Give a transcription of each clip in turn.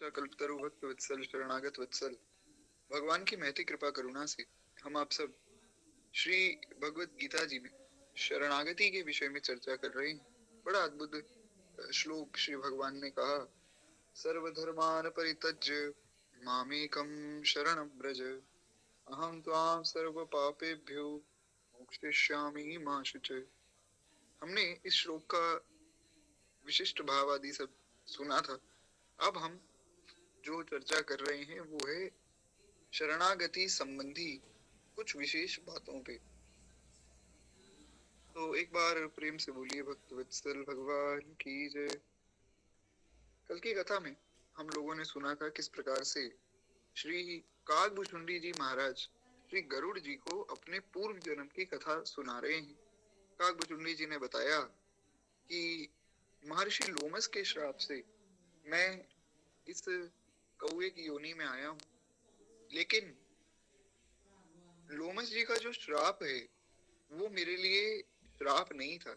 वाचा कल्पतरु भक्त वत्सल शरणागत वत्सल। भगवान की महती कृपा करुणा से हम आप सब श्री भगवत गीता जी में शरणागति के विषय में चर्चा कर रहे हैं। बड़ा अद्भुत श्लोक श्री भगवान ने कहा, सर्वधर्मान परित्यज्य मामेकं शरणं व्रज, अहं त्वां सर्व पापेभ्यो मोक्षयिष्यामि मा शुच। हमने इस श्लोक का विशिष्ट भाव आदि सब सुना था। अब हम जो चर्चा कर रहे हैं वो है शरणागति संबंधी कुछ विशेष बातों पे। तो एक बार प्रेम से बोलिए भक्त वत्सल भगवान की जय। कल की कथा में हम लोगों ने सुना था किस प्रकार से श्री कागभूषुंडी जी महाराज श्री गरुड़ जी को अपने पूर्व जन्म की कथा सुना रहे हैं। कागभूषुंडी जी ने बताया कि महर्षि लोमस के श्राप से मैं इस कौवे की योनि में आया हूं, लेकिन लोमस जी का जो श्राप है वो मेरे लिए श्राप नहीं था।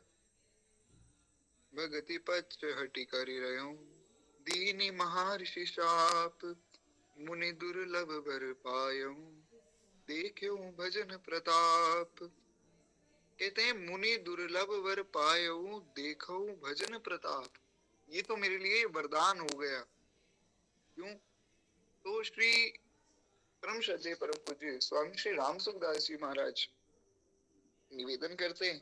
भगति पच हटि करि रह्यो दीनी महर्षि श्राप, मुनि दुर्लभ बर पायो देख्यो भजन प्रताप। कहते हैं मुनि दुर्लभ वर पायो देखो भजन प्रताप। ये तो मेरे लिए वरदान हो गया। क्यों? तो श्री परम श्रद्धेय परम पूज्य स्वामी श्री राम सुखदास जी महाराज निवेदन करते हैं,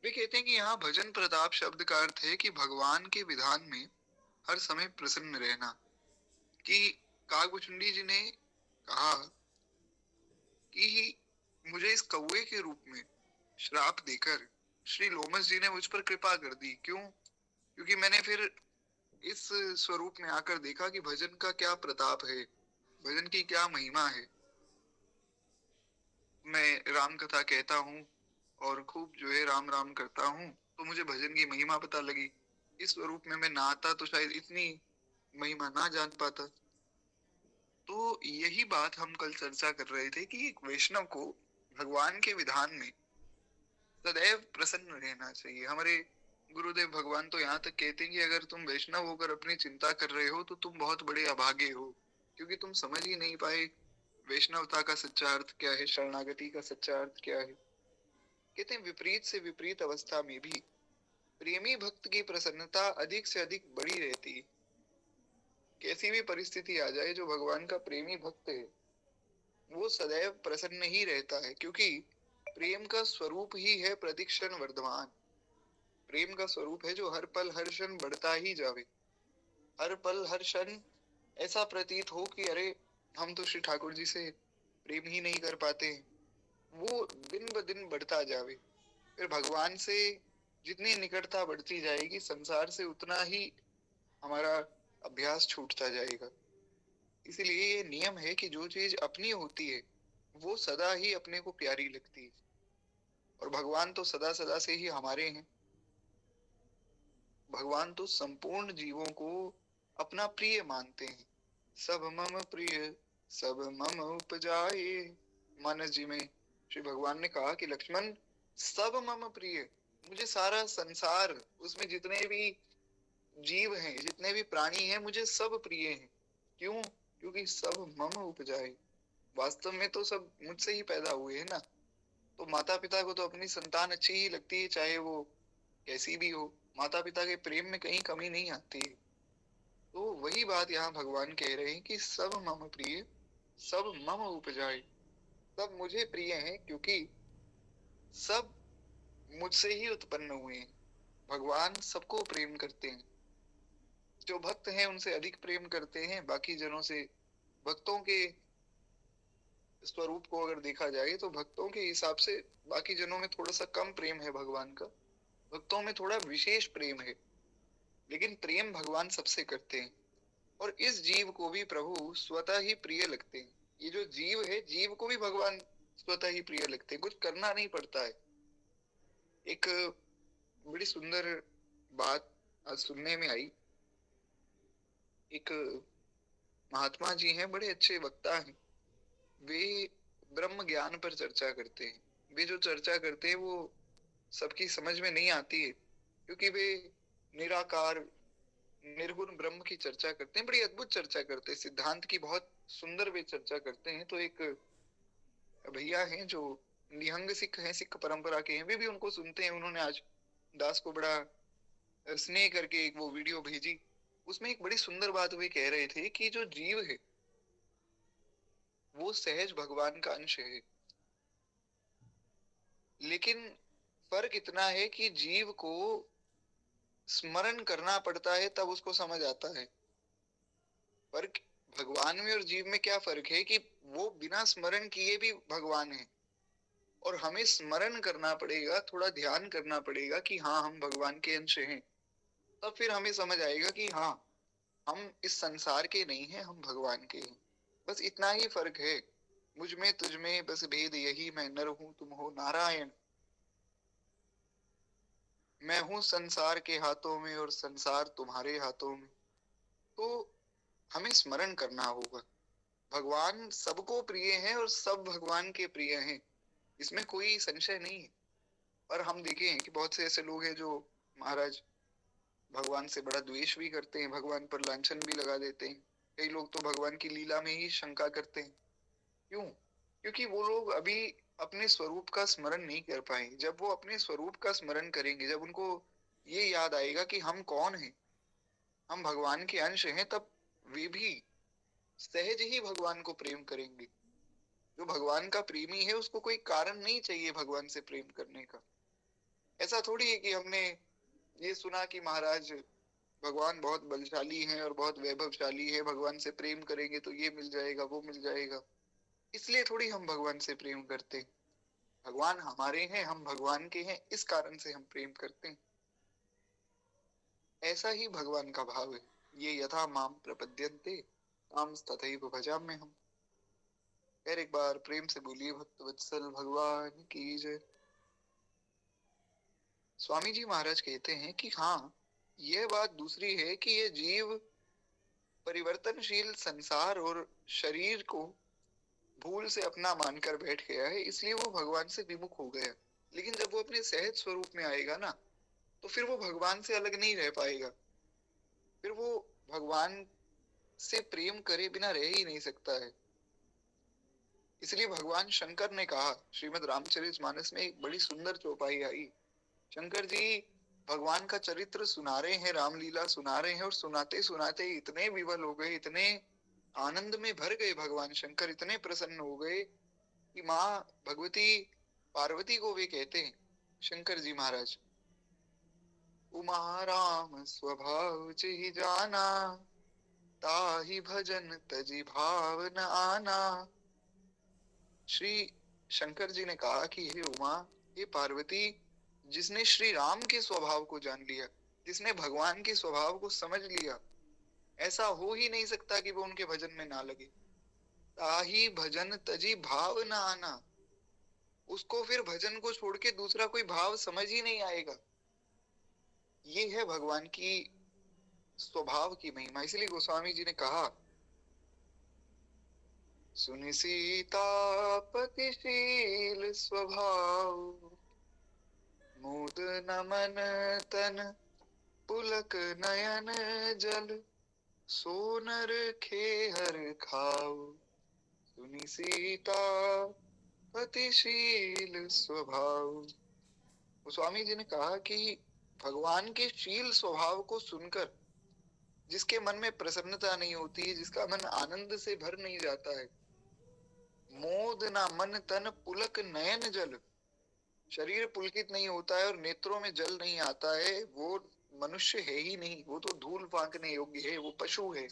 वे कहते हैं कि यहाँ भजन प्रताप शब्द का अर्थ है कि भगवान के विधान में हर समय प्रसन्न रहना। कि कागभूषुंडी जी ने कहा कि मुझे इस कौवे के रूप में श्राप देकर श्री लोमस जी ने मुझ पर कृपा कर दी। क्यों? क्योंकि मैंने फिर इस स्वरूप में आकर देखा कि भजन का क्या प्रताप है, भजन की क्या महिमा है। मैं राम कथा कहता हूँ और खूब जो है राम राम करता हूँ, तो मुझे भजन की महिमा पता लगी। इस स्वरूप में मैं ना आता तो शायद इतनी महिमा ना जान पाता। तो यही बात हम कल चर्चा कर रहे थे कि एक वैष्णव को भगवान के विधान में सदैव प्रसन्न रहना चाहिए। हमारे गुरुदेव भगवान तो यहाँ तक कहते हैं कि अगर तुम वैष्णव होकर अपनी चिंता कर रहे हो तो तुम बहुत बड़े अभागे हो, क्योंकि तुम समझ ही नहीं पाए वैष्णवता का सच्चा अर्थ क्या है, शरणागति का सच्चा अर्थ क्या है। कहते हैं विपरीत से विपरीत अवस्था में भी प्रेमी भक्त की प्रसन्नता अधिक से अधिक बड़ी रहती है। कैसी भी परिस्थिति आ जाए, जो भगवान का प्रेमी भक्त है वो सदैव प्रसन्न ही रहता है, क्योंकि प्रेम का स्वरूप ही है प्रतिक्षण वर्धमान। प्रेम का स्वरूप है जो हर पल हर क्षण बढ़ता ही जावे। हर पल हर क्षण ऐसा प्रतीत हो कि अरे हम तो श्री ठाकुर जी से प्रेम ही नहीं कर पाते, वो दिन ब दिन बढ़ता जावे। फिर भगवान से जितनी निकटता बढ़ती जाएगी, संसार से उतना ही हमारा अभ्यास छूटता जाएगा। इसीलिए ये नियम है कि जो चीज अपनी होती है वो सदा ही अपने को प्यारी लगती है, और भगवान तो सदा सदा से ही हमारे हैं। भगवान तो संपूर्ण जीवों को अपना प्रिय मानते हैं। सब मम प्रिय सब मम उपजाए। मानस जी में श्री भगवान ने कहा कि लक्ष्मण, सब मम प्रिय, मुझे सारा संसार, उसमें जितने भी जीव हैं, जितने भी प्राणी हैं, मुझे सब प्रिय हैं। क्यों? क्योंकि सब मम उपजाए। वास्तव में तो सब मुझसे ही पैदा हुए हैं ना। तो माता पिता को तो अपनी संतान अच्छी ही लगती है, चाहे वो कैसी भी हो। माता पिता के प्रेम में कहीं कमी नहीं आती है। तो वही बात यहाँ भगवान कह रहे हैं कि सब मम प्रिय सब मम उपजाए। सब मुझे प्रिय हैं क्योंकि सब मुझसे ही उत्पन्न हुए हैं। भगवान सबको प्रेम करते हैं। जो भक्त हैं उनसे अधिक प्रेम करते हैं बाकी जनों से। भक्तों के स्वरूप को अगर देखा जाए तो भक्तों के हिसाब से बाकी जनों में थोड़ा सा कम प्रेम है भगवान का, भक्तों में थोड़ा विशेष प्रेम है, लेकिन प्रेम भगवान सबसे करते हैं। और इस जीव को भी प्रभु स्वतः ही प्रिय लगते हैं। ये जो जीव है, जीव को भी भगवान स्वतः ही प्रिय लगते हैं, कुछ करना नहीं पड़ता है। एक बड़ी सुंदर बात आज सुनने में आई। एक महात्मा जी हैं, बड़े अच्छे वक्ता हैं। वे ब्रह्म ज्ञान पर चर्चा करते हैं। वे जो चर्चा करते हैं वो सबकी समझ में नहीं आती है, क्योंकि वे निराकार निर्गुण ब्रह्म की चर्चा करते हैं, बड़ी अद्भुत चर्चा करते हैं, सिद्धांत की बहुत सुंदर वे चर्चा करते हैं। तो एक भैया हैं जो निहंग सिख हैं, सिख परंपरा के हैं, वे भी उनको सुनते हैं। उन्होंने आज दास को बड़ा स्नेह करके एक वो वीडियो भेजी। उसमें एक बड़ी सुंदर बात वे कह रहे थे कि जो जीव है वो सहज भगवान का अंश है, लेकिन फर्क इतना है कि जीव को स्मरण करना पड़ता है तब उसको समझ आता है। फर्क भगवान में और जीव में क्या फर्क है कि वो बिना स्मरण किए भी भगवान है, और हमें स्मरण करना पड़ेगा, थोड़ा ध्यान करना पड़ेगा कि हाँ हम भगवान के अंश हैं। तब फिर हमें समझ आएगा कि हाँ हम इस संसार के नहीं हैं, हम भगवान के हैं। बस इतना ही फर्क है, मुझ में तुझ में बस भेद यही, मैं नर हूं तुम हो नारायण। मैं हूं संसार के हाथों में और संसार तुम्हारे हाथों में। तो हमें स्मरण करना होगा, भगवान सबको प्रिय है और सब भगवान के प्रिय हैं, इसमें कोई संशय नहीं है। पर हम देखे हैं कि बहुत से ऐसे लोग हैं जो महाराज भगवान से बड़ा द्वेष भी करते हैं, भगवान पर लांछन भी लगा देते हैं। कई लोग तो भगवान की लीला में ही शंका करते हैं। क्यों? क्योंकि वो लोग अभी अपने स्वरूप का स्मरण नहीं कर पाए। जब वो अपने स्वरूप का स्मरण करेंगे, जब उनको ये याद आएगा कि हम कौन हैं, हम भगवान के अंश हैं, तब वे भी सहज ही भगवान को प्रेम करेंगे। जो भगवान का प्रेमी है उसको कोई कारण नहीं चाहिए भगवान से प्रेम करने का। ऐसा थोड़ी है कि हमने ये सुना कि महाराज भगवान बहुत बलशाली हैं और बहुत वैभवशाली है, भगवान से प्रेम करेंगे तो ये मिल जाएगा वो मिल जाएगा, इसलिए थोड़ी हम भगवान से प्रेम करते हैं। भगवान हमारे हैं, हम भगवान के हैं, इस कारण से हम प्रेम करते हैं। ऐसा ही भगवान का भाव है। ये यथा माम प्रपद्यन्ते ताम तथैव भजाम्यहम्। फिर एक बार प्रेम से बोलिए भक्त वत्सल भगवान की जय। स्वामी जी महाराज कहते हैं कि हाँ, यह बात दूसरी है कि ये जीव परिवर्तनशील संसार और शरीर को भूल से अपना मानकर बैठ गया है, इसलिए वो भगवान से विमुख हो गया। लेकिन जब वो अपने सहज स्वरूप में आएगा ना, तो फिर वो भगवान से अलग नहीं रह पाएगा। फिर वो भगवान से प्रेम करे बिना रह ही नहीं सकता है। इसलिए भगवान शंकर ने कहा, श्रीमद् रामचरितमानस में एक बड़ी सुंदर चौपाई आई। शंकर जी भगवान का चरित्र सुना रहे हैं, रामलीला सुना रहे हैं, और सुनाते सुनाते इतने विवल हो गए, इतने आनंद में भर गए, भगवान शंकर इतने प्रसन्न हो गए कि माँ भगवती पार्वती को वे कहते हैं, शंकर जी महाराज, उमा राम स्वभाव जिहि जाना, ताहि भजन तजि भाव न आना। श्री शंकर जी ने कहा कि हे उमा, हे पार्वती, जिसने श्री राम के स्वभाव को जान लिया, जिसने भगवान के स्वभाव को समझ लिया, ऐसा हो ही नहीं सकता कि वो उनके भजन में ना लगे। ताही भजन तजी भाव न आना, उसको फिर भजन को छोड़ के दूसरा कोई भाव समझ ही नहीं आएगा। ये है भगवान की स्वभाव की महिमा। इसलिए गोस्वामी जी ने कहा, सुनि सीतापतिशील स्वभाव, मूद नमन तन पुलक नयन जल, सोनर खेहर खाओ। सुनि सीता पतिशील स्वभाव। स्वामी जी ने कहा कि भगवान के शील स्वभाव को सुनकर जिसके मन में प्रसन्नता नहीं होती है, जिसका मन आनंद से भर नहीं जाता है, मोद ना मन तन पुलक नयन जल, शरीर पुलकित नहीं होता है और नेत्रों में जल नहीं आता है, वो मनुष्य है ही नहीं, वो तो धूल फांकने योग्य है, वो पशु है।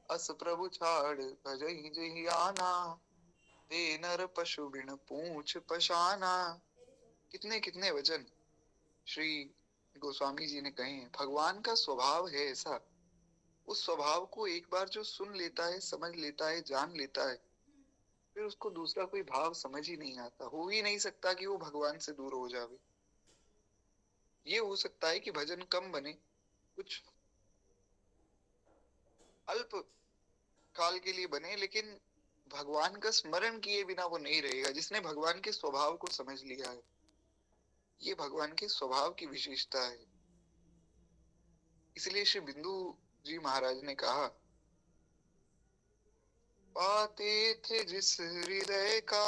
अस प्रभु छाड़ भजहि जहि आना, ते नर पशु बिन पूछ पशाना। कितने कितने वचन श्री गोस्वामी जी ने कहे हैं। भगवान का स्वभाव है ऐसा, उस स्वभाव को एक बार जो सुन लेता है, समझ लेता है, जान लेता है, फिर उसको दूसरा कोई भाव समझ ही नहीं आता। हो ही नहीं सकता कि वो भगवान से दूर हो जावे। ये हो सकता है कि भजन कम बने, कुछ अल्प काल के लिए बने, लेकिन भगवान का स्मरण किए बिना वो नहीं रहेगा। जिसने भगवान के स्वभाव को समझ लिया है, ये भगवान के स्वभाव की विशेषता है। इसलिए श्री बिंदु जी महाराज ने कहा, पाते थे जिस हृदय का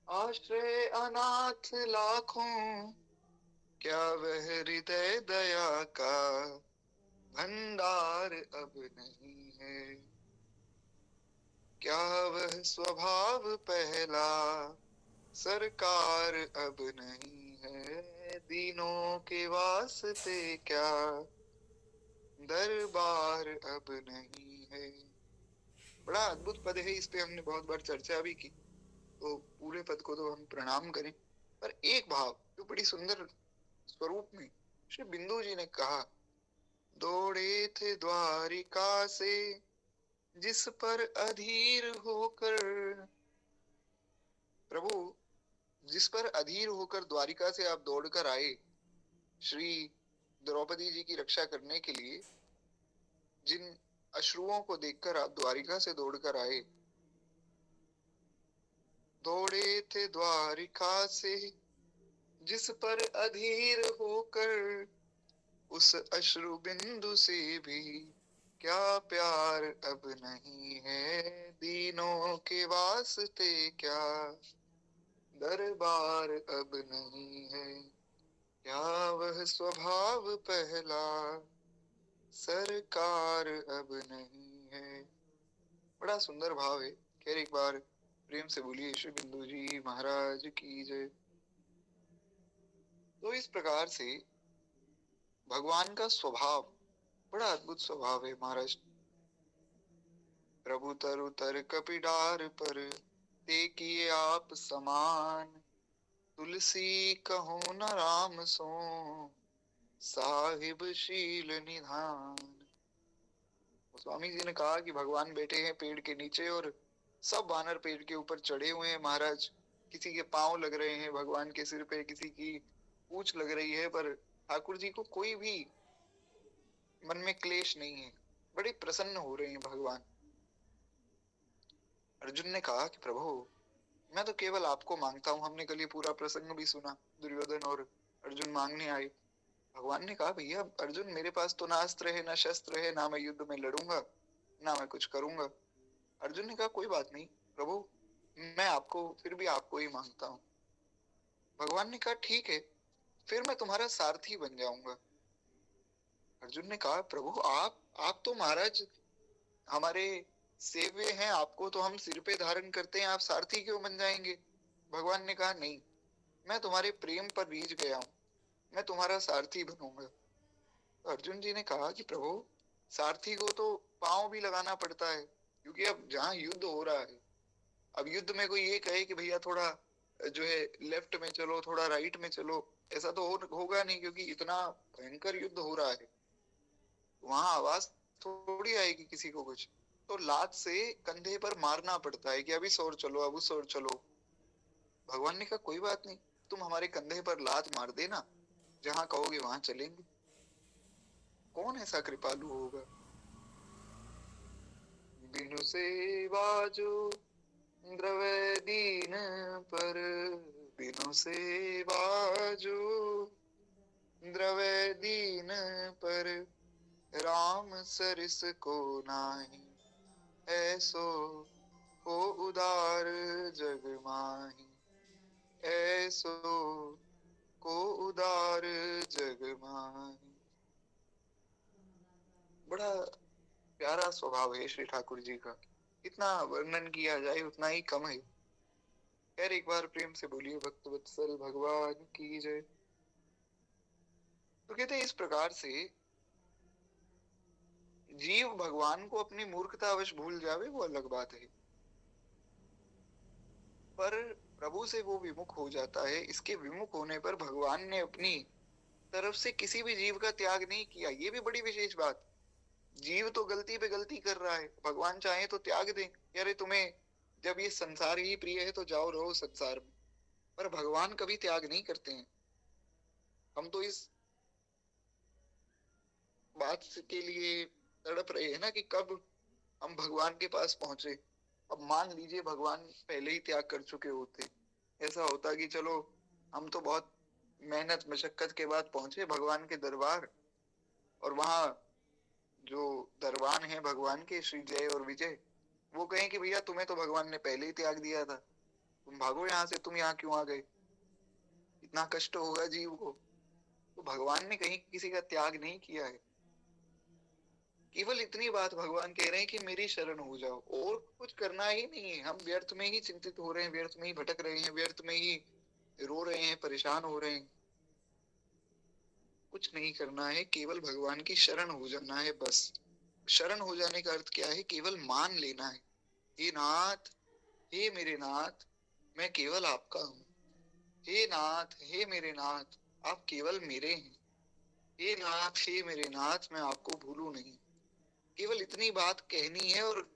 आश्रय अनाथ लाखों, क्या वह हृदय दया का भंडार अब नहीं है, क्या वह स्वभाव पहला सरकार अब नहीं है, दीनों के वास्ते क्या दरबार अब नहीं है। बड़ा अद्भुत पद है, इस पे हमने बहुत बार चर्चा भी की, तो पूरे पद को तो हम प्रणाम करें, पर एक भाव जो बड़ी सुंदर स्वरूप में श्री बिंदु जी ने कहा, दौड़े थे द्वारिका से जिस पर अधीर होकर, प्रभु जिस पर अधीर होकर द्वारिका से आप दौड़कर आए श्री द्रौपदी जी की रक्षा करने के लिए, जिन अश्रुओं को देखकर आप द्वारिका से दौड़कर आए, दौड़े थे द्वारिका से जिस पर अधीर होकर, उस अश्रु बिंदु से भी क्या प्यार अब नहीं है, दीनों के वास्ते क्या दरबार अब नहीं है, क्या वह स्वभाव पहला सरकार अब नहीं है। बड़ा सुंदर भाव है। खैर एक बार प्रेम से बोलिए श्री बिंदु जी महाराज की जय। तो इस प्रकार से भगवान का स्वभाव बड़ा अद्भुत स्वभाव है महाराज। प्रभु तरु तर कपिडार पर ते किए आप समान, तुलसी कहो न राम सो साहिब शील निधान। स्वामी जी ने कहा कि भगवान बैठे हैं पेड़ के नीचे और सब वानर पेड़ के ऊपर चढ़े हुए हैं महाराज। किसी के पांव लग रहे हैं भगवान के सिर पे, किसी की पूंछ लग रही है, पर ठाकुर जी को कोई भी मन में क्लेश नहीं है, बड़े प्रसन्न हो रहे हैं भगवान। अर्जुन ने कहा कि प्रभु मैं तो केवल आपको मांगता हूँ। हमने कल ये पूरा प्रसंग भी सुना, दुर्योधन और अर्जुन मांगने आए। भगवान ने कहा भैया अर्जुन मेरे पास तो ना अस्त्र है ना शस्त्र है, ना मैं युद्ध में लड़ूंगा ना मैं कुछ करूंगा। अर्जुन ने कहा कोई बात नहीं प्रभु, मैं आपको फिर भी आपको ही मांगता हूँ। भगवान ने कहा ठीक है, फिर मैं तुम्हारा सारथी बन जाऊंगा। अर्जुन ने कहा प्रभु आप तो महाराज हमारे सेव्य हैं, आपको तो हम सिर पे धारण करते हैं, आप सारथी क्यों बन जाएंगे। भगवान ने कहा नहीं, मैं तुम्हारे प्रेम पर रीझ गया हूं, मैं तुम्हारा सारथी बनूंगा। तो अर्जुन जी ने कहा कि प्रभु सारथी को तो पांव भी लगाना पड़ता है, क्योंकि अब जहाँ युद्ध हो रहा है, अब युद्ध में कोई ये कहे कि भैया थोड़ा जो है लेफ्ट में चलो थोड़ा राइट में चलो, ऐसा तो होगा नहीं, क्योंकि इतना भयंकर युद्ध हो रहा है, वहां आवाज थोड़ी आएगी किसी को कुछ। तो लात से कंधे पर मारना पड़ता है कि अभी इस ओर चलो अब उस ओर चलो। भगवान ने कहा कोई बात नहीं, तुम हमारे कंधे पर लात मार देना, जहां कहोगे वहां चलेंगे। कौन ऐसा कृपालु होगा। बिनु सेवा जो द्रव्य दीन पर, बिनु सेवा जो द्रव्य दीन पर, राम सरिस को नाही, ऐसो को उदार जग माही, ऐसो को उदार जग माही। बड़ा प्यारा स्वभाव है श्री ठाकुर जी का, इतना वर्णन किया जाए उतना ही कम है। खैर एक बार प्रेम से बोलिए भक्त वत्सल भगवान की जय। तो कहते इस प्रकार से जीव भगवान को अपनी मूर्खतावश भूल जावे वो अलग बात है, पर प्रभु से वो विमुख हो जाता है। इसके विमुख होने पर भगवान ने अपनी तरफ से किसी भी जीव का त्याग नहीं किया, ये भी बड़ी विशेष बात। जीव तो गलती पे गलती कर रहा है, भगवान चाहे तो त्याग दें, अरे तुम्हें जब ये संसार ही प्रिय है तो जाओ रहो संसार में, पर भगवान कभी त्याग नहीं करते हैं। हम तो इस बात के लिए तड़प रहे हैं ना कि कब हम भगवान के पास पहुंचे। अब मान लीजिए भगवान पहले ही त्याग कर चुके होते, ऐसा होता कि चलो हम तो बहुत मेहनत मशक्कत के बाद पहुंचे भगवान के दरबार, और वहां जो दरबान है भगवान के, श्री जय और विजय, वो कहें कि भैया तुम्हें तो भगवान ने पहले ही त्याग दिया था, तुम भागो यहाँ से, तुम यहाँ क्यों आ गए, इतना कष्ट होगा जीव को। तो भगवान ने कहीं किसी का त्याग नहीं किया है। केवल इतनी बात भगवान कह रहे हैं कि मेरी शरण हो जाओ, और कुछ करना ही नहीं है। हम व्यर्थ में ही चिंतित हो रहे हैं, व्यर्थ में ही भटक रहे हैं, व्यर्थ में ही रो रहे हैं, परेशान हो रहे हैं। कुछ नहीं करना है, केवल भगवान की शरण हो जाना है बस। शरण हो जाने का अर्थ क्या है? केवल मान लेना है, हे नाथ, हे मेरे नाथ, मैं केवल आपका हूँ। हे नाथ, हे मेरे नाथ, आप केवल मेरे हैं। हे नाथ, हे मेरे नाथ, मैं आपको भूलूं नहीं। केवल इतनी बात कहनी है। और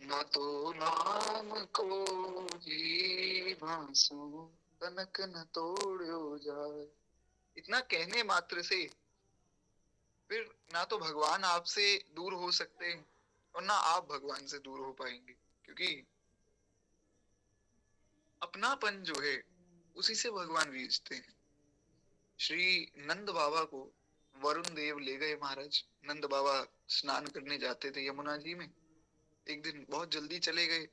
न तो नाम को जी भासो, कनक न तोड़ो जाए। इतना कहने मात्र से फिर ना तो भगवान आपसे दूर हो सकते हैं और ना आप भगवान से दूर हो पाएंगे, क्योंकि अपनापन जो है उसी से भगवान रीझते हैं। श्री नंद बाबा को वरुण देव ले गए महाराज। नंद बाबा स्नान करने जाते थे यमुना जी में। एक दिन बहुत जल्दी चले गए,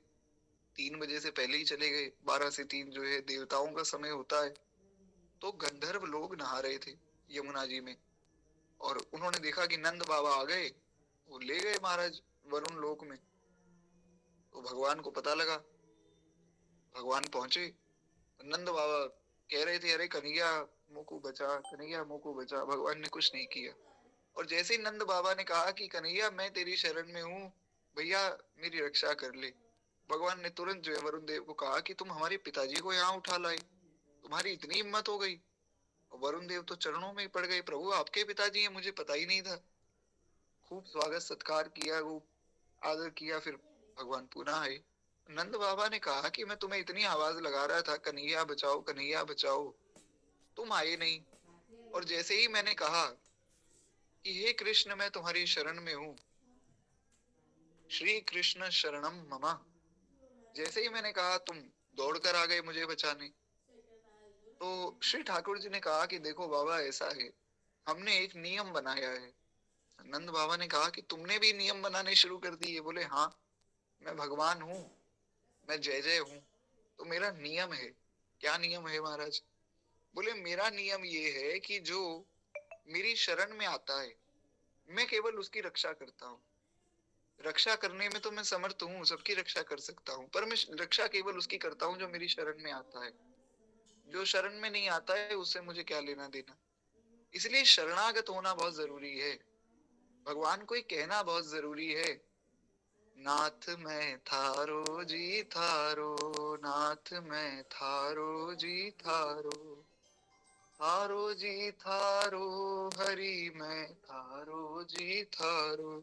3 बजे से पहले ही चले गए। 12 से 3 जो है देवताओं का समय होता है। तो गंधर्व लोग नहा रहे थे यमुना जी में, और उन्होंने देखा कि नंद बाबा आ गए, वो ले गए महाराज वरुण लोक में। तो भगवान को पता लगा, भगवान पहुंचे। नंद बाबा कह रहे थे, अरे कन्हैया मोको बचा, कन्हैया मोको बचा। भगवान ने कुछ नहीं किया। और जैसे ही नंद बाबा ने कहा कि कन्हैया मैं तेरी शरण में हूँ, भैया मेरी रक्षा कर ले, भगवान ने तुरंत जो है वरुण देव को कहा कि तुम हमारे पिताजी को यहाँ उठा लाए, तुम्हारी इतनी हिम्मत हो गई। और वरुण देव तो चरणों में ही पड़ गए, प्रभु आपके पिताजी हैं, मुझे पता ही नहीं था। खूब स्वागत सत्कार किया, वो आदर किया। फिर भगवान पुनः आए। नंद बाबा ने कहा कि मैं तुम्हें इतनी आवाज लगा रहा था, कन्हैया बचाओ, कन्हैया बचाओ, तुम आए नहीं। और जैसे ही मैंने कहा कि हे कृष्ण मैं तुम्हारी शरण में हूँ, श्री कृष्ण शरणम ममा, जैसे ही मैंने कहा तुम दौड़कर आ गए मुझे बचाने। तो श्री ठाकुर जी ने कहा कि देखो बाबा ऐसा है, हमने एक नियम बनाया है। नंद बाबा ने कहा कि तुमने भी नियम बनाने शुरू कर दिए? बोले हाँ, मैं भगवान हूँ, मैं जय जय हूँ, तो मेरा नियम है। क्या नियम है महाराज? बोले मेरा नियम ये है कि जो मेरी शरण में आता है मैं केवल उसकी रक्षा करता हूँ। रक्षा करने में तो मैं समर्थ हूँ, सबकी रक्षा कर सकता हूँ, पर मैं रक्षा केवल उसकी करता हूँ जो मेरी शरण में आता है। जो शरण में नहीं आता है उससे मुझे क्या लेना देना। इसलिए शरणागत होना बहुत जरूरी है, भगवान को ही कहना बहुत जरूरी है। नाथ मैं थारो जी थारो, नाथ मैं थारो जी थारो, थारो जी थारो, हरि मैं थारो जी थारो,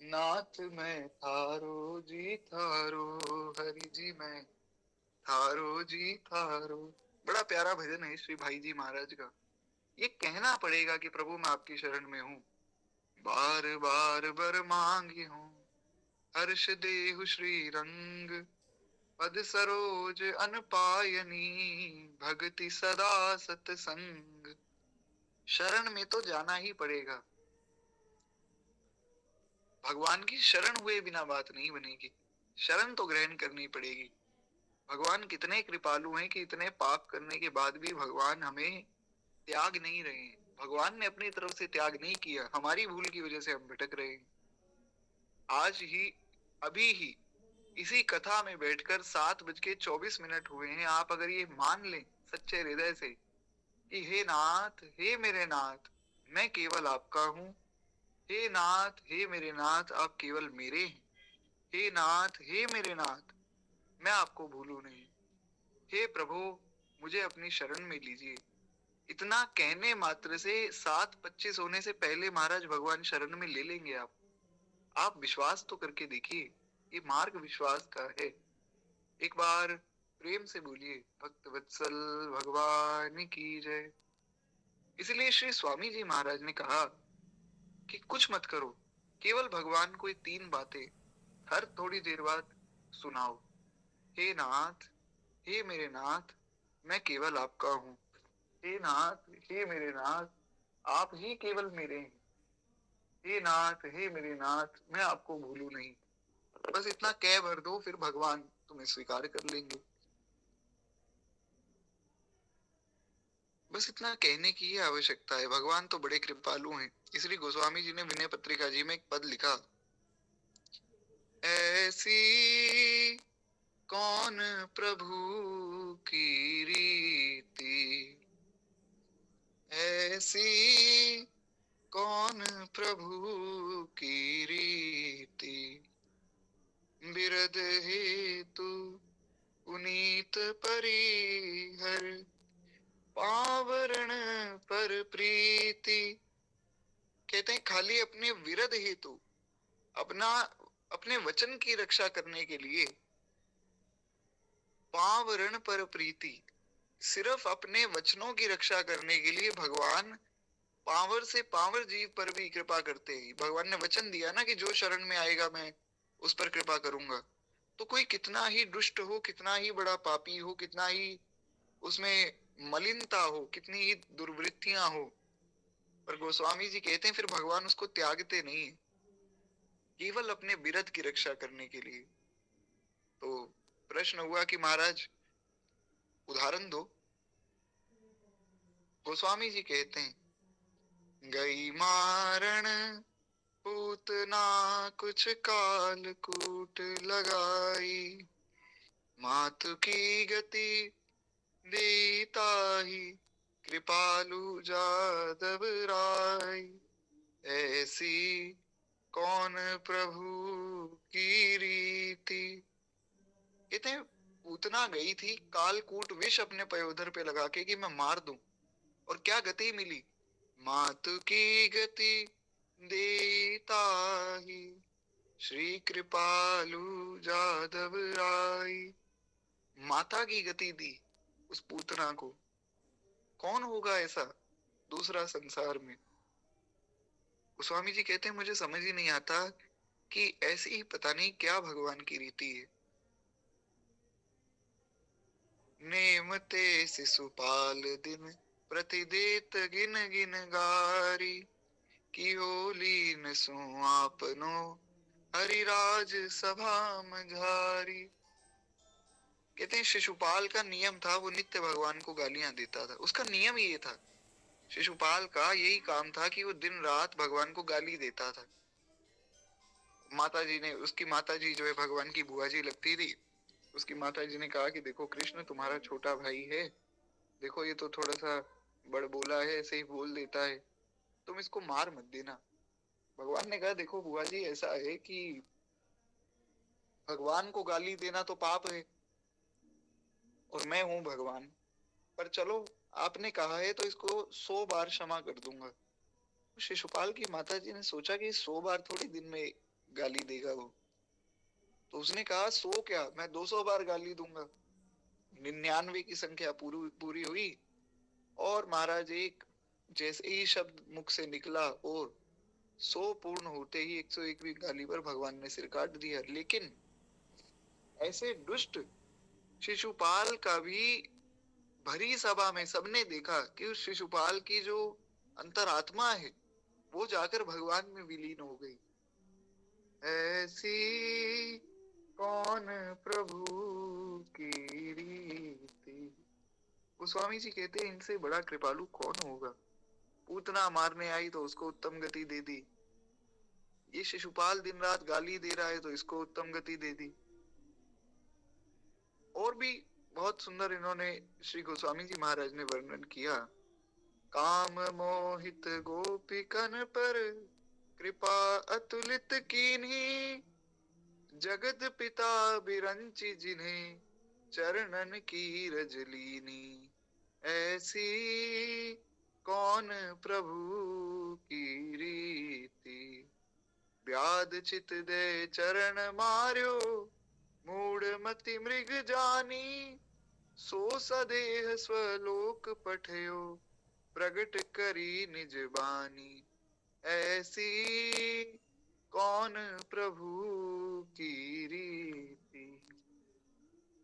नाथ मैं थारो जी थारो, हरि जी मैं थारो जी थारो। बड़ा प्यारा भजन है श्री भाई जी महाराज का। ये कहना पड़ेगा कि प्रभु मैं आपकी शरण में हूँ, बार बार बर मांगी हूँ, हर्ष देहु श्री रंग, पद सरोज अनपायनी, भक्ति सदा सतसंग। शरण में तो जाना ही पड़ेगा, भगवान की शरण हुए बिना बात नहीं बनेगी, शरण तो ग्रहण करनी पड़ेगी। भगवान कितने कृपालु हैं कि इतने पाप करने के बाद भी भगवान हमें त्याग नहीं रहे हैं। भगवान ने अपनी तरफ से त्याग नहीं किया, हमारी भूल की वजह से हम भटक रहे हैं। आज ही, अभी ही इसी कथा में बैठकर 7:24 हुए हैं। आप अगर ये मान लें सच्चे हृदय से कि हे नाथ, हे मेरे नाथ, मैं केवल आपका हूँ। हे नाथ, हे मेरे नाथ, आप केवल मेरे हैं। हे नाथ, हे मेरे नाथ, मैं आपको भूलूं नहीं। हे प्रभु, मुझे अपनी शरण में लीजिए। इतना कहने मात्र से 7:25 होने से पहले महाराज भगवान शरण में ले लेंगे आप। आप विश्वास तो करके देखिए, ये मार्ग विश्वास का है। एक बार प्रेम से बोलिए, भक्त वत्सल भगवान की जय। इसलिए श्री स्वामी जी महाराज ने कहा कि कुछ मत करो, केवल भगवान को ये 3 बातें हर थोड़ी देर बाद सुनाओ। हे नाथ, हे मेरे नाथ, मैं केवल आपका हूँ। हे नाथ, हे मेरे नाथ, आप ही केवल मेरे हैं। हे नाथ, हे मेरे नाथ, मैं आपको भूलूं नहीं। बस इतना कह भर दो, फिर भगवान तुम्हें स्वीकार कर लेंगे। बस इतना कहने की ही आवश्यकता है। भगवान तो बड़े कृपालु हैं। इसलिए गोस्वामी जी ने विनय पत्रिका जी में एक पद लिखा, ऐसी कौन प्रभु की रीति, ऐसी कौन प्रभु की रीति, बिरद हेतु पुनीत परिहर, पावरण पर प्रीति। कहते हैं खाली अपने विरद हेतु, अपना अपने वचन की रक्षा करने के लिए, पावरण पर प्रीति, सिर्फ अपने वचनों की रक्षा करने के लिए भगवान पावर से पावर जीव पर भी कृपा करते हैं। भगवान ने वचन दिया ना कि जो शरण में आएगा मैं उस पर कृपा करूंगा। तो कोई कितना ही दुष्ट हो, कितना ही बड़ा पापी हो, कितना ही उसमें मलिनता हो, कितनी ही दुर्वृत्तियां हो, पर गोस्वामी जी कहते हैं फिर भगवान उसको त्यागते नहीं है, केवल अपने विरध की रक्षा करने के लिए। तो प्रश्न हुआ कि महाराज उदाहरण दो। गोस्वामी जी कहते हैं, गई मारण पूतना कुछ काल कूट लगाई, मातु की गति देता ही कृपालु जादव राय, ऐसी कौन प्रभु की रीति। कहते हैं पूतना गई थी कालकूट विष अपने पयोधर पे लगा के कि मैं मार दूं, और क्या गति मिली, मातु की गति देता ही श्री कृपालु जादव राय। माता की गति दी उस पूतना को। कौन होगा ऐसा दूसरा संसार में। गोस्वामी जी कहते हैं मुझे समझ ही नहीं आता कि ऐसी ही पता नहीं क्या भगवान की रीति है। नेमते शिशुपाल दिन प्रतिदेत गिन गिन गारी, की होली न सो आपनो हरिराज सभा मझारी। कहते हैं शिशुपाल का नियम था, वो नित्य भगवान को गालियां देता था। उसका नियम ये था, शिशुपाल का यही काम था कि वो दिन रात भगवान को गाली देता था। माता जी ने, उसकी माता जी जो है भगवान की बुआ जी लगती थी, उसकी माता जी ने कहा कि देखो कृष्ण तुम्हारा छोटा भाई है, देखो ये तो थोड़ा सा बड़बोला है, ऐसे ही बोल देता है, तुम इसको मार मत देना। भगवान ने कहा देखो बुआ जी ऐसा है कि भगवान को गाली देना तो पाप है, और मैं हूं भगवान, पर चलो आपने कहा है तो इसको 100 बार क्षमा कर दूंगा। शिशुपाल की माता जी ने सोचा कि 100 बार थोड़ी दिन में गाली देगा वो, तो उसने कहा 100 क्या, मैं 200 बार गाली दूंगा। 99 की संख्या पूरी पूरी हुई, और महाराज एक जैसे ही शब्द मुख से निकला और 100 पूर्ण होते ही 101वीं गाली पर भगवान ने सिर काट दिया। लेकिन ऐसे दुष्ट शिशुपाल का भी भरी सभा में सबने देखा कि उस शिशुपाल की जो अंतरात्मा है वो जाकर भगवान में विलीन हो गई। ऐसी कौन प्रभु की रीति। गोस्वामी जी कहते हैं इनसे बड़ा कृपालु कौन होगा। पूतना मारने आई तो उसको उत्तम गति दे दी, ये शिशुपाल दिन रात गाली दे रहा है तो इसको उत्तम गति दे दी। और भी बहुत सुंदर इन्होंने श्री गोस्वामी जी महाराज ने वर्णन किया, काम मोहित गोपिकन पर कृपा अतुलित कीन्ही, जगत पिता बिरंचि जिन्हें चरणन की रजलीनी, ऐसी कौन प्रभु की रीति, व्याध चित दे चरण मार्यो मूढ़ मति मृग जानी, सो सदेह स्वलोक पठयो प्रगट करी निज बानी, ऐसी कौन प्रभु की रीति।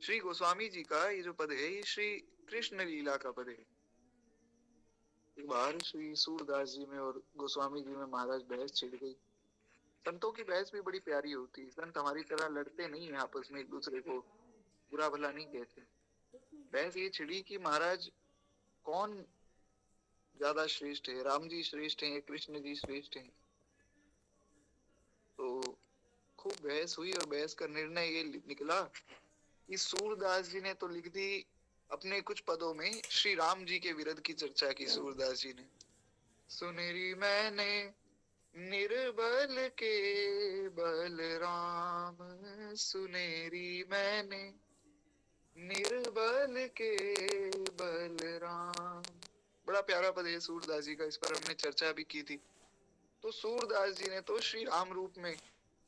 श्री गोस्वामी जी का ये जो पद है ये श्री कृष्ण लीला का पद है। एक बार श्री सूरदास जी में और गोस्वामी जी में महाराज बहस छिड़ गई। संतों की बहस भी बड़ी प्यारी होती है। संत हमारी तरह लड़ते नहीं है आपस में, एक दूसरे को बुरा भला नहीं कहते। बहस ये छिड़ी कि महाराज कौन ज्यादा श्रेष्ठ है, राम जी श्रेष्ठ हैं, कृष्ण जी श्रेष्ठ हैं। तो खूब बहस हुई और बहस का निर्णय ये निकला कि सूरदास जी ने तो लिख दी अपने कुछ पदों में श्री राम जी के विरध की चर्चा की। सूरदास जी ने सुनेरी मैंने निर्बल के बलराम, सुनेरी मैंने निर्बल के बलराम। बड़ा प्यारा पद है सूरदास जी का, इस पर हमने चर्चा भी की थी। तो सूरदास जी ने तो श्री राम रूप में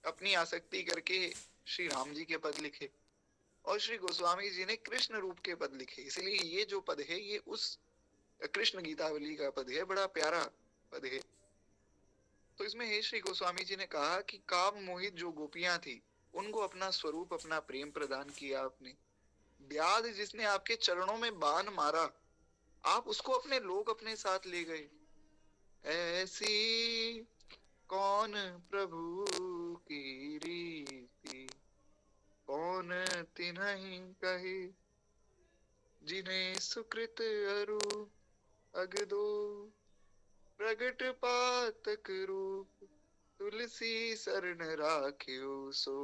अपनी आसक्ति करके श्री राम जी के पद लिखे और श्री गोस्वामी जी ने कृष्ण रूप के पद लिखे। इसलिए ये जो पद है ये उस कृष्ण गीतावली का पद है, बड़ा प्यारा पद है। तो इसमें हे श्री गोस्वामी जी ने कहा कि काम मोहित जो गोपियां थी उनको अपना स्वरूप, अपना प्रेम प्रदान किया आपने। व्याध जिसने आपके चरणों में बाण मारा, आप उसको अपने लोग अपने साथ ले गए। ऐसी कौन प्रभु की रीति, कौन तिन्हि कही, जिन्हें सुकृत अरु अगदो, प्रगट पातक रूप तुलसी शरण राख्यो सो।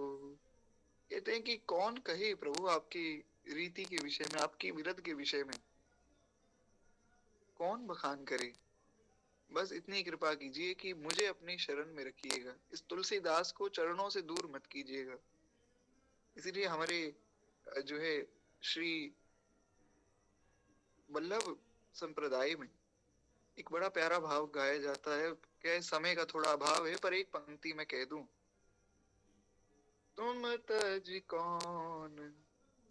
कहते हैं कि कौन कहे प्रभु आपकी रीति के विषय में, आपकी विरध के विषय में, कौन बखान करे। बस इतनी कृपा कीजिए कि मुझे अपनी शरण में रखिएगा, इस तुलसीदास को चरणों से दूर मत कीजिएगा। इसीलिए हमारे जो है श्री वल्लभ संप्रदाय में एक बड़ा प्यारा भाव गाया जाता है। क्या समय का थोड़ा अभाव है पर एक पंक्ति में कह दूं, तुम तज कौन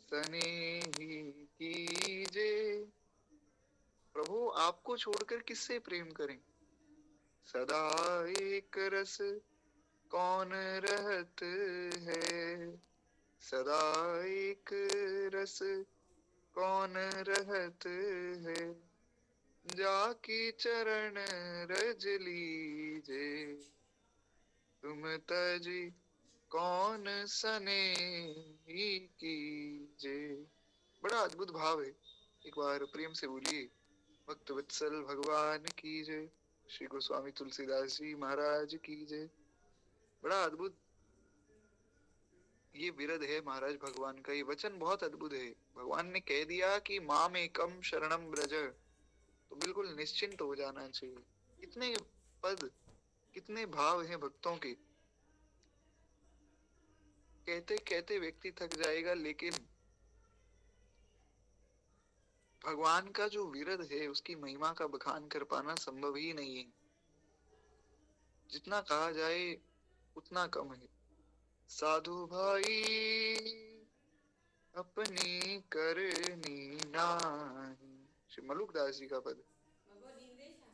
सनेही कीजे, प्रभु आपको छोड़कर किससे प्रेम करें। सदा एक रस कौन रहत है, सदा एक रस कौन रहत है, जाकी चरण रज लीजे, तुम तजी कौन सने ही कीजे। बड़ा अद्भुत भाव है, एक बार प्रेम से बोलिए भक्त वत्सल भगवान की जय, श्री गोस्वामी तुलसीदास जी महाराज की जय। बड़ा अद्भुत ये विरध है महाराज भगवान का। ये वचन बहुत अद्भुत है। भगवान ने कह दिया कि माम एकम शरणम ब्रज, तो बिल्कुल निश्चिंत हो जाना चाहिए। कितने पद, कितने भाव हैं भक्तों के, कहते कहते व्यक्ति थक जाएगा, लेकिन भगवान का जो विरध है उसकी महिमा का बखान कर पाना संभव ही नहीं है। जितना कहा जाए उतना कम है। साधु भाई अपनी करनी नाही, श्री मलुकदास जी का पद,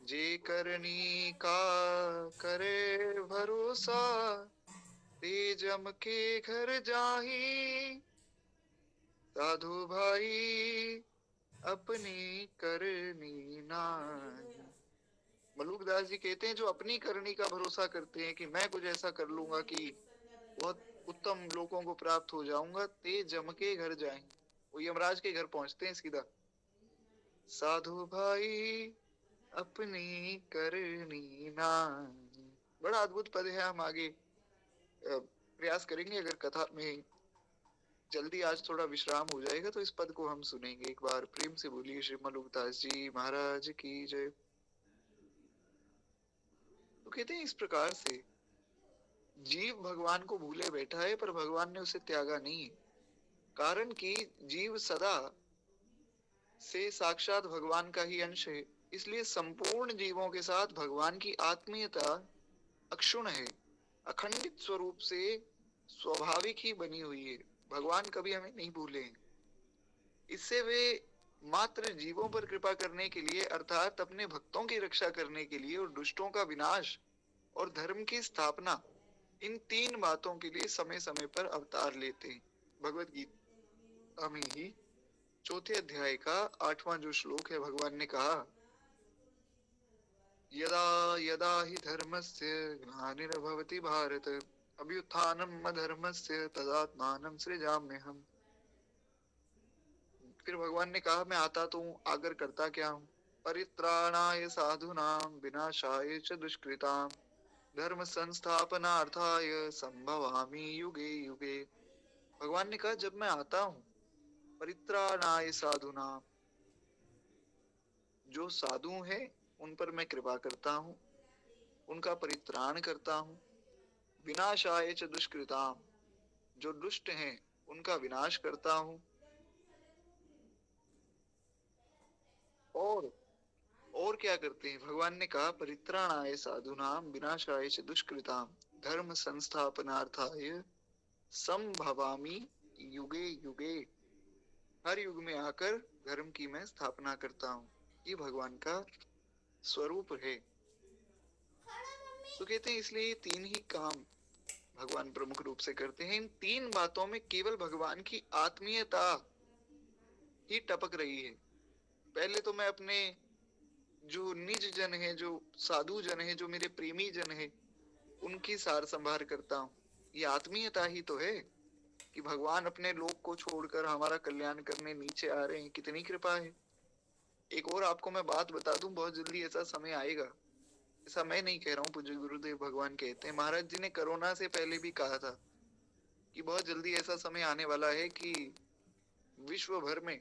जे करनी का करे भरोसा, ते जम के घर जाही, साधु भाई अपनी करनी नाही। मलुकदास जी कहते हैं जो अपनी करनी का भरोसा करते हैं कि मैं कुछ ऐसा कर लूंगा कि बहुत उत्तम लोगों को प्राप्त हो जाऊंगा, ते जम के घर जाएं, वो यमराज के घर पहुंचते हैं सीधा। साधु भाई अपनी करनी नाही, बड़ा अद्भुत पद है। हम आगे प्रयास करेंगे, अगर कथा में जल्दी आज थोड़ा विश्राम हो जाएगा तो इस पद को हम सुनेंगे। एक बार प्रेम से बोलिए श्री मलुकदास जी महाराज की जय। तो कहते हैं इस प्रकार से जीव भगवान को भूले बैठा है पर भगवान ने उसे त्यागा नहीं। कारण कि जीव सदा से साक्षात भगवान का ही अंश है, इसलिए संपूर्ण जीवों के साथ भगवान की आत्मीयता अक्षुण है, अखंडित स्वरूप से स्वाभाविक ही बनी हुई है। भगवान कभी हमें नहीं भूले हैं। इससे वे मात्र जीवों पर कृपा करने के लिए, अर्थात अपने भक्तों की रक्षा करने के लिए और दुष्टों का विनाश और धर्म की स्थापना, इन तीन बातों के लिए समय समय पर अवतार लेते हैं। भगवत गीता में ही चौथे अध्याय का 8वां जो श्लोक है, भगवान ने कहा यदा यदा हि धर्मस्य ग्लानिर्भवति भारत अभ्युत्थानम् अधर्मस्य तदात्मानं सृजाम्यहम्। फिर भगवान ने कहा, मैं आता तो हूँ, आकर करता क्या हूँ? परित्राणाय साधूनां विनाशाय च दुष्कृतां धर्म संस्थापनार्थाय संभवामि युगे युगे। भगवान ने कहा, जब मैं आता हूँ, परित्राणाय साधूनां, जो साधु हैं उन पर मैं कृपा करता हूँ, उनका परित्राण करता हूँ। विनाशाय च दुष्कृतां, जो दुष्ट हैं उनका विनाश करता हूँ। और और क्या करते हैं? भगवान ने कहा, परित्राणाय साधूनां विनाशाय च दुष्कृतां धर्म संस्थापनार्थाय संभवामि युगे युगे। हर युग में आकर धर्म की मैं स्थापना करता हूँ। ये भगवान का स्वरूप है। तो कहते हैं इसलिए तीन ही काम भगवान प्रमुख रूप से करते हैं। इन तीन बातों में केवल भगवान की आत्मीयता ही टपक रही है। पहले तो मैं अपने जो निज जन है, जो साधु जन है, जो मेरे प्रेमी जन है, उनकी सार संभार करता हूँ। ये आत्मीयता ही तो है कि भगवान अपने लोक को छोड़कर हमारा कल्याण करने नीचे आ रहे हैं। कितनी कृपा है। एक और आपको मैं बात बता दूं, बहुत जल्दी ऐसा समय आएगा, ऐसा मैं नहीं कह रहा हूँ, पूज्य गुरुदेव भगवान कहते हैं। महाराज जी ने कोरोना से पहले भी कहा था कि बहुत जल्दी ऐसा समय आने वाला है कि विश्व भर में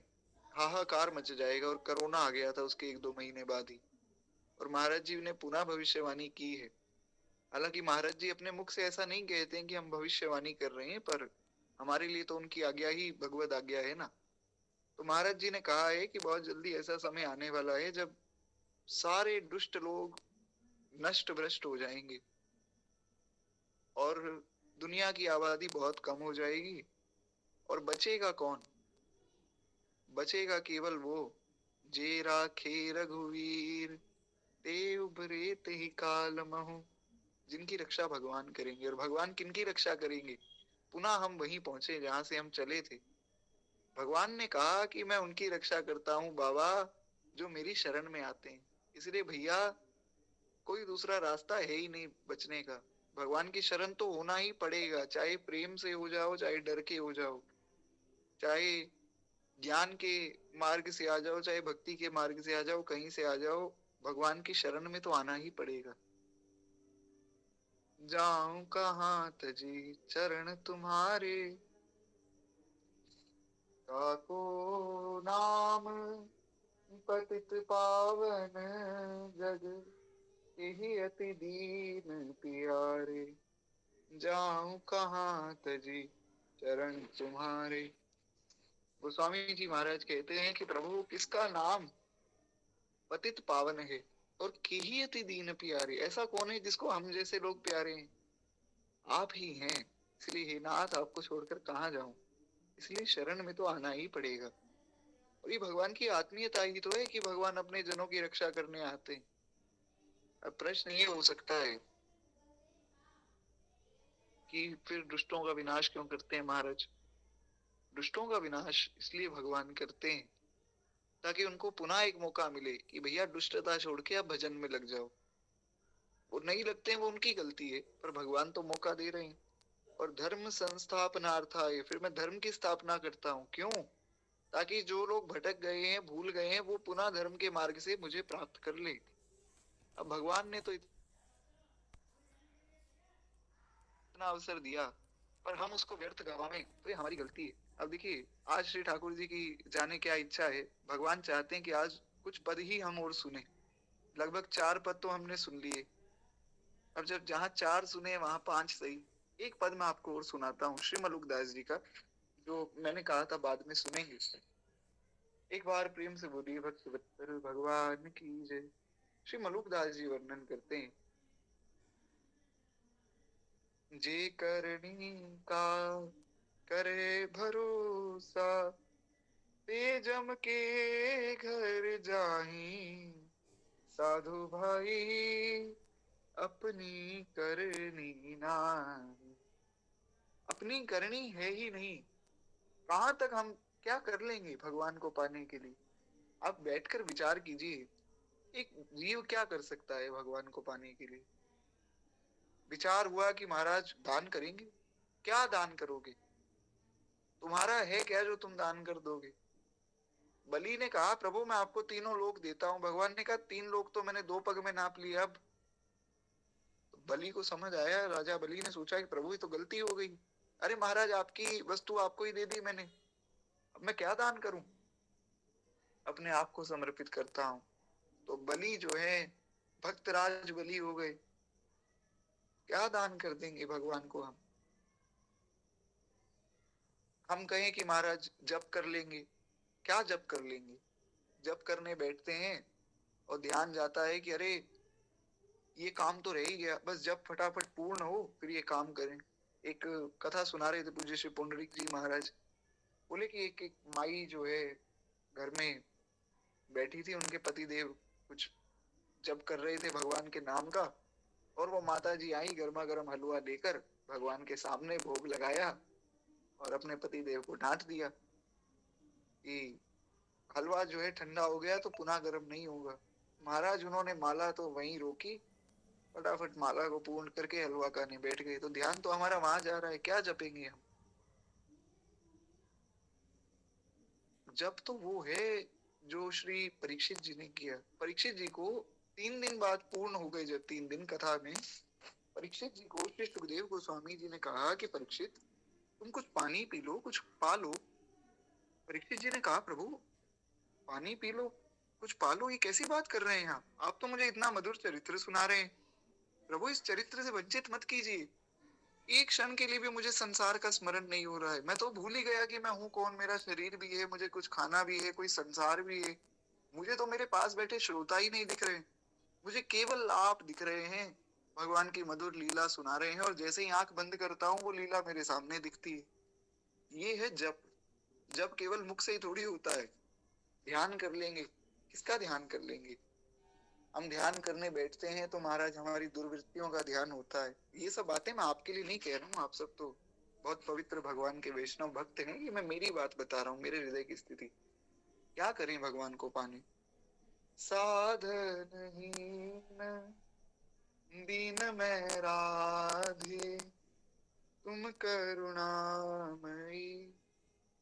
हाहाकार मच जाएगा। और कोरोना आ गया था उसके 1-2 महीने बाद ही। और महाराज जी ने पुनः भविष्यवाणी की है। हालांकि महाराज जी अपने मुख से ऐसा नहीं कहते हैं कि हम भविष्यवाणी कर रहे हैं, पर हमारे लिए तो उनकी आज्ञा ही भगवत आज्ञा है ना। तो महाराज जी ने कहा है कि बहुत जल्दी ऐसा समय आने वाला है जब सारे दुष्ट लोग नष्ट भ्रष्ट हो जाएंगे और दुनिया की आबादी बहुत कम हो जाएगी। और बचेगा कौन? बचेगा केवल वो जे राखे रघुवीर ते उबरे ते ही काल महु, जिनकी रक्षा भगवान करेंगे। और भगवान किनकी रक्षा करेंगे? पुनः हम वहीं पहुंचे जहां से हम चले थे। भगवान ने कहा कि मैं उनकी रक्षा करता हूँ बाबा जो मेरी शरण में आते हैं। इसलिए भैया कोई दूसरा रास्ता है ही नहीं बचने का। भगवान की शरण तो होना ही पड़ेगा, चाहे प्रेम से हो जाओ, चाहे डर के हो जाओ, चाहे ज्ञान के मार्ग से आ जाओ, चाहे भक्ति के मार्ग से आ जाओ, कहीं से आ जाओ, भगवान की शरण में तो आना ही पड़ेगा। जाऊं कहाँ तजी चरण तुम्हारे, ताको नाम पतित पावन जग, यही अति दीन पियारे। जाऊं कहाँ तजी चरण तुम्हारे। गोस्वामी जी महाराज कहते हैं कि प्रभु किसका नाम पतित पावन है और ही अति दीन प्यारे। ऐसा कौन है जिसको हम जैसे लोग प्यारे हैं? आप ही हैं। इसलिए हे नाथ, आपको छोड़कर कहाँ जाऊं, इसलिए शरण में तो आना ही पड़ेगा। और ये भगवान की आत्मीयता ही तो है कि भगवान अपने जनों की रक्षा करने आते हैं। अब प्रश्न ये हो सकता है कि फिर दुष्टों का विनाश क्यों करते हैं महाराज? दुष्टों का विनाश इसलिए भगवान करते हैं ताकि उनको पुनः एक मौका मिले कि भैया दुष्टता छोड़ के आप भजन में लग जाओ। वो नहीं लगते हैं, वो उनकी गलती है, पर भगवान तो मौका दे रहे हैं। और धर्म संस्थापनार्थाय, फिर मैं धर्म की स्थापना करता हूँ। क्यों? ताकि जो लोग भटक गए हैं, भूल गए हैं, वो पुनः धर्म के मार्ग से मुझे प्राप्त कर ले। अब भगवान ने तो इतना अवसर दिया, पर हम उसको व्यर्थ गवावें तो ये हमारी गलती है। अब देखिए, आज श्री ठाकुर जी की जाने क्या इच्छा है। भगवान चाहते हैं कि आज कुछ पद ही हम और सुने। लगभग 4 पद तो हमने सुन लिए। अब जब जहाँ 4 सुने वहां 5 सही। एक पद मैं आपको और सुनाता हूँ श्री मलुकदास जी का, जो मैंने कहा था बाद में सुनेंगे। एक बार प्रेम से बोलिए भक्त वत्सल भगवान की जय। श्री मलुकदास जी वर्णन करते हैं, जे करनी का करे भरोसा, ते जम के घर जाही, साधु भाई अपनी करनी नाहि। अपनी करनी है ही नहीं, कहाँ तक हम क्या कर लेंगे भगवान को पाने के लिए? आप बैठकर विचार कीजिए एक जीव क्या कर सकता है भगवान को पाने के लिए? विचार हुआ कि महाराज दान करेंगे। क्या दान करोगे? तुम्हारा है क्या जो तुम दान कर दोगे? बलि ने कहा प्रभु मैं आपको तीनों लोक देता हूं। भगवान ने कहा 3 लोक तो मैंने 2 पग में नाप लिया। अब तो बलि को समझ आया, राजा बलि ने सोचा कि प्रभु ये तो गलती हो गई। अरे महाराज आपकी वस्तु आपको ही दे दी मैंने, अब मैं क्या दान करूं? अपने आप को समर्पित करता हूं। तो बलि जो है भक्तराज बलि हो गए। क्या दान कर देंगे भगवान को हम? हम कहें कि महाराज जप कर लेंगे, क्या जप कर लेंगे? जप करने बैठते हैं और ध्यान जाता है कि अरे ये काम तो रह ही गया, बस जब फटाफट पूर्ण हो फिर ये काम करें। एक कथा सुना रहे थे पूज्य श्री पुंडरीक जी महाराज। बोले कि एक माई जो है घर में बैठी थी, उनके पति देव कुछ जप कर रहे थे भगवान के नाम का, और वो माता जी आई गर्मा गर्म हलवा लेकर भगवान के सामने भोग लगाया और अपने पति देव को डांट दिया कि हलवा जो है ठंडा हो गया तो पुनः गर्म नहीं होगा। महाराज उन्होंने माला तो वहीं रोकी, फटाफट माला को पूर्ण करके हलवा खाने बैठ गए। तो ध्यान तो हमारा वहां जा रहा है, क्या जपेंगे हम? जब तो वो है जो श्री परीक्षित जी ने किया। परीक्षित जी को 3 दिन बाद पूर्ण हो गए। जब 3 दिन कथा में परीक्षित जी को श्री सुखदेव गोस्वामी जी ने कहा कि परीक्षित तुम कुछ पानी पी लो, कुछ पा लो। परीक्षित जी ने कहा प्रभु पानी पी लो, कुछ पा लो, ये कैसी बात कर रहे हैं आप तो मुझे इतना मधुर चरित्र सुना रहे हैं। प्रभु इस चरित्र से वंचित मत कीजिए। एक क्षण के लिए भी मुझे संसार का स्मरण नहीं हो रहा है। मैं तो भूल ही गया कि मैं हूँ कौन, मेरा शरीर भी है, मुझे कुछ खाना भी है, कोई संसार भी है। मुझे तो मेरे पास बैठे श्रोता ही नहीं दिख रहे, मुझे केवल आप दिख रहे हैं। भगवान की मधुर लीला सुना रहे हैं और जैसे ही आंख बंद करता हूँ वो लीला मेरे सामने दिखती है। ये है जप। जप केवल मुख से ही थोड़ी होता है। ध्यान कर लेंगे, किसका ध्यान कर लेंगे? हम ध्यान करने बैठते हैं तो महाराज हमारी दुर्वृत्तियों का ध्यान होता है। ये सब बातें मैं आपके लिए नहीं कह रहा हूँ, आप सब तो बहुत पवित्र भगवान के वैष्णव भक्त हैं। ये मैं मेरी बात बता रहा हूँ, मेरे हृदय की स्थिति। क्या करें भगवान को पाने? साधनहीन दीन मैं राधे, तुम करुणामयी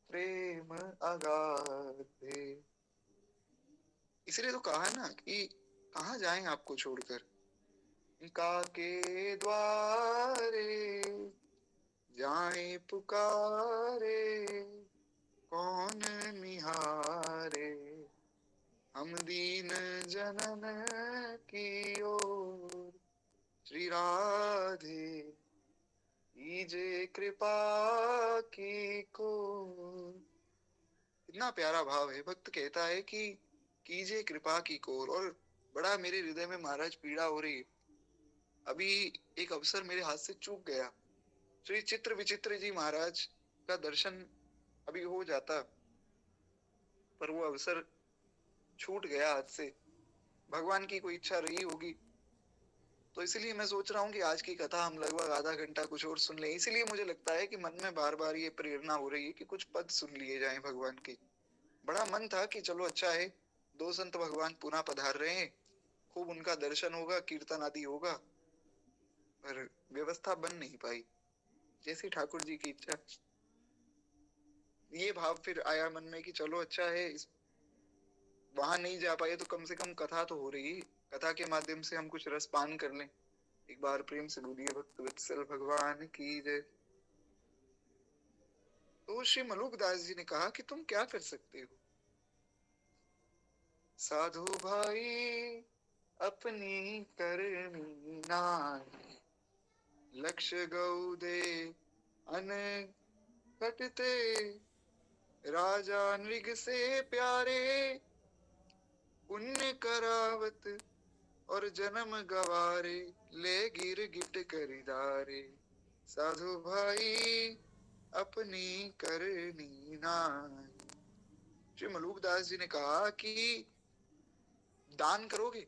प्रेम अगाधे। इसलिए तो कहा ना कि कहाँ जाएं आपको छोड़कर। का के द्वारे जाए पुकारे, कौन निहारे, हम दीन जनन की ओर। श्री राधे कीजे कृपा की को। इतना प्यारा भाव है। भक्त कहता है कि कीजिए कृपा की कोर। और बड़ा मेरे हृदय में महाराज पीड़ा हो रही है। अभी एक अवसर मेरे हाथ से चूक गया। श्री चित्र विचित्र जी महाराज का दर्शन अभी हो जाता, पर वो अवसर छूट गया हाथ से। भगवान की कोई इच्छा रही होगी, तो इसलिए मैं सोच रहा हूँ कि आज की कथा हम लगभग आधा घंटा कुछ और सुन लें। इसलिए मुझे लगता है कि मन में बार बार ये प्रेरणा हो रही है कि कुछ पद सुन लिए जाएं भगवान के। बड़ा मन था कि चलो अच्छा है, 2 संत भगवान पुनः पधार रहे हैं, खूब उनका दर्शन होगा, कीर्तन आदि होगा, पर व्यवस्था बन नहीं पाई जैसी ठाकुर जी की इच्छा। ये भाव फिर आया मन में कि चलो अच्छा है, वहां नहीं जा पाए तो कम से कम कथा तो हो रही, कथा के माध्यम से हम कुछ रस पान कर लें। एक बार प्रेम से बोलिए भक्त वत्सल भगवान की जय। तो श्री मलुक दास जी ने कहा कि तुम क्या कर सकते हो? साधु भाई अपनी करनी नाई, लक्ष्य गौ दे अन कटते, राजा नृग से प्यारे, पुण्य करावत और जन्म गवारे, ले गिर गिट करिदारे। साधु भाई अपनी करनी नाई। श्री मलूकदास जी ने कहा कि दान करोगे?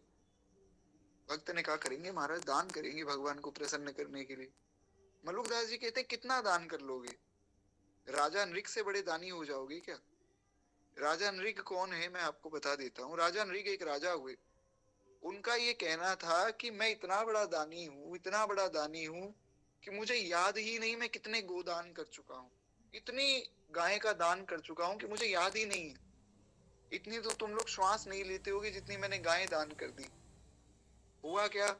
भक्त ने कहा करेंगे महाराज, दान करेंगे भगवान को प्रसन्न करने के लिए। मलुकदास जी कहते कितना दान कर लोगे? राजा नृग से बड़े दानी हो जाओगे क्या? राजा नृग कौन है मैं आपको बता देता हूँ। राजा नृग एक राजा हुए, उनका ये कहना था कि मैं इतना बड़ा दानी हूँ, इतना बड़ा दानी हूँ कि मुझे याद ही नहीं मैं कितने गोदान कर चुका हूँ, इतनी गाय का दान कर चुका हूँ कि मुझे याद ही नहीं है। इतनी तो तुम लोग श्वास नहीं लेते होगे जितनी मैंने गायें दान कर दी। हुआ क्या,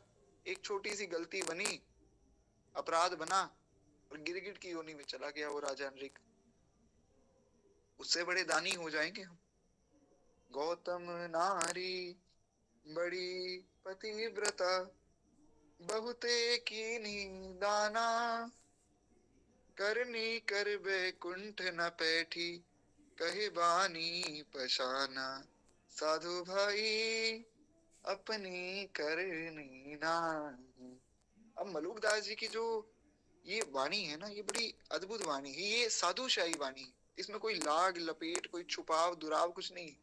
एक छोटी सी गलती बनी, अपराध बना और गिरगिट की योनि में चला गया वो राजा नृग। उससे बड़े दानी हो जाएंगे हम। गौतम नारी बड़ी पतिव्रता, बहुते कीनी दाना, करनी कर बैकुंठ न पैठी, कहे बानी पशाना, साधु भाई अपनी करनी नाही। अब मलुकदास जी की जो ये वाणी है ना, ये बड़ी अद्भुत वाणी है, ये साधुशाही वाणी है। इसमें कोई लाग लपेट, कोई छुपाव दुराव कुछ नहीं।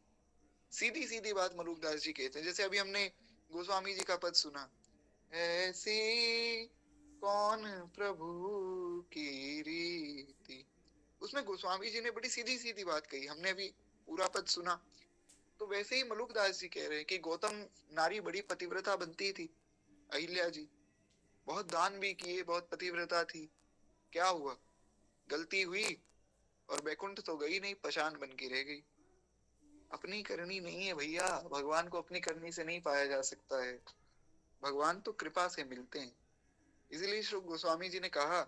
सीधी सीधी बात मलुकदास जी कहते हैं। जैसे अभी हमने गोस्वामी जी का पद सुना, ऐसी कौन प्रभु की रीति, उसमें गोस्वामी जी ने बड़ी सीधी सीधी बात कही। हमने अभी पूरा पद सुना। तो वैसे ही मलुकदास जी कह रहे हैं कि गौतम नारी बड़ी पतिव्रता बनती थी, अहिल्या जी बहुत दान भी किए, बहुत पतिव्रता थी। क्या हुआ, गलती हुई और बैकुंठ तो गई नहीं, पशान बन के रह गई। अपनी करनी नहीं है भैया, भगवान को अपनी करनी से नहीं पाया जा सकता है। भगवान तो कृपा से मिलते हैं। इसीलिए श्री गोस्वामी जी ने कहा,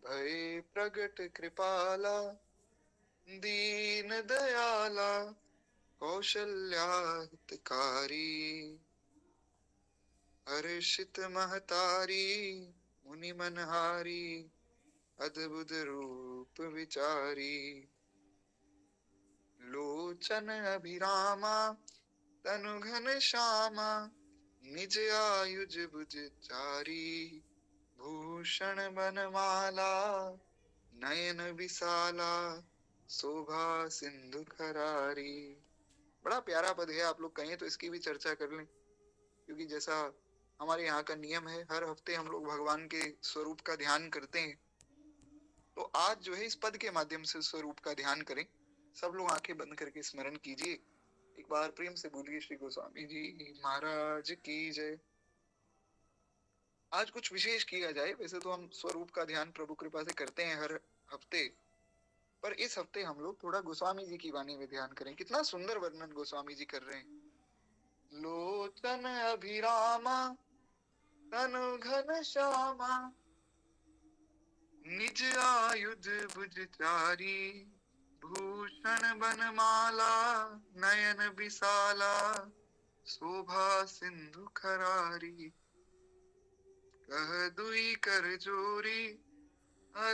भय प्रगट कृपाला, दीन दयाला, कौशल्याधिकारी, हर्षित महतारी, मुनि मनहारी, अद्भुत रूप विचारी, लोचन अभिरामा, तनु घन श्यामा, निज आयुज भुज चारी, भूषण बनमाला, नयन विशाला, शोभा सिंधु खरारी। बड़ा प्यारा पद है, आप लोग कहें तो इसकी भी चर्चा कर लें, क्योंकि जैसा हमारे यहाँ का नियम है, हर हफ्ते हम लोग भगवान के स्वरूप का ध्यान करते हैं। तो आज जो है इस पद के माध्यम से स्वरूप का ध्यान करें। सब लोग आंखें बंद करके स्मरण कीजिए, एक बार प्रेम से बोलिए, श्री गोस्वामी जी महाराज की जय। आज कुछ विशेष किया जाए। वैसे तो हम स्वरूप का ध्यान प्रभु कृपा से करते हैं हर हफ्ते, पर इस हफ्ते हम लोग थोड़ा गोस्वामी जी की वाणी में ध्यान करें। कितना सुंदर वर्णन गोस्वामी जी कर रहे हैं। लोचन अभिरामा, तनु घन श्यामा, निज आयुध भुज चारी, भूषण बनमाला, नयन विशाला, शोभा सिंधु खरारी, कह दुई कर जोरी,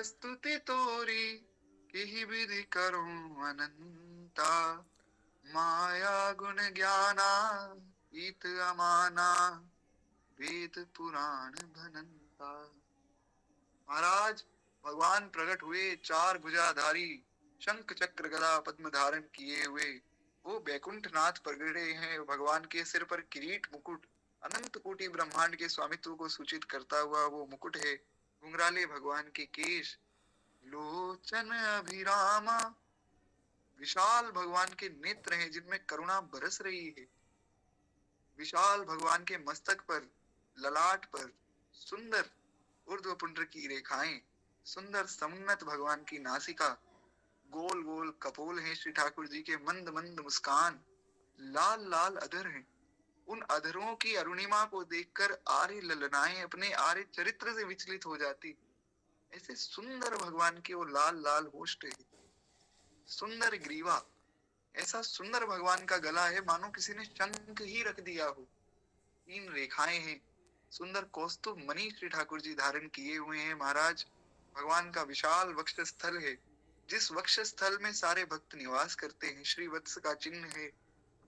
स्तुति तोरी, किहि विधि करूं अनंता, माया गुण ज्ञाना, ईत अमाना, वेद पुराण भनंता। महाराज, भगवान प्रकट हुए चार भुजाधारी, शंख चक्र गदा पद्म धारण किए हुए। वो बैकुंठ नाथ प्रगटे हैं। भगवान के सिर पर किरीट मुकुट, अनंत कोटि ब्रह्मांड के स्वामित्व को सूचित करता हुआ वो मुकुट है। घुंघराले भगवान के केश, लोचन अभिरामा, विशाल भगवान के नेत्र हैं जिनमें करुणा बरस रही है। विशाल भगवान के मस्तक पर, ललाट पर सुंदर ऊर्ध्व पुंड्र की रेखाएं, सुंदर समुन्नत भगवान की नासिका, गोल गोल कपोल हैं श्री ठाकुर जी के, मंद मंद मुस्कान, लाल लाल अधर हैं। उन अधरों की अरुणिमा को देखकर आर्य ललनाएं अपने आर्य चरित्र से विचलित हो जाती। ऐसे सुंदर भगवान के वो लाल लाल होष्ट है, सुंदर ग्रीवा, ऐसा सुंदर भगवान का गला है मानो किसी ने शंख ही रख दिया हो। तीन रेखाएं हैं, सुंदर कौस्तुभ मणि श्री ठाकुर जी धारण किए हुए हैं। महाराज, भगवान का विशाल वक्ष स्थल है, जिस वक्ष स्थल में सारे भक्त निवास करते हैं। श्री वत्स का चिन्ह है,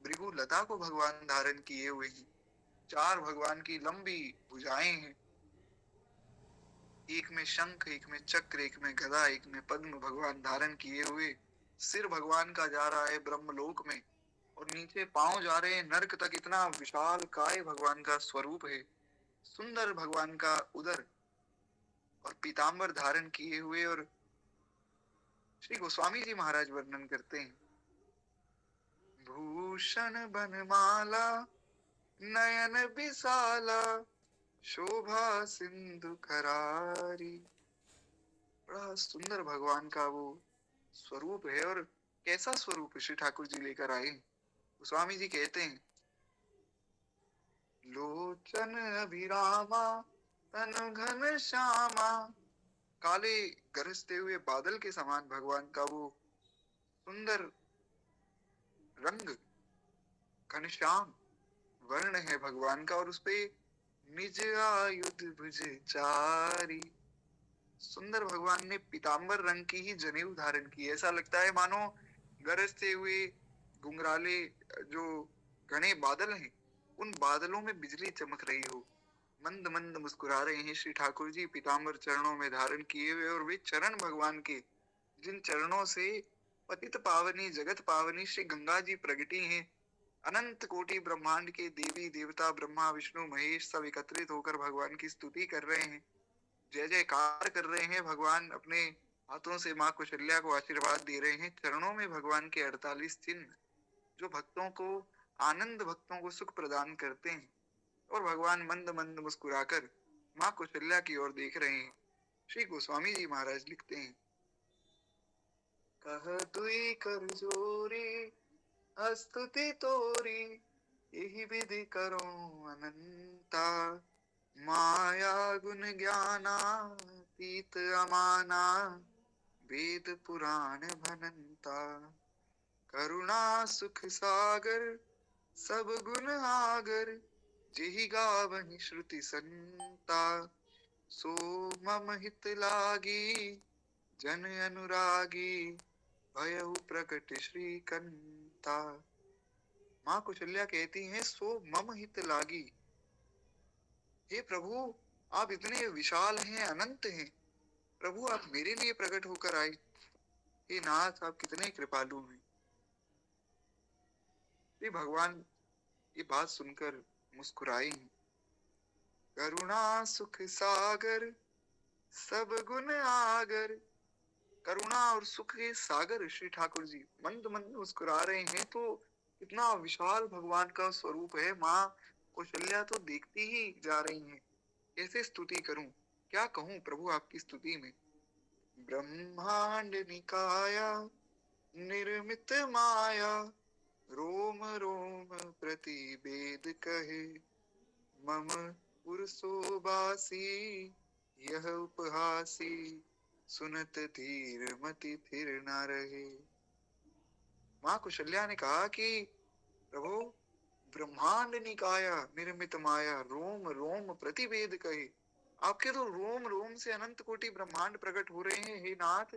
भृगु लता को भगवान धारण किए हुए हैं। चार भगवान की लंबी भुजाएं हैं, एक में शंख, एक में चक्र, एक में गदा, एक में पद्म भगवान धारण किए हुए। सिर भगवान का जा रहा है ब्रह्मलोक में और नीचे पांव जा रहे हैं नरक तक। इतना विशाल काय भगवान का स्वरूप है। सुंदर भगवान का उदर और पीतांबर धारण किए हुए। और श्री गोस्वामी जी महाराज वर्णन करते हैं, भूषण बनमाला, नयन बिसाला शोभा सिंधु करारी। बड़ा सुंदर भगवान का वो स्वरूप है। और कैसा स्वरूप श्री ठाकुर जी लेकर आए। स्वामी जी कहते हैं, लोचन अभिरामा तन घन श्यामा। काले गरजते हुए बादल के समान भगवान का वो सुंदर रंग, घनश्याम वर्ण है भगवान का। और उसपे निज आयुध भुज चारी। सुंदर भगवान ने पीतांबर रंग की ही जनेऊ धारण की। ऐसा लगता है मानो गरजते हुए घुंघराले जो घने बादल हैं, उन बादलों में बिजली चमक रही हो। मंद मंद मुस्कुरा रहे हैं श्री ठाकुर जी, पीतांबर चरणों में धारण किए हुए। और वे चरण भगवान के, जिन चरणों से पतित पावनी जगत पावनी श्री गंगा जी प्रगटी हैं। अनंत कोटि ब्रह्मांड के देवी देवता ब्रह्मा विष्णु महेश सब एकत्रित होकर भगवान की स्तुति कर रहे हैं, जय जयकार कर रहे हैं। भगवान अपने हाथों से माँ कौशल्या को आशीर्वाद दे रहे हैं। चरणों में भगवान के 48 चिन्ह, जो भक्तों को आनंद, भक्तों को सुख प्रदान करते हैं। और भगवान मंद मंद मुस्कुराकर माँ कौशल्या की ओर देख रहे हैं। श्री गोस्वामी जी महाराज लिखते हैं, कह दुई कर जोरी स्तुति तोरी, यही विधि करो अनंता। माया गुण ज्ञानातीत अमाना, वेद पुराण भनंता। करुणा सुख सागर सब गुण आगर, जेहि गावहि श्रुति संता। सो मम हित लागी जन अनुरागी, भयउ प्रकट श्रीकंता। माँ कौशल्या कहती हैं, सो मम हित लागी। हे प्रभु, आप इतने विशाल हैं, अनंत हैं। प्रभु आप मेरे लिए प्रकट होकर आए। हे नाथ, आप कितने कृपालु हैं। ये भगवान ये बात सुनकर मुस्कुराए हैं। करुणा सुख सागर सब गुण आगर। करुणा और सुख के सागर श्री ठाकुर जी मंद मंद मुस्कुरा रहे हैं। तो कितना विशाल भगवान का स्वरूप है। माँ कौशल्या तो देखती ही जा रही हैं। कैसे स्तुति करूं, क्या कहूं प्रभु आपकी स्तुति में। ब्रह्मांड निकाया निर्मित माया, रोम रोम प्रतिवेद कहे। मम पुरसोबासी यह उपहासी, सुनत धीर मति थिर न रहे। माँ कौशल्या ने कहा कि प्रभु, ब्रह्मांड निकाया निर्मित माया, रोम रोम प्रतिवेद कहे। आपके तो रोम रोम से अनंत कोटि ब्रह्मांड प्रकट हो रहे हैं। हे नाथ,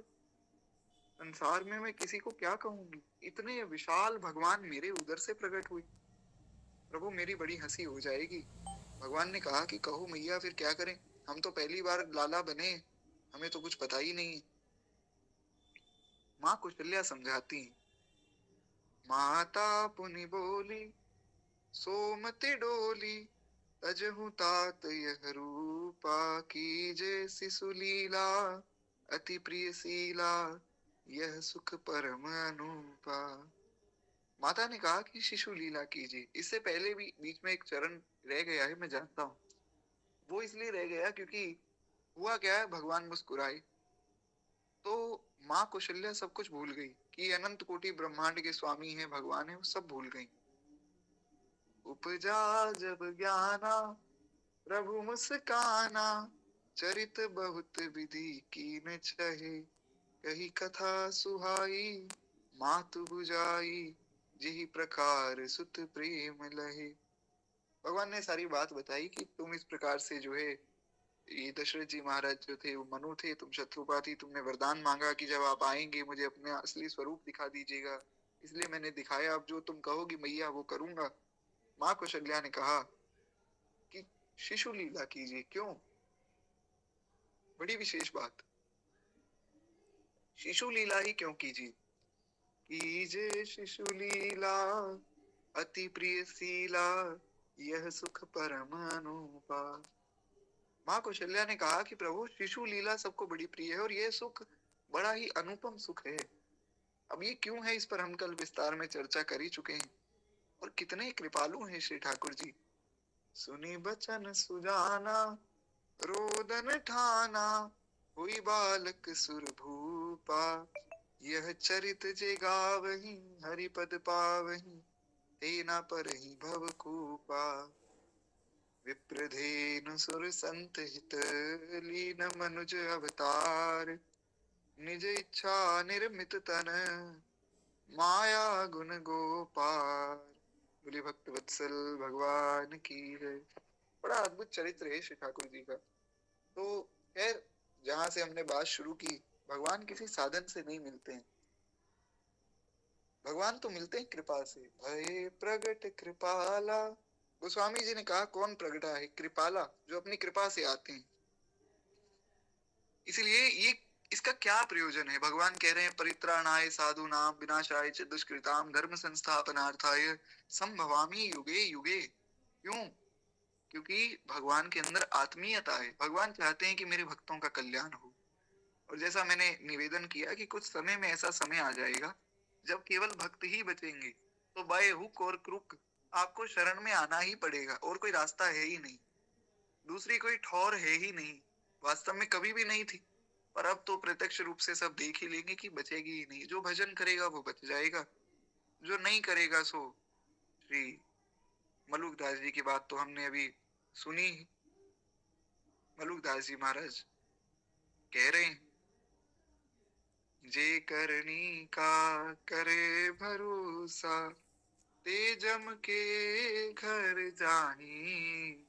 संसार में मैं किसी को क्या कहूंगी, इतने विशाल भगवान मेरे उदर से प्रकट हुए। प्रभु मेरी बड़ी हंसी हो जाएगी। भगवान ने कहा कि कहो मैया, फिर क्या करें, हम तो पहली बार लाला बने, हमें तो कुछ पता ही नहीं। माँ कौशल्या समझाती हैं, माता पुनि बोली सोमति डोली, तजहु तात यह रूपा, कीजे शिशु लीला अति प्रिय शीला, यह सुख परम अनूपा। माता ने कहा कि शिशु लीला कीजिए। इससे पहले भी बीच में एक चरण रह गया है, मैं जानता हूँ। वो इसलिए रह गया क्योंकि हुआ क्या है, भगवान मुस्कुराए तो माँ कौशल्या सब कुछ भूल गई कि अनंत कोटि ब्रह्मांड के स्वामी है, भगवान है, वो सब भूल गई। उपजा जब ज्ञाना प्रभु मुस्काना, चरित बहुत विधि कीन चहे। कही कथा सुहाई मातु बुझाई, जेहि प्रकार सुत प्रेम लहे। भगवान ने सारी बात बताई कि तुम इस प्रकार से जो है, ये दशरथ जी महाराज जो थे वो मनु थे, तुम शत्रुपा थी, तुमने वरदान मांगा कि जब आप आएंगे मुझे अपने असली स्वरूप दिखा दीजिएगा, इसलिए मैंने दिखाया। अब जो तुम कहोगी मैया वो करूंगा। माँ कौशल्या ने कहा कि शिशु लीला कीजिए। क्यों? बड़ी विशेष बात, शिशु लीला ही क्यों कीजिए। कीजे शिशु लीला अति प्रिय शीला, यह सुख परम अनूपा। माँ कौशल्या ने कहा कि प्रभु शिशु लीला सबको बड़ी प्रिय है और यह सुख बड़ा ही अनुपम सुख है। अब ये क्यों है, इस पर हम कल विस्तार में चर्चा कर ही चुके हैं। और कितने कृपालु हैं श्री ठाकुर जी। सुनी बचन सुजाना, रोदन ठाना, हुई बालक सुर भूपा। यह चरित जे गावहीं, हरिपद पावहीं, ते न परहीं भव कूपा। विप्रधेनु सुर संत हित, लीन मनुज अवतार। निज इच्छा निर्मित तन, माया गुण गोपार। बोले भक्त वत्सल भगवान की है। बड़ा अद्भुत चरित्र है श्री ठाकुर जी का। तो खैर, जहां से हमने बात शुरू की, भगवान किसी साधन से नहीं मिलते हैं, भगवान तो मिलते हैं कृपा से। भय प्रगट कृपाला, गोस्वामी जी ने कहा कौन प्रगटा है? कृपाला, जो अपनी कृपा से आते हैं। इसलिए ये इसका क्या प्रयोजन है? भगवान कह रहे हैं परित्राणाय साधूनां विनाशाय च दुष्कृतां धर्म संस्थापनार्थाय संभवामि युगे युगे। क्यों? क्योंकि भगवान के अंदर आत्मीयता है। भगवान चाहते हैं कि मेरे भक्तों का कल्याण हो। और जैसा मैंने निवेदन किया कि कुछ समय में ऐसा समय आ जाएगा जब केवल भक्त ही बचेंगे, तो बाय हुक और क्रुक आपको शरण में आना ही पड़ेगा, और कोई रास्ता है ही नहीं, दूसरी कोई ठौर है ही नहीं। वास्तव में कभी भी नहीं थी, पर अब तो प्रत्यक्ष रूप से सब देख ही लेंगे कि बचेगी ही नहीं। जो भजन करेगा वो बच जाएगा, जो नहीं करेगा सो। श्री मलुकदास जी की बात तो हमने अभी सुनी। मलुकदास जी महाराज कह रहे हैं, जे करनी का करे भरोसा, ते जम के घर जानी,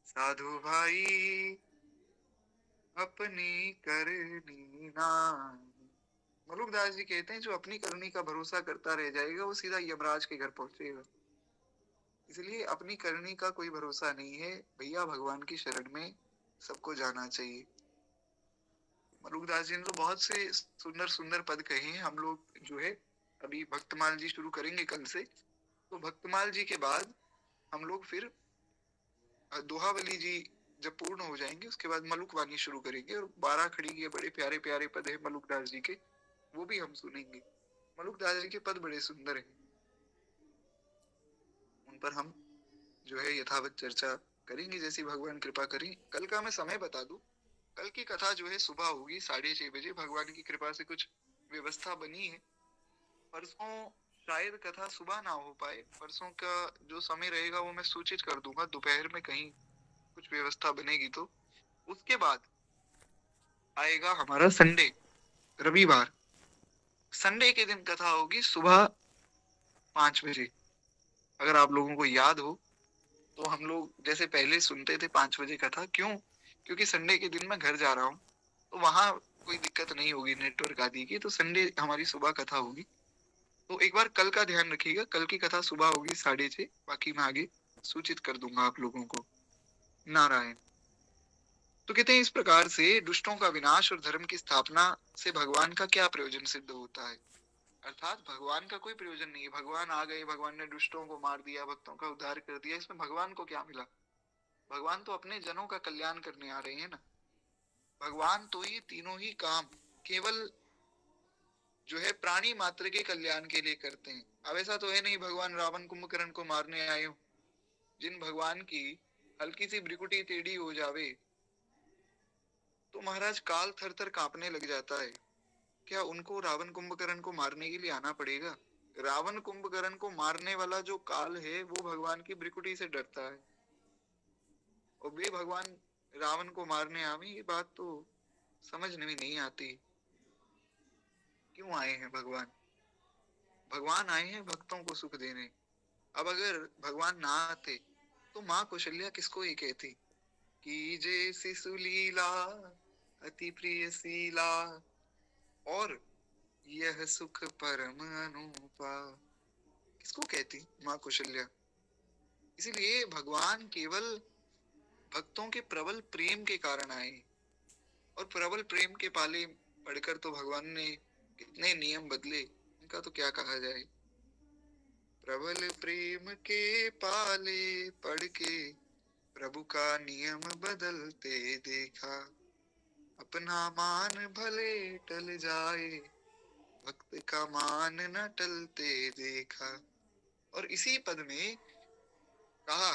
साधु भाई अपनी करनी नानी। मलुकदास जी कहते हैं जो अपनी करनी का भरोसा करता रह जाएगा वो सीधा यमराज के घर पहुंचेगा। इसलिए अपनी करनी का कोई भरोसा नहीं है भैया, भगवान की शरण में सबको जाना चाहिए। मलुकदास जी ने तो बहुत से सुंदर सुंदर पद कहे हैं। हम लोग जो है अभी भक्तमाल जी शुरू करेंगे कल से, तो भक्तमाल जी के बाद हम लोग फिर दोहावली जी जब पूर्ण हो जाएंगे उसके बाद मलुक वाणी शुरू करेंगे। और 12 खड़ी के बड़े प्यारे प्यारे पद है मलुकदास जी के, वो भी हम सुनेंगे। मलुकदास जी के पद बड़े सुंदर हैं, उन पर हम जो है यथावत चर्चा करेंगे जैसी भगवान कृपा करें। कल का मैं समय बता दूं, कल की कथा जो है सुबह होगी 6:30 बजे। भगवान की कृपा से कुछ व्यवस्था बनी है। परसों शायद कथा सुबह ना हो पाए, परसों का जो समय रहेगा वो मैं सूचित कर दूंगा दोपहर में, कहीं कुछ व्यवस्था बनेगी तो। उसके बाद आएगा हमारा संडे, रविवार। संडे के दिन कथा होगी सुबह 5 बजे। अगर आप लोगों को याद हो तो हम लोग जैसे पहले सुनते थे 5 बजे कथा। क्यों? क्योंकि संडे के दिन मैं घर जा रहा हूँ, तो वहां कोई दिक्कत नहीं होगी नेटवर्क आदि की, तो संडे हमारी सुबह कथा होगी। तो एक बार कल का ध्यान रखिएगा, कल की कथा सुबह होगी 6:30। बाकी मैं आगे सूचित कर दूंगा आप लोगों को। नारायण। तो कहते हैं इस प्रकार से दुष्टों का विनाश और धर्म की स्थापना से भगवान का क्या प्रयोजन सिद्ध होता है? अर्थात भगवान का कोई प्रयोजन नहीं है। भगवान आ गए, भगवान ने दुष्टों को मार दिया, भक्तों का उद्धार कर दिया, इसमें भगवान को क्या मिला? भगवान तो अपने जनों का कल्याण करने आ रहे हैं ना। भगवान तो ये तीनों ही काम केवल जो है प्राणी मात्र के कल्याण के लिए करते हैं। अब ऐसा तो है नहीं भगवान रावण कुंभकर्ण को मारने आए हो। जिन भगवान की हल्की सी भ्रिकुटी टेढ़ी हो जावे तो महाराज काल थर थर कांपने लग जाता है। क्या उनको रावण कुंभकर्ण को मारने के लिए आना पड़ेगा? रावण कुंभकर्ण को मारने वाला जो काल है वो भगवान की भ्रिकुटी से डरता है, और वे भगवान रावण को मारने आवे, ये बात तो समझ में नहीं आती। क्यों आए हैं भगवान? भगवान आए हैं भक्तों को सुख देने। अब अगर भगवान ना आते तो माँ कौशल्या किसको ये कहती कि जे शिशु लीला अति प्रिय शीला, और यह सुख परम अनुपा, किसको कहती माँ कौशल्या? इसीलिए भगवान केवल भक्तों के प्रबल प्रेम के कारण आए। और प्रबल प्रेम के पाले पढ़कर तो भगवान ने कितने नियम बदले, इनका तो क्या कहा जाए। प्रबल प्रेम के पाले पढ़ के प्रभु का नियम बदलते देखा, अपना मान भले टल जाए भक्त का मान न टलते देखा। और इसी पद में कहा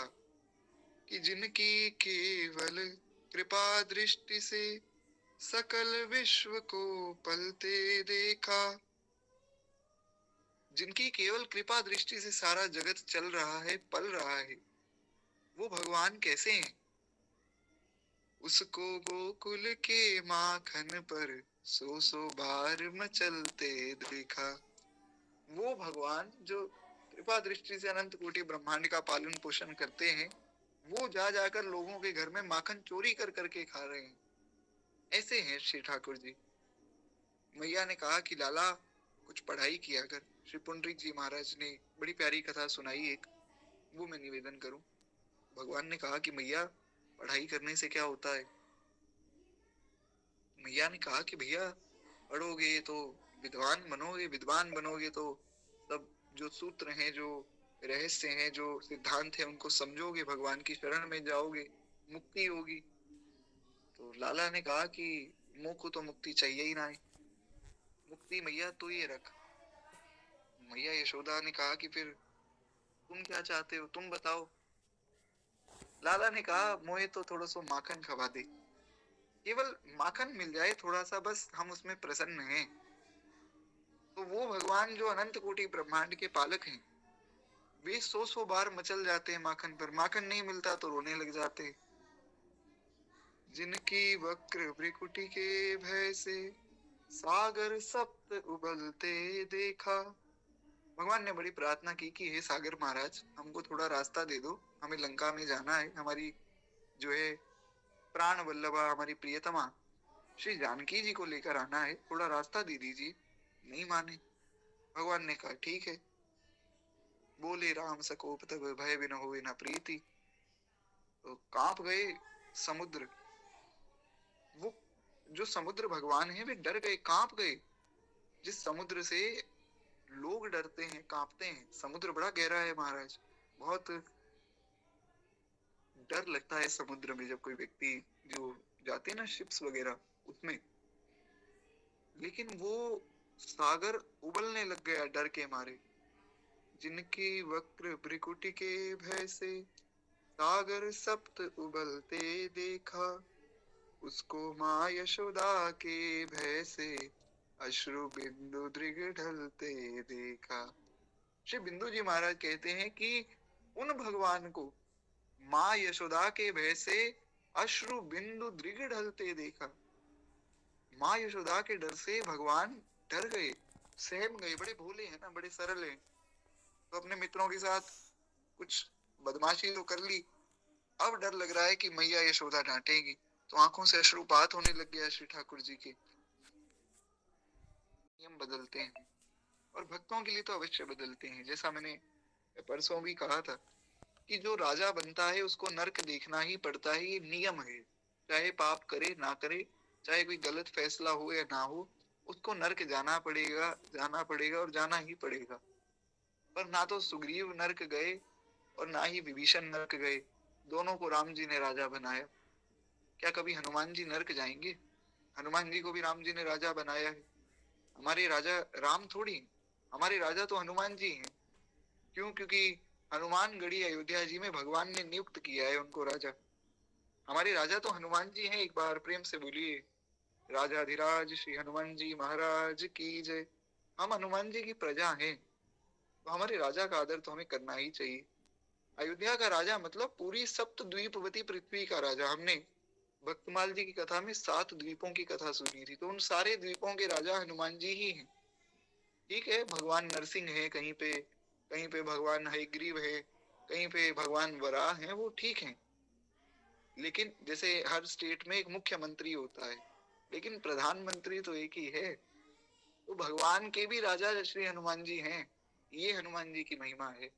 कि जिनकी केवल कृपा दृष्टि से सकल विश्व को पलते देखा। जिनकी केवल कृपा दृष्टि से सारा जगत चल रहा है, पल रहा है, वो भगवान कैसे हैं? उसको गोकुल के माखन पर सौ बार मचलते देखा। वो भगवान जो कृपा दृष्टि से अनंत कोटि ब्रह्मांड का पालन पोषण करते हैं, वो जा जाकर लोगों के घर में माखन चोरी कर करके खा रहे हैं। ऐसे हैं श्री ठाकुर जी। मैया ने कहा कि लाला कुछ पढ़ाई किया कर। श्री पुंडरीक जी महाराज ने बड़ी प्यारी कथा सुनाई एक, वो मैं निवेदन करूं। भगवान ने कहा कि मैया पढ़ाई करने से क्या होता है? मैया ने कहा कि भैया पढ़ोगे तो विद्वान बनोगे, विद्वान बनोगे तो सब जो सूत्र हैं, जो रहस्य हैं, जो सिद्धांत हैं, उनको समझोगे, भगवान की शरण में जाओगे, मुक्ति होगी। तो लाला ने कहा कि मुंह को तो मुक्ति चाहिए ही ना है, मुक्ति मैया तू ये रख। मैया यशोदा ने कहा कि फिर तुम क्या चाहते हो, तुम बताओ। लाला ने कहा मोहे तो थोड़ा सा माखन खवा दे, केवल माखन मिल जाए थोड़ा सा, बस हम उसमें प्रसन्न हैं। तो वो भगवान जो अनंत कोटि ब्रह्मांड के पालक हैं, वे सौ बार मचल जाते हैं माखन पर। माखन नहीं मिलता तो रोने लग जाते हैं। जिनकी वक्र भ्रिकुटी के भय से सागर सप्त उबलते देखा। भगवान ने बड़ी प्रार्थना की कि हे सागर महाराज, हमको थोड़ा रास्ता दे दो, हमें लंका में जाना है, हमारी जो है प्राण वल्लभा, हमारी प्रियतमा श्री जानकी जी को लेकर आना है, थोड़ा रास्ता दे दीजिए। नहीं माने। भगवान ने कहा ठीक है। बोले राम सकोप तब भय बिन होए न प्रीति। तो कांप गए समुद्र। वो जो समुद्र भगवान है, वे डर गए, कांप गए। जिस समुद्र से लोग डरते हैं, कांपते हैं, समुद्र बड़ा गहरा है महाराज, बहुत डर लगता है समुद्र में जब कोई व्यक्ति जो जाते हैं ना शिप्स वगैरह उसमें। लेकिन वो सागर उबलने लग गया डर के मारे। जिनकी वक्र भ्रिकुटी के भय से सागर सप्त उबलते देखा। उसको माँ यशोदा के भय से अश्रु बिंदु दृग ढलते देखा। श्री बिंदु जी महाराज कहते हैं कि उन भगवान को माँ यशोदा के भय से अश्रु बिंदु दृग ढलते देखा। माँ यशोदा के डर से भगवान डर गए, सहम गए। बड़े भोले हैं ना, बड़े सरल हैं, तो अपने मित्रों के साथ कुछ बदमाशी तो कर ली, अब डर लग रहा है कि मैया यशोदा डांटेगी, तो आंखों से अश्रुपात होने लग गया श्री ठाकुर जी के। नियम बदलते हैं और भक्तों के लिए तो अवश्य बदलते हैं। जैसा मैंने परसों भी कहा था कि जो राजा बनता है उसको नर्क देखना ही पड़ता है, ये नियम है। चाहे पाप करे ना करे, चाहे कोई गलत फैसला हो या ना हो, उसको नर्क जाना पड़ेगा, जाना पड़ेगा और जाना ही पड़ेगा। पर ना तो सुग्रीव नर्क गए और ना ही विभीषण नर्क गए, दोनों को राम जी ने राजा बनाया। क्या कभी हनुमान जी नर्क जाएंगे? हनुमान जी को भी राम जी ने राजा बनाया है। हमारे राजा राम थोड़ी, हमारे राजा तो हनुमान जी हैं। क्यों? क्योंकि हनुमानगढ़ी अयोध्या जी में भगवान ने नियुक्त किया है उनको राजा। हमारे राजा तो हनुमान जी हैं। एक बार प्रेम से बोलिए राजाधिराज श्री हनुमान जी महाराज की जय। हम हनुमान जी की प्रजा हैं, तो हमारे राजा का आदर तो हमें करना ही चाहिए। अयोध्या का राजा मतलब पूरी सप्त द्वीपवती पृथ्वी का राजा। हमने भक्तमाल जी की कथा में 7 द्वीपों की कथा सुनी थी, तो उन सारे द्वीपों के राजा हनुमान जी ही हैं। ठीक है, भगवान नरसिंह है कहीं पे, कहीं पे भगवान हयग्रीव है, कहीं पे भगवान वराह है, वो ठीक है। लेकिन जैसे हर स्टेट में एक मुख्यमंत्री होता है, लेकिन प्रधानमंत्री तो एक ही है। तो भगवान के भी राजा श्री हनुमान जी हैं। ये हनुमान जी की महिमा है।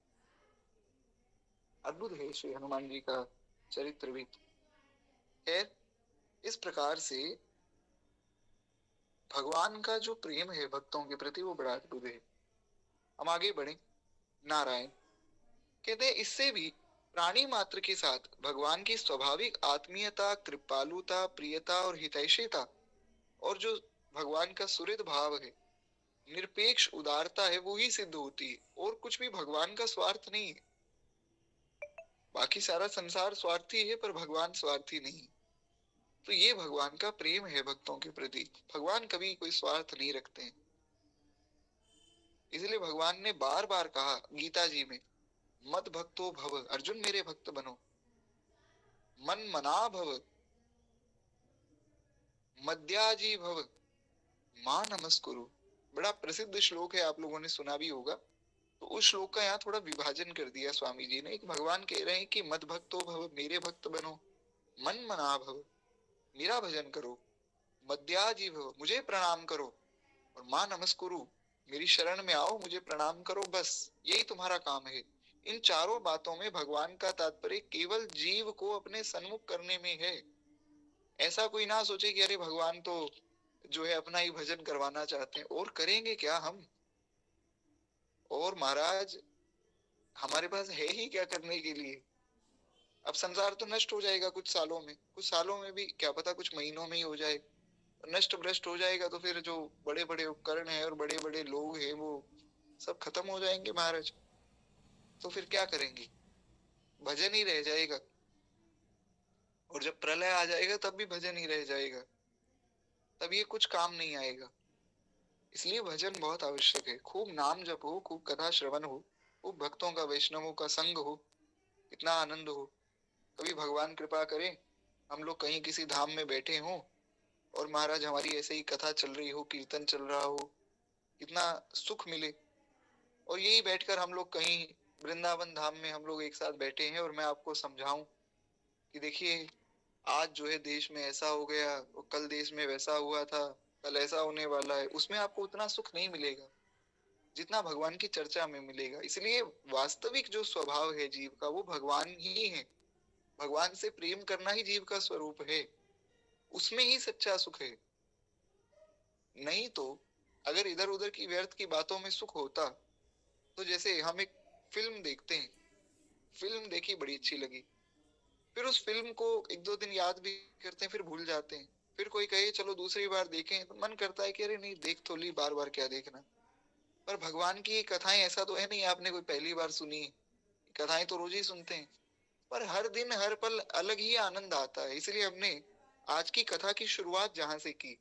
अद्भुत है श्री हनुमान जी का चरित्र भी। खैर, इस प्रकार से भगवान का जो प्रेम है भक्तों के प्रति, वो बड़ा अद्भुत है। हम आगे बढ़े। नारायण कहते हैं इससे भी प्राणी मात्र के साथ भगवान की स्वाभाविक आत्मीयता, कृपालुता, प्रियता और हितैषीता, और जो भगवान का सुहृद भाव है, निरपेक्ष उदारता है, वो ही सिद्ध होती है। और कुछ भी भगवान का स्वार्थ नहीं है। बाकी सारा संसार स्वार्थी है पर भगवान स्वार्थी नहीं। तो ये भगवान का प्रेम है भक्तों के प्रति। भगवान कभी कोई स्वार्थ नहीं रखते हैं। इसलिए भगवान ने बार बार कहा गीता जी में, मद भक्तो भव, अर्जुन मेरे भक्त बनो, मन मना भव, मद्याजी भव, मां नमस्कुरु। बड़ा प्रसिद्ध श्लोक है, आप लोगों ने सुना भी होगा। तो उस श्लोक का यहाँ थोड़ा विभाजन कर दिया स्वामी जी ने। भगवान कह रहे हैं कि मद भक्तो भव, मेरे भक्त बनो, मन मना भव, मेरा भजन करो, मद्याजी भव, मुझे प्रणाम करो, और मां नमस्कुरु, मेरी शरण में आओ, मुझे प्रणाम करो, बस यही तुम्हारा काम है। इन चारों बातों में भगवान का तात्पर्य केवल जीव को अपने सन्मुख करने में है। ऐसा कोई ना सोचे कि अरे भगवान तो जो है अपना ही भजन करवाना चाहते हैं, और करेंगे क्या हम? और महाराज हमारे पास है ही क्या करने के लिए? अब संसार तो नष्ट हो जाएगा कुछ सालों में, कुछ सालों में भी क्या पता कुछ महीनों में ही हो जाए। नष्ट भ्रष्ट हो जाएगा तो फिर जो बड़े बड़े उपकरण हैं और बड़े बड़े लोग हैं वो सब खत्म हो जाएंगे महाराज। तो फिर क्या करेंगे? भजन ही रह जाएगा। और जब प्रलय आ जाएगा तब भी भजन ही रह जाएगा, तब ये कुछ काम नहीं आएगा। इसलिए भजन बहुत आवश्यक है। खूब नाम जप हो, खूब कथा श्रवण हो, खूब भक्तों का वैष्णवों का संग हो, इतना आनंद हो। कभी भगवान कृपा करे हम लोग कहीं किसी धाम में बैठे हों और महाराज हमारी ऐसे ही कथा चल रही हो, कीर्तन चल रहा हो, कितना सुख मिले। और यही बैठकर हम लोग कहीं वृंदावन धाम में हम लोग एक साथ बैठे हैं और मैं आपको समझाऊं कि देखिए आज जो है देश में ऐसा हो गया, और कल देश में वैसा हुआ था, कल ऐसा होने वाला है, उसमें आपको उतना सुख नहीं मिलेगा जितना भगवान की चर्चा में मिलेगा। इसलिए वास्तविक जो स्वभाव है जीव का वो भगवान ही है। भगवान से प्रेम करना ही जीव का स्वरूप है, उसमें ही सच्चा सुख है। नहीं तो अगर इधर उधर की व्यर्थ की बातों में सुख होता, तो जैसे हम एक फिल्म देखते हैं, फिल्म देखी बड़ी अच्छी लगी, फिर उस फिल्म को एक दो दिन याद भी करते हैं, फिर भूल जाते हैं। फिर कोई कहे चलो दूसरी बार देखें, तो मन करता है कि अरे नहीं देख तो ली, बार बार क्या देखना। पर भगवान की कथाएं ऐसा तो है नहीं आपने कोई पहली बार सुनी, कथाएं तो रोज ही सुनते हैं। पर हर दिन हर पल अलग ही आनंद आता है। इसलिए हमने आज की कथा की शुरुआत जहां से की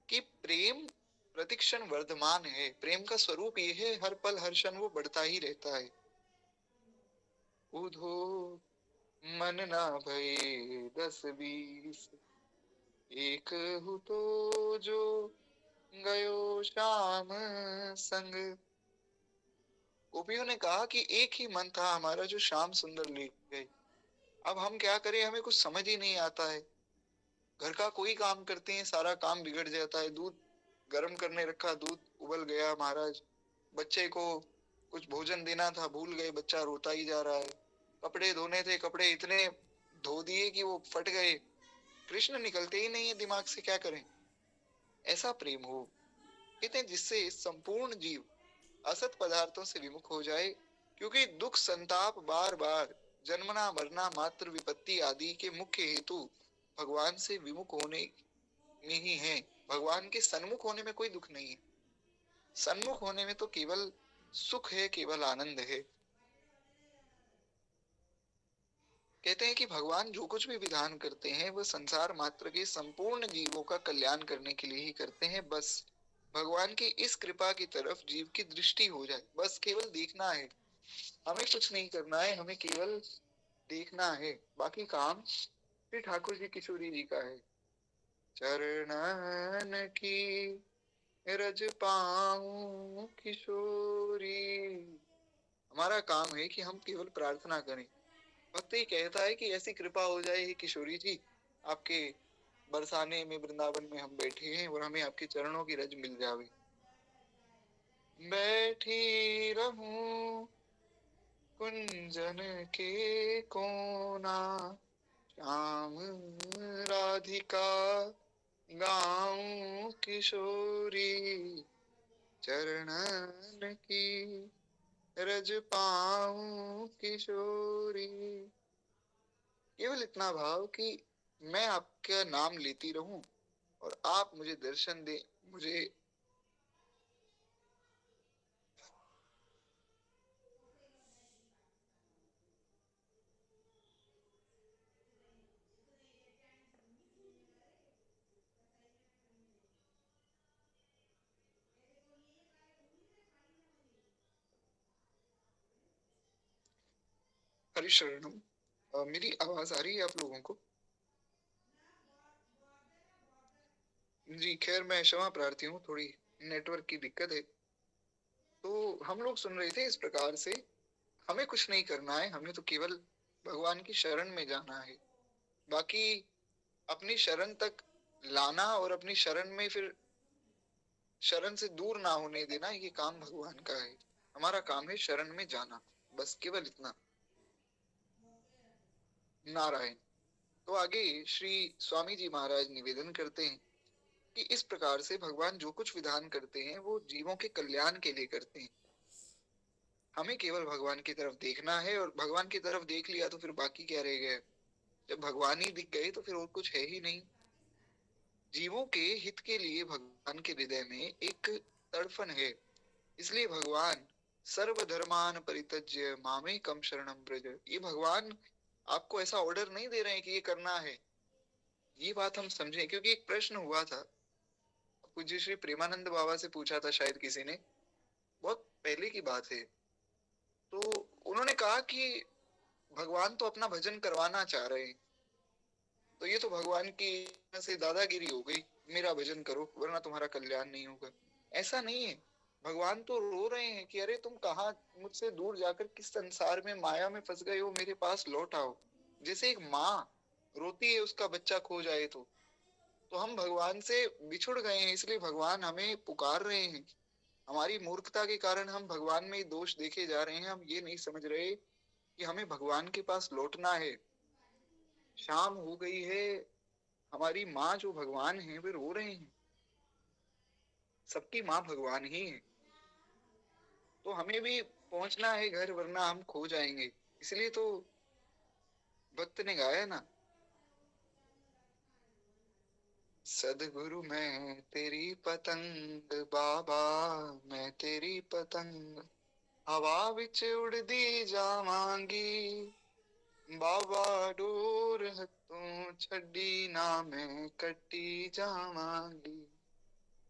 कि प्रेम प्रतिक्षण वर्धमान है, प्रेम का स्वरूप ये है हर पल हर क्षण वो बढ़ता ही रहता है। उधो मन ना भये 10-20, एक हूँ तो जो गयो श्याम संग। गोपियों ने कहा कि एक ही मन था हमारा जो श्याम सुंदर ले गए। अब हम क्या करें, हमें कुछ समझ ही नहीं आता है। घर का कोई काम करते हैं सारा काम बिगड़ जाता है। दूध गर्म करने रखा, दूध उबल गया महाराज। बच्चे को कुछ भोजन देना था, भूल गए, बच्चा रोता ही जा रहा है। कपड़े धोने थे, कपड़े इतने धो दिए कि वो फट गए। कृष्ण निकलते ही नहीं है दिमाग से, क्या करें? ऐसा प्रेम हो, कहते हैं, जिससे संपूर्ण जीव असत पदार्थों से विमुख हो जाए। क्योंकि दुख संताप बार बार जन्मना मरना मात्र विपत्ति आदि के मुख्य हेतु भगवान से विमुख होने में ही है। भगवान के सन्मुख होने में कोई दुख नहीं है। सन्मुख होने में तो केवल सुख है, केवल आनंद है। कहते हैं कि भगवान जो कुछ भी विधान करते हैं वह संसार मात्र के संपूर्ण जीवों का कल्याण करने के लिए ही करते हैं। बस भगवान की इस कृपा की तरफ जीव की दृष्टि हो जाए, बस केवल देखना है। हमें कुछ नहीं करना है, हमें केवल देखना है। बाकी काम फिर ठाकुर जी किशोरी जी का है। चरणन की रज पाऊं किशोरी। हमारा काम है कि हम केवल प्रार्थना करें। भक्त ही कहता है कि ऐसी कृपा हो जाए हे किशोरी जी, आपके बरसाने में वृंदावन में हम बैठे हैं और हमें आपके चरणों की रज मिल जावे। बैठी रहूं कुंजन के कोना, श्याम राधिका गाऊं किशोरी। चरणन की रज पाऊं किशोरी। केवल इतना भाव कि मैं आपका नाम लेती रहूं और आप मुझे दर्शन दे, मुझे हरिशरणम। मेरी आवाज आ रही है आप लोगों को? जी खैर, मैं क्षमा प्रार्थी हूँ, थोड़ी नेटवर्क की दिक्कत है। तो हम लोग सुन रहे थे इस प्रकार से, हमें कुछ नहीं करना है, हमें तो केवल भगवान की शरण में जाना है। बाकी अपनी शरण तक लाना और अपनी शरण में फिर शरण से दूर ना होने देना, ये काम भगवान का है। हमारा काम है शरण में जाना, बस केवल इतना। नारायण। तो आगे श्री स्वामी जी महाराज निवेदन करते हैं कि इस प्रकार से भगवान जो कुछ विधान करते हैं वो जीवों के कल्याण के लिए करते हैं। हमें केवल भगवान की तरफ देखना है, और भगवान की तरफ देख लिया तो फिर बाकी क्या रह गया? जब भगवान ही दिख गए तो फिर और कुछ है ही नहीं। जीवों के हित के लिए भगवान के हृदय में एक तड़फन है। इसलिए भगवान सर्वधर्मान परित्यज्य मामेकम शरणम व्रज, ये भगवान आपको ऐसा ऑर्डर नहीं दे रहे हैं कि ये करना है। ये बात हम समझें, क्योंकि एक प्रश्न हुआ था, पूज्य श्री प्रेमानंद बाबा से पूछा था शायद किसी ने, बहुत पहले की बात है। तो उन्होंने कहा कि भगवान तो अपना भजन करवाना चाह रहे हैं, तो ये तो भगवान की से दादागिरी हो गई, मेरा भजन करो वरना तुम्हारा कल्याण नहीं होगा। ऐसा नहीं है। भगवान तो रो रहे हैं कि अरे तुम कहाँ मुझसे दूर जाकर किस संसार में माया में फंस गए हो, मेरे पास लौट आओ। जैसे एक माँ रोती है उसका बच्चा खो जाए तो हम भगवान से बिछुड़ गए हैं, इसलिए भगवान हमें पुकार रहे हैं। हमारी मूर्खता के कारण हम भगवान में दोष देखे जा रहे हैं, हम ये नहीं समझ रहे कि हमें भगवान के पास लौटना है। शाम हो गई है, हमारी माँ जो भगवान है वे रो रहे हैं। सबकी माँ भगवान ही है। तो हमें भी पहुंचना है घर, वरना हम खो जाएंगे। इसलिए तो भक्त ने गाया ना, सदगुरु मैं तेरी पतंग बाबा, मैं तेरी पतंग हवा विच उड़दी जावांगी, बाबा डोर हथों छड़ी ना मैं कटी जावांगी।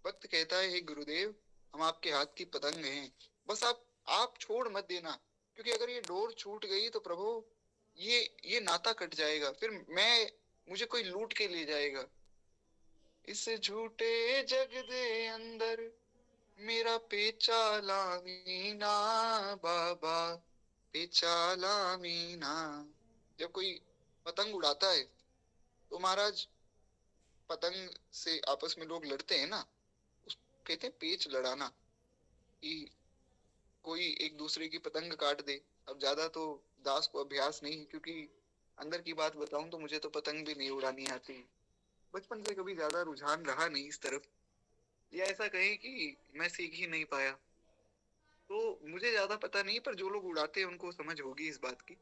भक्त कहता है, हे गुरुदेव, हम आपके हाथ की पतंग हैं, बस आप छोड़ मत देना, क्योंकि अगर ये डोर छूट गई तो प्रभु ये नाता कट जाएगा, फिर मुझे कोई लूट के ले जाएगा। इस झूठे जग दे अंदर मेरा पेचा लावीना, बाबा पेचा लावीना। जब कोई पतंग उड़ाता है तो महाराज, पतंग से आपस में लोग लड़ते हैं ना, उस कहते हैं पेच लड़ाना, कि कोई एक दूसरे की पतंग काट दे। अब ज्यादा तो दास को अभ्यास नहीं है, क्योंकि अंदर की बात बताऊं तो मुझे तो पतंग भी नहीं उड़ानी आती। बचपन से कभी ज्यादा रुझान रहा नहीं इस तरफ, या ऐसा कहें कि मैं सीख ही नहीं पाया। तो मुझे ज्यादा पता नहीं, पर जो लोग उड़ाते हैं उनको समझ होगी इस बात की।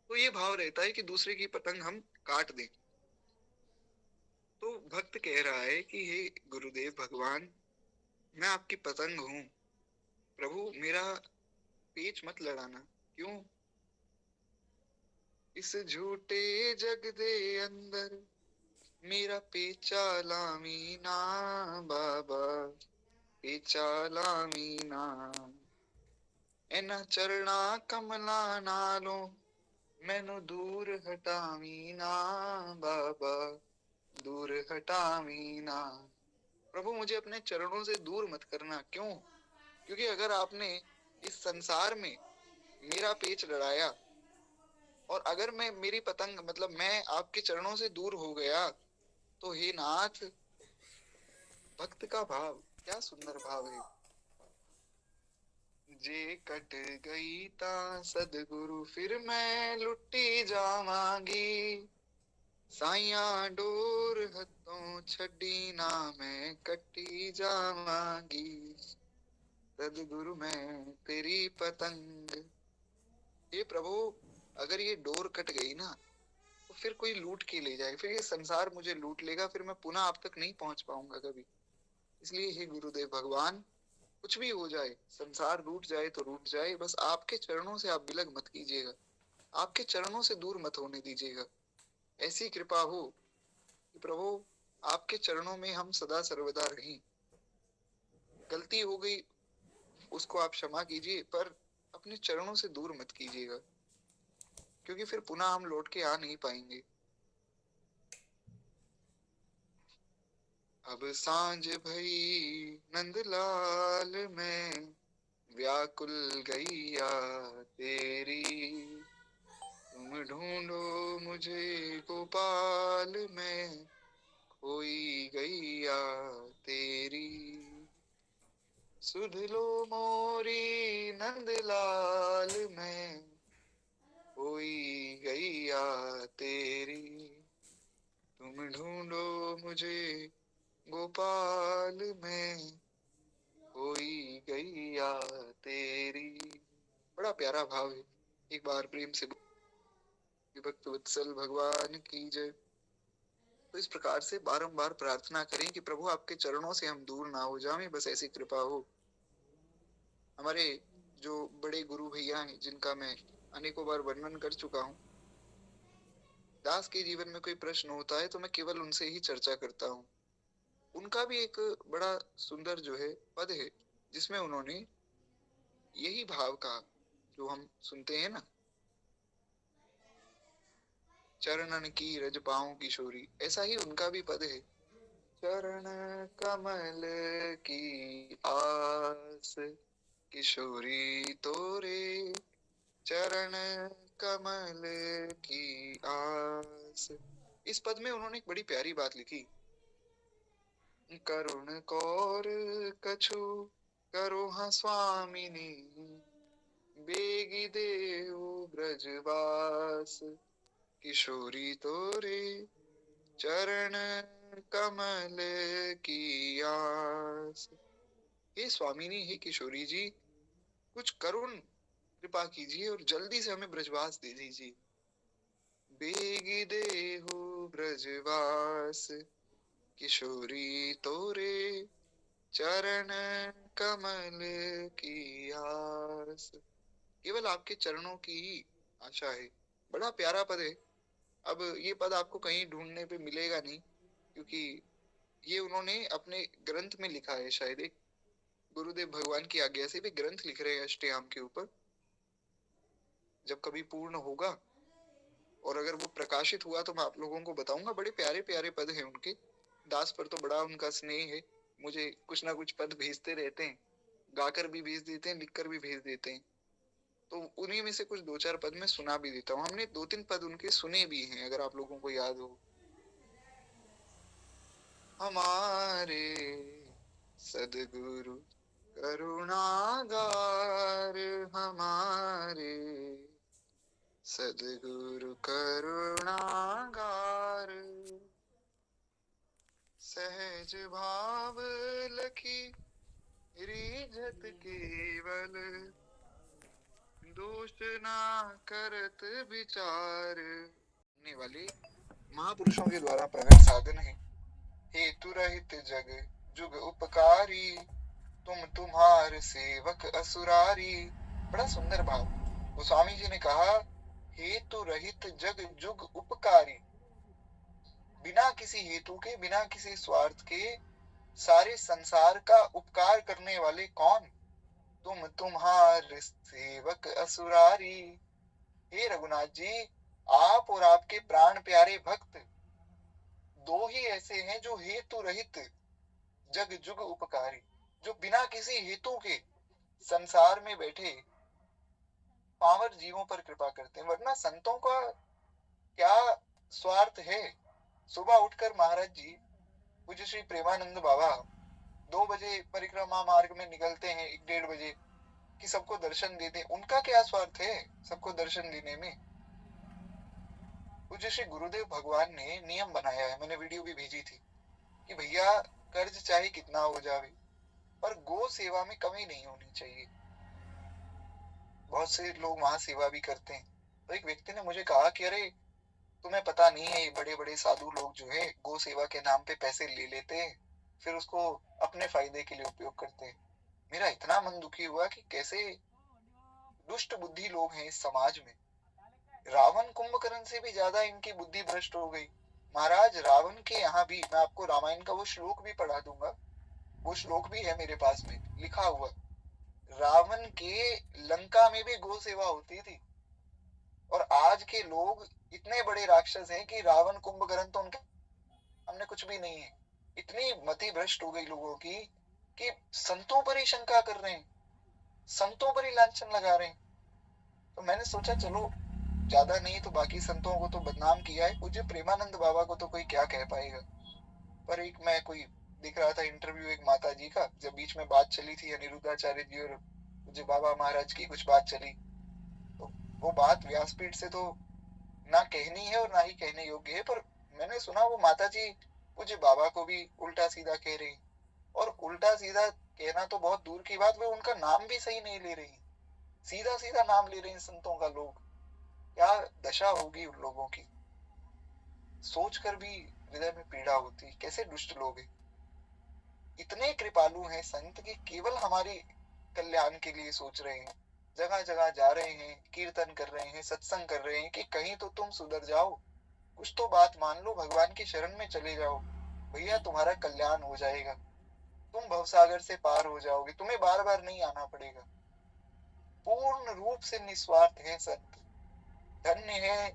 तो ये भाव रहता है कि दूसरे की पतंग हम काट दें। तो भक्त कह रहा है कि हे गुरुदेव भगवान, मैं आपकी पतंग हूँ, प्रभु मेरा पेच मत लड़ाना। क्यों? इस झूठे जग दे अंदर मेरा पेचा लामीना, बाबा पेचा लामीना। इन्हां चरणा कमला नालों मैनू दूर हटावीना, बाबा दूर हटावीना। प्रभु मुझे अपने चरणों से दूर मत करना। क्यों? क्योंकि अगर आपने इस संसार में मेरा पेच लड़ाया, और अगर मैं मेरी पतंग मतलब मैं आपके चरणों से दूर हो गया, तो हे नाथ, भक्त का भाव क्या सुंदर भाव है। जे कट गई ता सदगुरु फिर मैं लुटी जावांगी, साइया डोर हथों छड़ी ना मैं कटी जावांगी, सदगुरु मैं तेरी पतंग। ये प्रभु, अगर ये डोर कट गई ना तो फिर कोई लूट के ले जाएगा, फिर ये संसार मुझे लूट लेगा, फिर मैं पुनः आप तक नहीं पहुंच पाऊंगा कभी। इसलिए हे गुरुदेव भगवान, कुछ भी हो जाए, संसार रूठ जाए तो रूठ जाए, बस आपके चरणों से आप बिलग मत कीजिएगा, आपके चरणों से दूर मत होने दीजिएगा। ऐसी कृपा हो कि प्रभु आपके चरणों में हम सदा सर्वदा रहें। गलती हो गई, उसको आप क्षमा कीजिए, पर अपने चरणों से दूर मत कीजिएगा, क्योंकि फिर पुनः हम लौट के आ नहीं पाएंगे। अब सांझ भई नंदलाल में व्याकुल गैया तेरी, तुम ढूंढो मुझे गोपाल में खोई गैया तेरी। सुध लो मोरी नंदलाल में खोई गैया तेरी, तुम ढूंढो मुझे गोपाल में खोई गैया तेरी। बड़ा प्यारा भाव है। एक बार प्रेम से विभक्त वत्सल भगवान की जय। तो इस प्रकार से बारंबार प्रार्थना करें कि प्रभु आपके चरणों से हम दूर ना हो जाएं, बस ऐसी कृपा हो। हमारे जो बड़े गुरु भैया हैं, जिनका मैं अनेकों बार वर्णन कर चुका हूँ, दास के जीवन में कोई प्रश्न होता है तो मैं केवल उनसे ही चर्चा करता हूँ। उनका भी एक बड़ा सुंदर जो है पद है, जिसमें उन्होंने यही भाव कहा जो हम सुनते हैं ना, चरणन की रज पाऊं किशोरी। ऐसा ही उनका भी पद है, चरण कमल की आस किशोरी तोरे, चरण कमल की आस। इस पद में उन्होंने एक बड़ी प्यारी बात लिखी, करुण कौर कछु करो हाँ स्वामिनी, बेगी देहु ब्रजवास किशोरी तोरे, चरण कमल की आस। हे स्वामिनी, हे किशोरी जी, कुछ करुण कृपा कीजिए और जल्दी से हमें ब्रजवास दे दीजिए। बेगी देहु ब्रजवास किशोरी तोरे, चरण कमल की आस। केवल आपके चरणों की ही आशा है। बड़ा प्यारा पद है। अब ये पद आपको कहीं ढूंढने पे मिलेगा नहीं, क्योंकि ये उन्होंने अपने ग्रंथ में लिखा है। शायद एक गुरुदेव भगवान की आज्ञा से भी ग्रंथ लिख रहे हैं अष्टयाम के ऊपर। जब कभी पूर्ण होगा और अगर वो प्रकाशित हुआ तो मैं आप लोगों को बताऊंगा। बड़े प्यारे प्यारे पद हैं उनके। दास पर तो बड़ा उनका स्नेह है, मुझे कुछ ना कुछ पद भेजते रहते हैं, गाकर भी भेज देते हैं, लिखकर भी भेज देते हैं। तो उन्हीं में से कुछ दो चार पद मैं सुना भी देता हूँ। हमने दो तीन पद उनके सुने भी हैं, अगर आप लोगों को याद हो। हमारे सदगुरु करुणागार, हमारे सदगुरु करुणागार, सहज भाव लखी रीझत केवल, दोष ना करत विचार। वाले महापुरुषों के द्वारा प्रकट साधन है। हेतु रहित जग जुग उपकारी, तुम तुम्हार सेवक असुरारी। बड़ा सुंदर भाव। गोस्वामी जी ने कहा, हेतु रहित जग जुग उपकारी, बिना किसी हेतु के, बिना किसी स्वार्थ के सारे संसार का उपकार करने वाले कौन? तुम तुम्हार सेवक असुरारी। हे रघुनाथ जी, आप और आपके प्राण प्यारे भक्त दो ही ऐसे हैं जो हेतु रहित जग जुग उपकारी, जो बिना किसी हेतु के संसार में बैठे पावर जीवों पर कृपा करते हैं। वरना संतों का क्या स्वार्थ है? सुबह उठकर महाराज जी पूज्य श्री प्रेमानंद बाबा 2 बजे परिक्रमा मार्ग में निकलते हैं, 1-1:30 बजे, कि सबको दर्शन देते। उनका क्या स्वार्थ है सबको दर्शन देने में? पूज्य श्री गुरुदेव भगवान ने नियम बनाया है, मैंने वीडियो भी भेजी थी, कि भैया कर्ज चाहे कितना हो जावे पर गो सेवा में कमी नहीं होनी चाहिए। बहुत से लोग वहां सेवा भी करते हैं। तो एक व्यक्ति ने मुझे कहा कि अरे तुम्हें पता नहीं है, बड़े बड़े साधु लोग जो है गो सेवा के नाम पे पैसे ले लेते हैं, फिर उसको अपने फायदे के लिए उपयोग करते हैं। मेरा इतना मन दुखी हुआ कि कैसे दुष्ट बुद्धि लोग हैं इस समाज में। रावण कुंभकर्ण से भी ज्यादा इनकी बुद्धि भ्रष्ट हो गई। महाराज रावण के यहाँ भी, मैं आपको रामायण का वो श्लोक भी पढ़ा दूंगा, वो श्लोक भी है मेरे पास में लिखा हुआ। रावण के लंका में भी गौ सेवा होती थी। और आज के लोग इतने बड़े राक्षस हैं कि रावण कुंभकर्ण तो उनके सामने कुछ भी नहीं है। इतनी मति भ्रष्ट हो गई लोगों की कि संतों पर ही शंका कर रहे हैं, संतों पर ही लांछन लगा रहे हैं। तो मैंने सोचा चलो ज्यादा नहीं तो बाकी संतों को तो बदनाम किया है, पूज्य प्रेमानंद बाबा को तो कोई क्या कह पाएगा। पर एक मैं कोई दिख रहा था इंटरव्यू एक माता जी का, जब बीच में बात चली थी अनिरुद्धाचार्य जी और पूज्य बाबा महाराज की कुछ बात चली, तो वो बात व्यासपीठ से तो ना कहनी है और ना ही कहने योग्य है, पर मैंने सुना वो माता जी पूज्य बाबा को भी उल्टा सीधा कह रही। और उल्टा सीधा कहना तो बहुत दूर की बात, वे उनका नाम भी सही नहीं ले रही, सीधा सीधा नाम ले रहे हैं संतों का। लोग क्या दशा होगी उन लोगों की, सोचकर भी हृदय में पीड़ा होती, कैसे दुष्ट लोग हैं। इतने कृपालु हैं संत कि केवल हमारे कल्याण के लिए सोच रहे हैं, जगह जगह जा रहे हैं, कीर्तन कर रहे हैं, सत्संग कर रहे हैं कि कहीं तो तुम सुधर जाओ, कुछ तो बात मान लो, भगवान की शरण में चले जाओ, भैया तुम्हारा कल्याण हो जाएगा, तुम भवसागर से पार हो जाओगे, तुम्हें बार बार नहीं आना पड़ेगा। पूर्ण रूप से निस्वार्थ है संत। धन्य है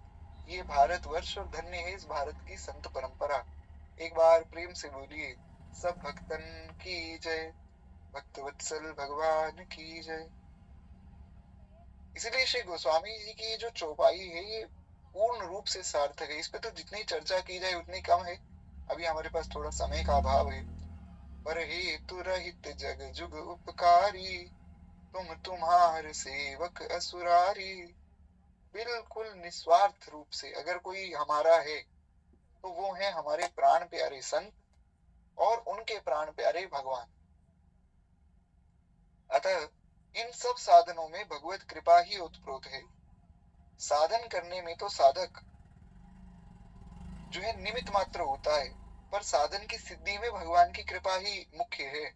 ये भारतवर्ष और धन्य है इस भारत की संत परंपरा। एक बार प्रेम से बोलिए, सब भक्तन की जय, भक्त वत्सल भगवान की जय। इसलिए श्री गोस्वामी जी की ये जो चौपाई है ये पूर्ण रूप से सार्थक है। इस पे तो जितनी चर्चा की जाए उतनी कम है, अभी हमारे पास थोड़ा समय का अभाव है। पर हेतु रहित जग जुग उपकारी, तुम तुम्हार सेवक असुरारी। बिल्कुल निस्वार्थ रूप से अगर कोई हमारा है तो वो है हमारे प्राण प्यारे संत और उनके प्राण प्यारे भगवान। अतः इन सब साधनों में भगवत कृपा ही ओतप्रोत है। साधन करने में तो साधक जो है निमित्त मात्र होता है, पर साधन की सिद्धि में भगवान की कृपा ही मुख्य है।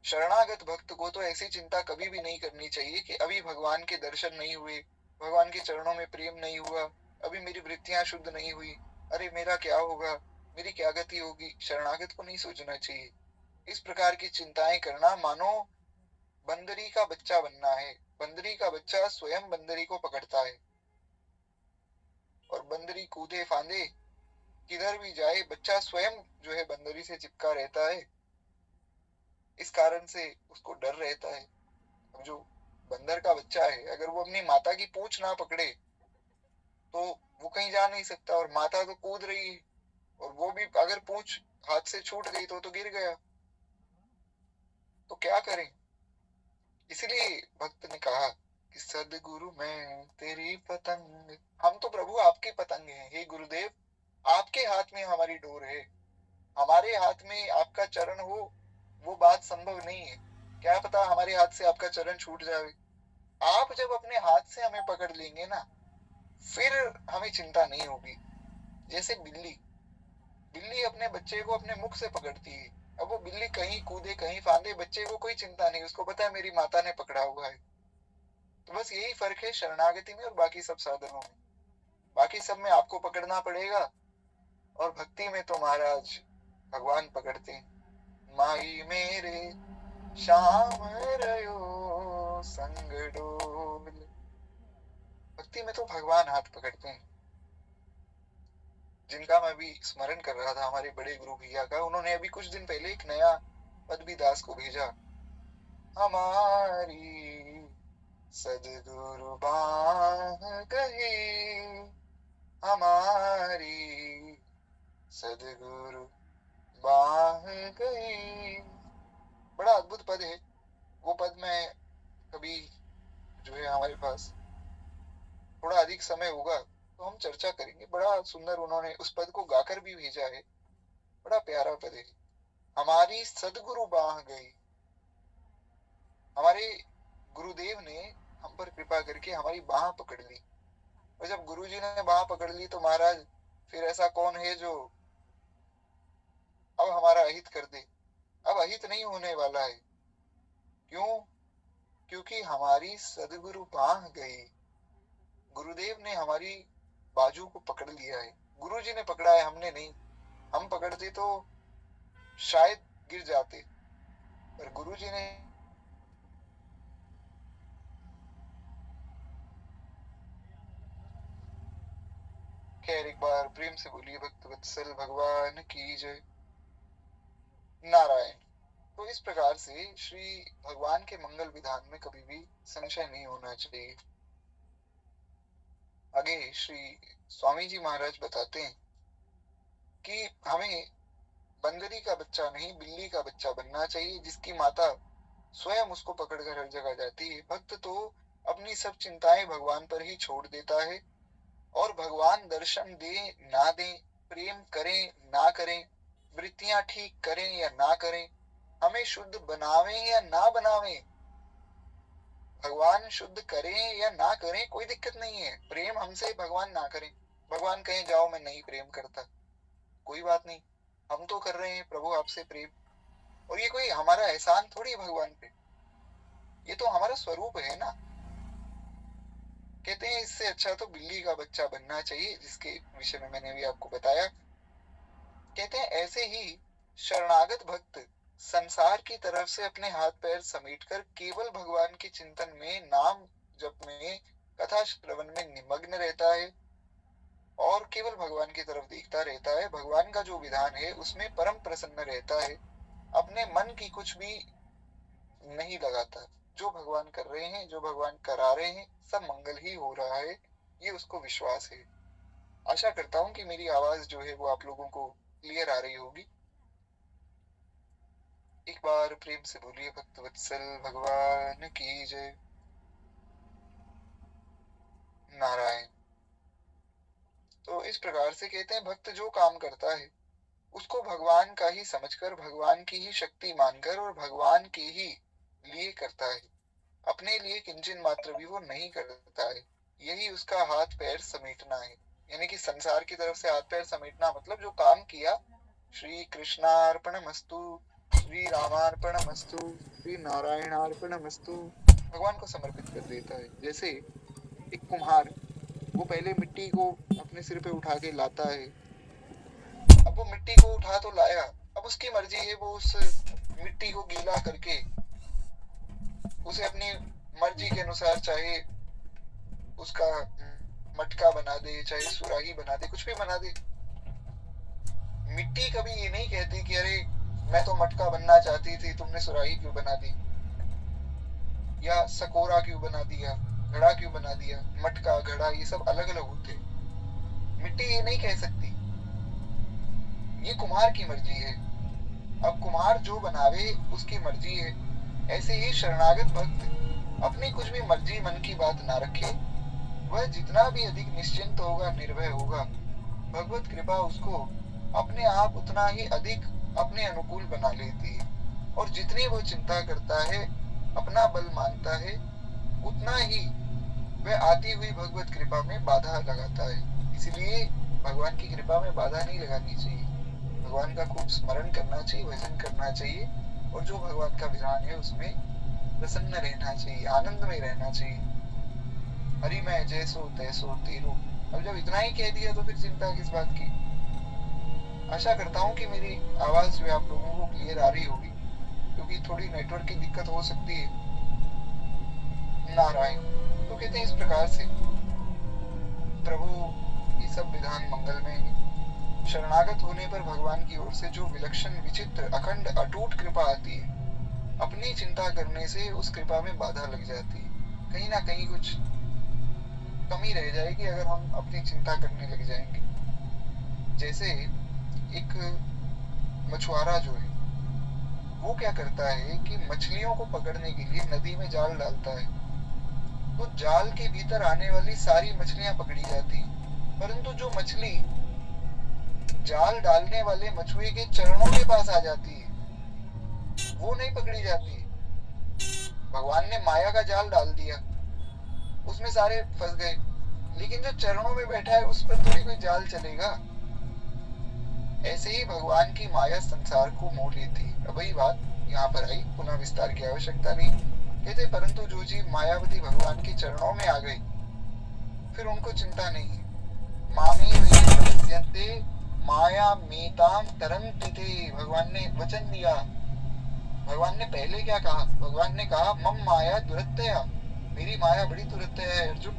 शरणागत भक्त को तो ऐसी चिंता कभी भी नहीं करनी चाहिए कि अभी भगवान के दर्शन नहीं हुए, भगवान के चरणों में प्रेम नहीं हुआ, अभी मेरी वृत्तियां शुद्ध नहीं हुई, अरे मेरा क्या होगा, मेरी क्या गति होगी। शरणागत को नहीं सोचना चाहिए। इस प्रकार की चिंताएं करना मानो बंदरी का बच्चा बनना है। बंदरी का बच्चा स्वयं बंदरी को पकड़ता है और बंदरी कूदे फांदे किधर भी जाए, बच्चा स्वयं जो है बंदरी से चिपका रहता है। इस कारण से उसको डर रहता है। अब जो बंदर का बच्चा है अगर वो अपनी माता की पूंछ ना पकड़े तो वो कहीं जा नहीं सकता, और माता तो कूद रही है और वो भी अगर पूंछ हाथ से छूट गई तो गिर गया, तो क्या करें। इसलिए भक्त ने कहा कि सदगुरु मैं तेरी पतंग, हम तो प्रभु आपकी पतंग हैं, हे गुरुदेव आपके हाथ में हमारी डोर है, हमारे हाथ में आपका चरण हो वो बात संभव नहीं है। क्या पता हमारे हाथ से आपका चरण छूट जाए। आप जब अपने हाथ से हमें पकड़ लेंगे ना फिर हमें चिंता नहीं होगी। जैसे बिल्ली, बिल्ली अपने बच्चे को अपने मुख से पकड़ती है, अब वो बिल्ली कहीं कूदे कहीं फांदे बच्चे को कोई चिंता नहीं, उसको पता है मेरी माता ने पकड़ा हुआ है। तो बस यही फर्क है शरणागति में और बाकी सब साधनों में। बाकी सब में आपको पकड़ना पड़ेगा और भक्ति में तो महाराज भगवान पकड़ते हैं। माई मेरे श्याम रयो संग डोल, भक्ति में तो भगवान हाथ पकड़ते हैं। जिनका मैं अभी स्मरण कर रहा था हमारे बड़े गुरु भैया का, उन्होंने अभी कुछ दिन पहले एक नया पद भी दास को भेजा। हमारी सदगुरु बाह गए, हमारी सदगुरु बाह गए। बड़ा अद्भुत पद है वो पद। में कभी जो है हमारे पास थोड़ा अधिक समय होगा तो हम चर्चा करेंगे। बड़ा सुंदर उन्होंने उस पद को गाकर भी भेजा है, बड़ा प्यारा पद है। हमारी सदगुरु बाह गई, हमारे गुरुदेव ने हम पर कृपा करके हमारी बाह पकड़ ली। और जब गुरुजी ने बाह पकड़ ली तो महाराज फिर ऐसा कौन है जो अब हमारा अहित कर दे। अब अहित नहीं होने वाला है। क्यों? क्योंकि हमारी सदगुरु बाह गई, गुरुदेव ने हमारी बाजू को पकड़ लिया है। गुरुजी ने पकड़ा है, हमने नहीं। हम पकड़ते तो शायद गिर जाते, पर गुरुजी ने खैर एक बार प्रेम से बोलिए भक्त वत्सल भगवान की जय। नारायण। तो इस प्रकार से श्री भगवान के मंगल विधान में कभी भी संशय नहीं होना चाहिए। आगे श्री स्वामी जी महाराज बताते हैं कि हमें बंदरी का बच्चा नहीं बिल्ली का बच्चा बनना चाहिए, जिसकी माता स्वयं उसको पकड़कर हर जगह जाती है। भक्त तो अपनी सब चिंताएं भगवान पर ही छोड़ देता है और भगवान दर्शन दे ना दे, प्रेम करें ना करें, वृत्तियां ठीक करें या ना करें, हमें शुद्ध बनावे या ना बनावे, भगवान शुद्ध करें या ना करें कोई दिक्कत नहीं है। प्रेम हमसे भगवान ना करें, भगवान कहें जाओ मैं नहीं प्रेम करता, कोई बात नहीं, हम तो कर रहे हैं प्रभु आपसे प्रेम, और ये कोई हमारा एहसान थोड़ी भगवान पे, ये तो हमारा स्वरूप है ना। कहते हैं इससे अच्छा तो बिल्ली का बच्चा बनना चाहिए, जिसके विषय में मैंने भी आपको बताया। कहते हैं ऐसे ही शरणागत भक्त संसार की तरफ से अपने हाथ पैर समेटकर केवल भगवान के चिंतन में, नाम जप में, कथा श्रवण में निमग्न रहता है और केवल भगवान की तरफ देखता रहता है। भगवान का जो विधान है उसमें परम प्रसन्न रहता है, अपने मन की कुछ भी नहीं लगाता। जो भगवान कर रहे हैं, जो भगवान करा रहे हैं, सब मंगल ही हो रहा है, ये उसको विश्वास है। आशा करता हूँ कि मेरी आवाज जो है वो आप लोगों को क्लियर आ रही होगी। एक बार प्रेम से बोलिए भक्त वत्सल भगवान की जय। नारायण। तो इस प्रकार से कहते हैं भक्त जो काम करता है उसको भगवान का ही समझकर, भगवान की ही शक्ति मानकर और भगवान के ही लिए करता है, अपने लिए किंचन मात्र भी वो नहीं करता है। यही उसका हाथ पैर समेटना है, यानी कि संसार की तरफ से हाथ पैर समेटना मतलब जो काम किया, श्री कृष्णार्पणमस्तु, श्री रामार्पणमस्तु, श्री नारायणार्पणमस्तु, भगवान को समर्पित कर देता है। जैसे एक कुम्हार, वो पहले मिट्टी को अपने सिर पे उठा के लाता है, अब वो मिट्टी को उठा तो लाया, अब उसकी मर्जी है वो उस मिट्टी को गीला करके उसे अपनी मर्जी के अनुसार चाहे उसका मटका बना दे, चाहे सुराही बना दे, कुछ भी बना दे। मिट्टी कभी ये नहीं कहती कि अरे मैं तो मटका बनना चाहती थी, तुमने सुराही क्यों बना दी, या सकोरा क्यों बना दिया, घड़ा क्यों बना दिया। मटका घड़ा ये सब अलग अलग होते, मिट्टी ये नहीं कह सकती, ये कुम्हार की मर्जी है। अब कुम्हार जो बनावे उसकी मर्जी है। ऐसे ही शरणागत भक्त अपनी कुछ भी मर्जी मन की बात ना रखे, वह जितना भी अधिक निश्चिंत होगा, निर्भय होगा, भगवत कृपा उसको अपने आप उतना ही अधिक अपने अनुकूल बना लेती है। और जितनी वो चिंता करता है, अपना बल मानता है, उतना ही वह आती हुई भगवत कृपा में बाधा लगाता है। इसलिए भगवान की कृपा में बाधा नहीं लगानी चाहिए, भगवान का खूब स्मरण करना चाहिए, भजन करना चाहिए, और जो भगवान का विधान है उसमें प्रसन्न रहना चाहिए, आनंद में रहना चाहिए। हरि मैं जैसो तैसो तेरो। अब जब इतना ही कह दिया तो फिर चिंता किस बात की। आशा करता हूँ कि मेरी आवाज जो है आप लोगों को क्लियर आ रही होगी, क्योंकि थोड़ी नेटवर्क की दिक्कत हो सकती है। नारायण। तो कहते हैं इस प्रकार से प्रभु ये सब विधान मंगलमय है। शरणागत होने पर भगवान की ओर से जो विलक्षण, विचित्र, अखंड, अटूट कृपा आती है, अपनी चिंता करने से उस कृपा में बाधा लग जाती है। कहीं ना कहीं कुछ कमी रह जाएगी अगर हम अपनी चिंता करने लग जाएंगे। जैसे एक मछुआरा जो है वो क्या करता है कि मछलियों को पकड़ने के लिए नदी में जाल डालता है, तो जाल के भीतर आने वाली सारी मछलियां पकड़ी जाती, परंतु जो मछली जाल डालने वाले मछुए के चरणों के पास आ जाती है वो नहीं पकड़ी जाती। भगवान ने माया का जाल डाल दिया, उसमें सारे फंस गए, लेकिन जो चरणों में बैठा है उस पर थोड़ी कोई जाल चलेगा। ऐसे ही भगवान की माया संसार को मोह लेती। अब वही बात यहाँ पर आई, पुनः विस्तार की आवश्यकता नहीं। कहते परंतु जो जीव मायावती भगवान के चरणों में आ गए, फिर उनको चिंता नहीं है। मामी प्रपद्यन्ते माया मेताम तरन्ति ते। भगवान ने वचन दिया। भगवान ने पहले क्या कहा? भगवान ने कहा मम माया दुरत्यया, मेरी माया बड़ी दुरत्य है अर्जुन,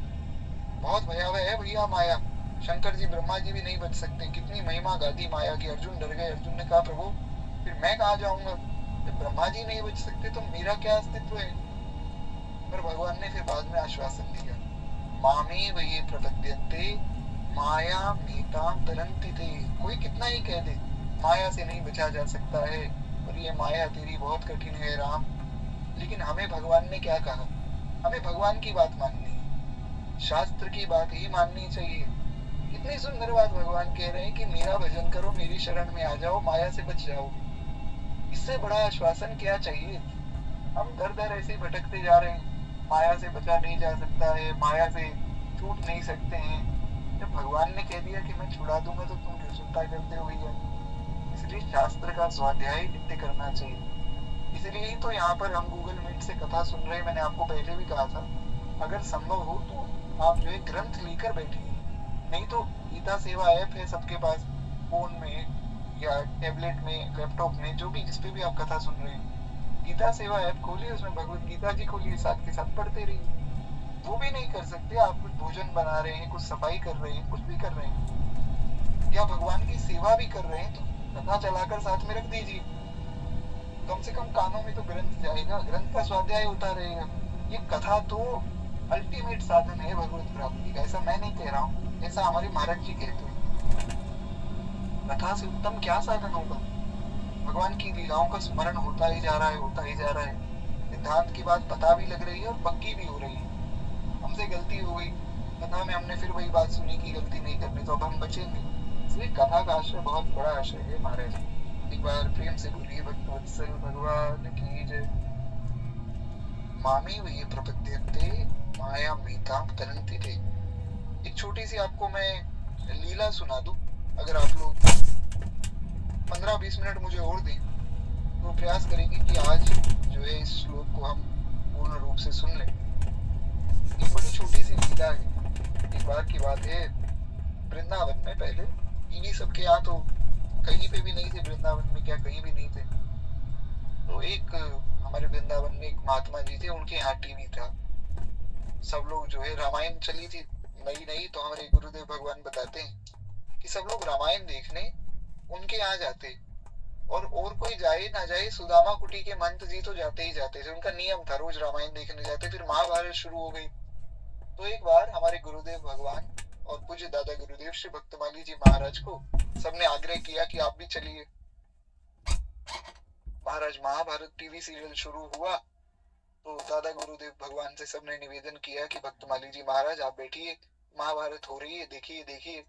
बहुत भयावह है भैया माया। शंकर जी ब्रह्मा जी भी नहीं बच सकते, कितनी महिमा गाती माया की। अर्जुन डर गए, अर्जुन ने कहा प्रभु फिर मैं कहाँ जाऊंगा, जब ब्रह्मा जी नहीं बच सकते तो मेरा क्या अस्तित्व है। पर भगवान ने फिर बाद में आश्वासन दिया, मामे वही प्रपद्यन्ते माया मीताम तरंति ते। कोई कितना ही कह दे माया से नहीं बचा जा सकता है, और ये माया तेरी बहुत कठिन है राम, लेकिन हमें भगवान ने क्या कहा, हमें भगवान की बात माननी है, शास्त्र की बात ही माननी चाहिए। कितनी सुंदर बात भगवान कह रहे हैं कि मेरा भजन करो, मेरी शरण में आ जाओ, माया से बच जाओगे। इससे बड़ा आश्वासन क्या चाहिए। हम दर दर ऐसे भटकते जा रहे हैं, माया से बचा नहीं जा सकता है, माया से छूट नहीं सकते हैं। जब भगवान ने कह दिया कि मैं छुड़ा दूंगा तो तुम क्यों चिंता करते हो भैया। इसलिए शास्त्र का स्वाध्याय नित्य करना चाहिए। इसलिए ही तो यहाँ पर हम गूगल मीट से कथा सुन रहे हैं। मैंने आपको पहले भी कहा था, अगर संभव हो तो आप जो है ग्रंथ लेकर बैठिए, नहीं तो गीता सेवा ऐप है सबके पास, फोन में या टेबलेट में, लैपटॉप में, जो भी जिस पे भी आप कथा सुन रहे हैं, गीता सेवा ऐप खोलिए, उसमें भगवत गीता जी खोलिए, साथ के साथ पढ़ते रहिए। वो भी नहीं कर सकते, आप कुछ भोजन बना रहे हैं, कुछ सफाई कर रहे हैं, कुछ भी कर रहे हैं, या भगवान की सेवा भी कर रहे हैं, तो कथा चलाकर साथ में रख दीजिए। कम से कम कानों में तो ग्रंथ जाएगा, ग्रंथ का स्वाध्याय होता रहेगा। ये कथा तो अल्टीमेट साधन है भगवत प्राप्ति का, ऐसा मैं नहीं कह रहा हूँ, ऐसा हमारे महाराज जी कहते हैं। कथा से उत्तम क्या साधन होगा। भगवान की लीलाओं का स्मरण होता ही जा रहा है, होता ही जा रहा है, सिद्धांत की बात पता भी लग रही है और पक्की भी हो रही है। हमसे गलती हो गई, कथा में हमने फिर वही बात सुनी कि गलती नहीं करनी, तो अब हम बचेंगे। इसलिए कथा का आशय बहुत बड़ा आशय है महाराज। एक बार प्रेम से बोलिए भक्तवत्सल भगवान की जय। मामी वही प्रपद्यन्ते माया मीताम तरन्ति ते। एक छोटी सी आपको मैं लीला सुना दूं, अगर आप लोग 15-20 मिनट मुझे और दें तो प्रयास करेंगे कि आज जो है इस श्लोक को हम पूर्ण रूप से सुन लें। एक बड़ी छोटी सी लीला है। एक बार की बात है, वृंदावन में पहले टीवी सबके यहाँ तो कहीं पे भी नहीं थे, वृंदावन में क्या कहीं भी नहीं थे, तो एक हमारे वृंदावन में एक महात्मा जी थे, उनके यहाँ टीवी था। सब लोग जो है, रामायण चली थी नई नई, तो हमारे गुरुदेव भगवान बताते हैं कि सब लोग रामायण देखने उनके यहाँ जाते, और कोई जाए ना जाए, सुदामा कुटी के महंत जी तो जाते ही जाते थे, उनका नियम था, रोज रामायण देखने जाते। फिर महाभारत शुरू हो गई, तो एक बार हमारे गुरुदेव भगवान और पूज्य दादा गुरुदेव श्री भक्तमाली जी महाराज को सबने आग्रह किया कि आप भी चलिए। महाराज महाभारत टीवी सीरियल शुरू हुआ, तो दादा गुरुदेव भगवान से सबने निवेदन किया कि भक्तमाली जी महाराज आप बैठिए, महाभारत हो रही है, देखिए देखिए।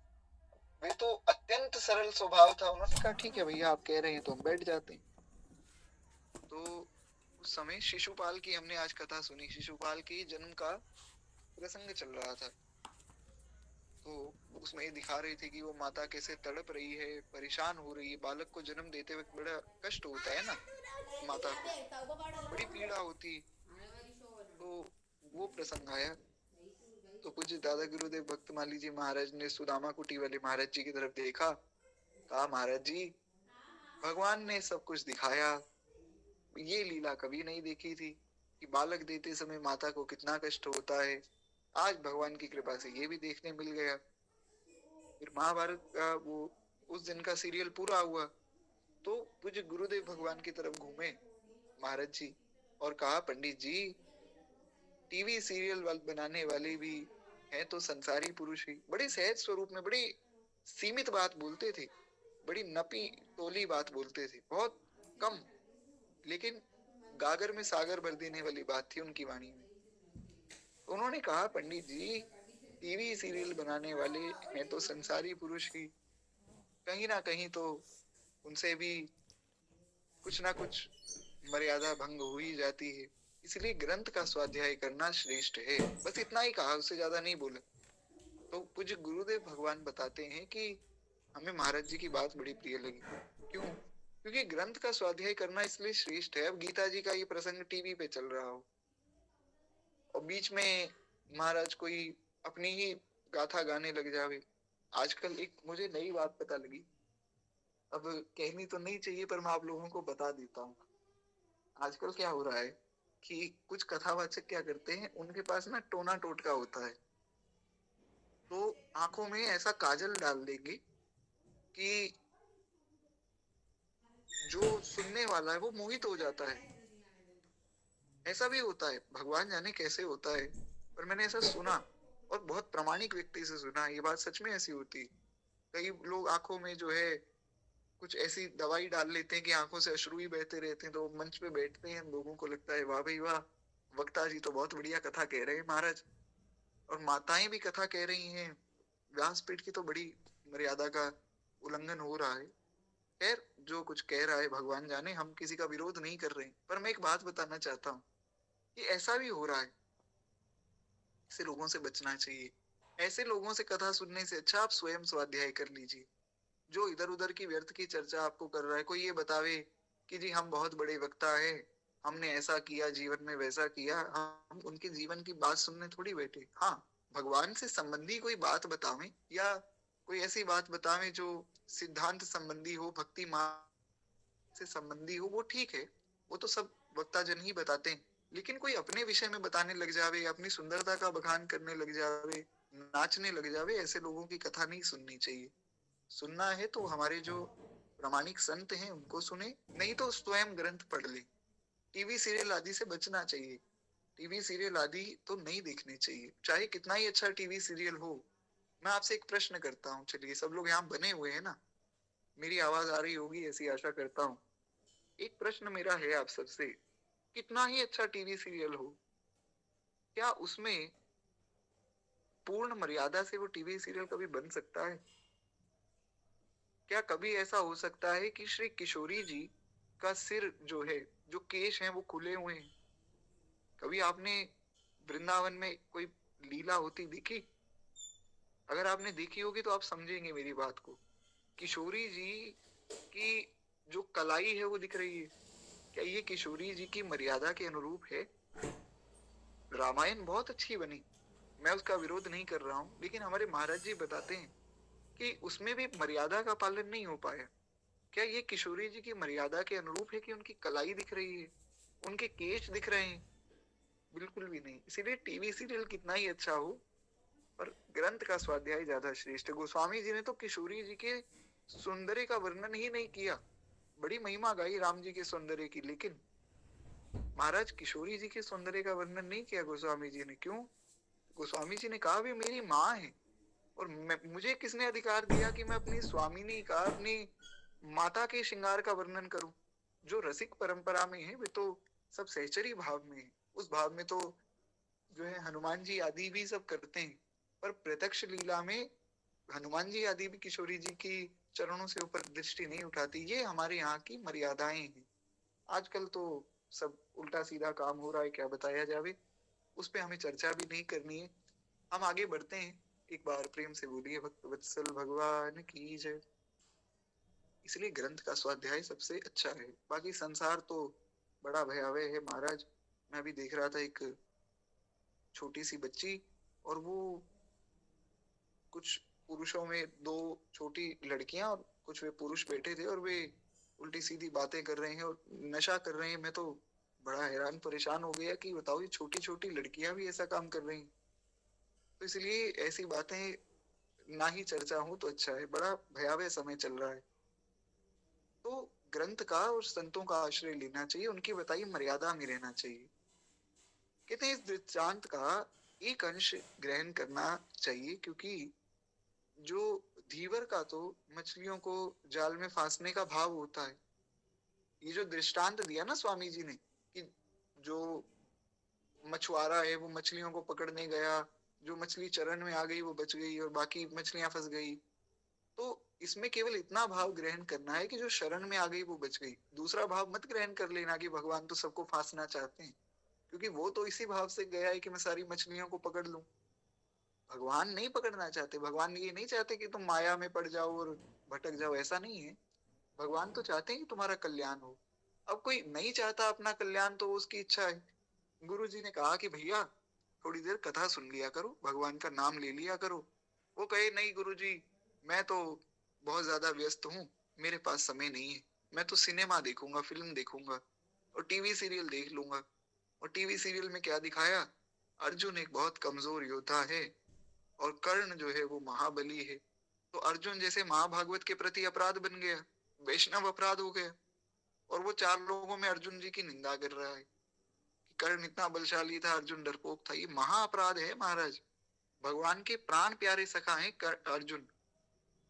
वे तो अत्यंत सरल स्वभाव था, उन्होंने कहा ठीक है भैया, आप कह रहे हैं तो हम बैठ जाते हैं। तो उस समय शिशुपाल की हमने आज कथा सुनी, शिशुपाल के जन्म का प्रसंग चल रहा था। तो उसमें ये दिखा रहे थे कि वो माता कैसे तड़प रही है, परेशान हो रही है। बालक को जन्म देते वक्त बड़ा कष्ट होता है ना, माता को बड़ी पीड़ा होती। तो वो प्रसंग आया, तो पूज्य दादा गुरुदेव भक्तमाली जी महाराज ने सुदामा कुटी वाले महाराज जी की तरफ देखा, कहा महाराज जी भगवान ने सब कुछ दिखाया, ये लीला कभी नहीं देखी थी कि बालक देते समय माता को कितना कष्ट होता है, आज भगवान की कृपा से ये भी देखने मिल गया। फिर महाभारत का वो उस दिन का सीरियल पूरा हुआ, तो पूज्य गुरुदेव भगवान की तरफ घूमे महाराज जी और कहा पंडित जी टीवी सीरियल बनाने वाले भी हैं तो संसारी पुरुष ही। बड़े सहज स्वरूप में बड़ी सीमित बात बोलते थे, बड़ी नपी तोली बात बोलते थे, बहुत कम, लेकिन गागर में सागर भर देने वाली बात थी उनकी वाणी में। उन्होंने कहा पंडित जी टीवी सीरियल बनाने वाले हैं तो संसारी पुरुष ही, कहीं ना कहीं तो उनसे भी कुछ ना कुछ मर्यादा भंग हो ही जाती है, इसलिए ग्रंथ का स्वाध्याय करना श्रेष्ठ है। बस इतना ही कहा, उससे ज्यादा नहीं बोला। तो पूज्य गुरुदेव भगवान बताते हैं कि हमें महाराज जी की बात बड़ी प्रिय लगी। क्यों? क्योंकि ग्रंथ का स्वाध्याय करना इसलिए श्रेष्ठ है। अब गीता जी का ये प्रसंग टीवी पे चल रहा हो और बीच में महाराज कोई अपनी ही गाथा गाने लग जावे। आजकल एक मुझे नई बात पता लगी, अब कहनी तो नहीं चाहिए पर मैं आप लोगों को बता देता हूँ। आजकल क्या हो रहा है कि कुछ कथावाचक क्या करते हैं, उनके पास ना टोना टोटका होता है। तो आंखों में ऐसा काजल डाल देंगे कि जो सुनने वाला है वो मोहित हो जाता है। ऐसा भी होता है, भगवान जाने कैसे होता है, पर मैंने ऐसा सुना और बहुत प्रामाणिक व्यक्ति से सुना, ये बात सच में ऐसी होती। कई लोग आंखों में जो है कुछ ऐसी दवाई डाल लेते हैं कि आंखों से अश्रु ही बहते रहते हैं, तो मंच पे बैठते हैं, लोगों को लगता है वाह भाई वाह, वक्ता जी तो बहुत बढ़िया कथा कह रहे हैं महाराज। और माताएं भी कथा कह रही हैं, व्यासपीठ की तो बड़ी मर्यादा का उल्लंघन हो रहा है। खैर, जो कुछ कह रहा है भगवान जाने, हम किसी का विरोध नहीं कर रहे हैं, पर मैं एक बात बताना चाहता हूँ कि ऐसा भी हो रहा है। ऐसे लोगों से बचना चाहिए। ऐसे लोगों से कथा सुनने से अच्छा आप स्वयं स्वाध्याय कर लीजिए। जो इधर उधर की व्यर्थ की चर्चा आपको कर रहा है, कोई ये बतावे कि जी हम बहुत बड़े वक्ता है, हमने ऐसा किया जीवन में, वैसा किया, हम उनके जीवन की बात सुनने थोड़ी बैठे। हाँ, भगवान से संबंधी कोई बात बतावे या कोई ऐसी बात बतावे जो सिद्धांत संबंधी हो, भक्ति मार्ग से संबंधी हो, वो ठीक है, वो तो सब वक्ता जन ही बताते हैं। लेकिन कोई अपने विषय में बताने लग जावे, अपनी सुंदरता का बखान करने लग जावे, नाचने लग जावे, ऐसे लोगों की कथा नहीं सुननी चाहिए। सुनना है तो हमारे जो प्रामाणिक संत हैं उनको सुने, नहीं तो स्वयं ग्रंथ पढ़ ले। टीवी सीरियल आदि से बचना चाहिए। टीवी सीरियल आदि तो नहीं देखने चाहिए, चाहे कितना ही अच्छा टीवी सीरियल हो। मैं आपसे एक प्रश्न करता हूँ, चलिए सब लोग यहाँ बने हुए हैं ना, मेरी आवाज आ रही होगी ऐसी आशा करता हूँ। एक प्रश्न मेरा है आप सबसे, कितना ही अच्छा टीवी सीरियल हो, क्या उसमें पूर्ण मर्यादा से वो टीवी सीरियल कभी बन सकता है? क्या कभी ऐसा हो सकता है कि श्री किशोरी जी का सिर जो है, जो केश हैं वो खुले हुए हैं? कभी आपने वृंदावन में कोई लीला होती देखी? अगर आपने देखी होगी तो आप समझेंगे मेरी बात को। किशोरी जी की जो कलाई है वो दिख रही है, क्या ये किशोरी जी की मर्यादा के अनुरूप है? रामायण बहुत अच्छी बनी, मैं उसका विरोध नहीं कर रहा हूँ, लेकिन हमारे महाराज जी बताते हैं कि उसमें भी मर्यादा का पालन नहीं हो पाया। क्या ये किशोरी जी की मर्यादा के अनुरूप है कि उनकी कलाई दिख रही है, उनके केश दिख रहे हैं? बिल्कुल भी नहीं। इसीलिए टीवी सीरियल कितना ही अच्छा हो, पर ग्रंथ का स्वाध्याय ज्यादा श्रेष्ठ है। गोस्वामी जी ने तो किशोरी जी के सौंदर्य का वर्णन ही नहीं किया, बड़ी महिमा गाई राम जी के सौंदर्य की, लेकिन महाराज किशोरी जी के सौंदर्य का वर्णन नहीं किया गोस्वामी जी ने। क्यों? गोस्वामी जी ने कहा भी मेरी माँ है, और मुझे किसने अधिकार दिया कि मैं अपनी स्वामिनी का, अपनी माता के श्रृंगार का वर्णन करूं? जो रसिक परंपरा में है वे तो सब सहचरी भाव में है। उस भाव में तो जो है हनुमान जी आदि भी सब करते हैं, पर प्रत्यक्ष लीला में हनुमान जी आदि भी किशोरी जी की चरणों से ऊपर दृष्टि नहीं उठाती। ये हमारे यहाँ की मर्यादाएं हैं। आजकल तो सब उल्टा सीधा काम हो रहा है, क्या बताया जावे, उस पे हमें चर्चा भी नहीं करनी है। हम आगे बढ़ते हैं। एक बार प्रेम से बोलिए भक्त वत्सल भगवान की जय। इसलिए ग्रंथ का स्वाध्याय सबसे अच्छा है। बाकी संसार तो बड़ा भयावह है महाराज। मैं भी देख रहा था एक छोटी सी बच्ची, और वो कुछ पुरुषों में दो छोटी लड़कियां और कुछ वे पुरुष बैठे थे, और वे उल्टी सीधी बातें कर रहे हैं और नशा कर रहे हैं। मैं तो बड़ा हैरान परेशान हो गया कि बताओ, ये छोटी छोटी लड़कियां भी ऐसा काम कर रही हैं। तो इसलिए ऐसी बातें ना ही चर्चा हो तो अच्छा है, बड़ा भयावह समय चल रहा है। तो ग्रंथ का और संतों का आश्रय लेना चाहिए, उनकी बताई मर्यादा में रहना चाहिए। कहते हैं इस दृष्टांत का एक अंश ग्रहण करना चाहिए, क्योंकि जो धीवर का तो मछलियों को जाल में फांसने का भाव होता है। ये जो दृष्टांत दिया ना स्वामी जी ने, कि जो मछुआरा है वो मछलियों को पकड़ने गया, जो मछली चरण में आ गई वो बच गई और बाकी मछलियां फंस गई। तो इसमें केवल इतना भाव ग्रहण करना है कि जो शरण में आ गई वो बच गई। दूसरा भाव मत ग्रहण कर लेना कि भगवान तो सबको फांसना चाहते हैं, क्योंकि वो तो इसी भाव से गया है कि मैं सारी मछलियों को पकड़ लूं। भगवान नहीं पकड़ना चाहते, भगवान ये नहीं चाहते कि तुम माया में पड़ जाओ और भटक जाओ, ऐसा नहीं है। भगवान तो चाहते हैं कि तुम्हारा कल्याण हो। अब कोई नहीं चाहता अपना कल्याण तो उसकी इच्छा है। गुरु जी ने कहा कि भैया थोड़ी देर कथा सुन लिया करो, भगवान का नाम ले लिया करो। वो कहे नहीं गुरु जी, मैं तो बहुत ज्यादा व्यस्त हूँ, मेरे पास समय नहीं है, मैं तो सिनेमा देखूंगा, फिल्म देखूंगा और टीवी सीरियल देख लूंगा। और टीवी सीरियल में क्या दिखाया? अर्जुन एक बहुत कमजोर योद्धा है और कर्ण जो है वो महाबली है। तो अर्जुन जैसे महाभागवत के प्रति अपराध बन गया, वैष्णव अपराध हो गया, और वो चार लोगों में अर्जुन जी की निंदा कर रहा है कि कर्ण इतना बलशाली था, अर्जुन डरपोक था। ये महा अपराध है महाराज। भगवान के प्राण प्यारे सखा है अर्जुन,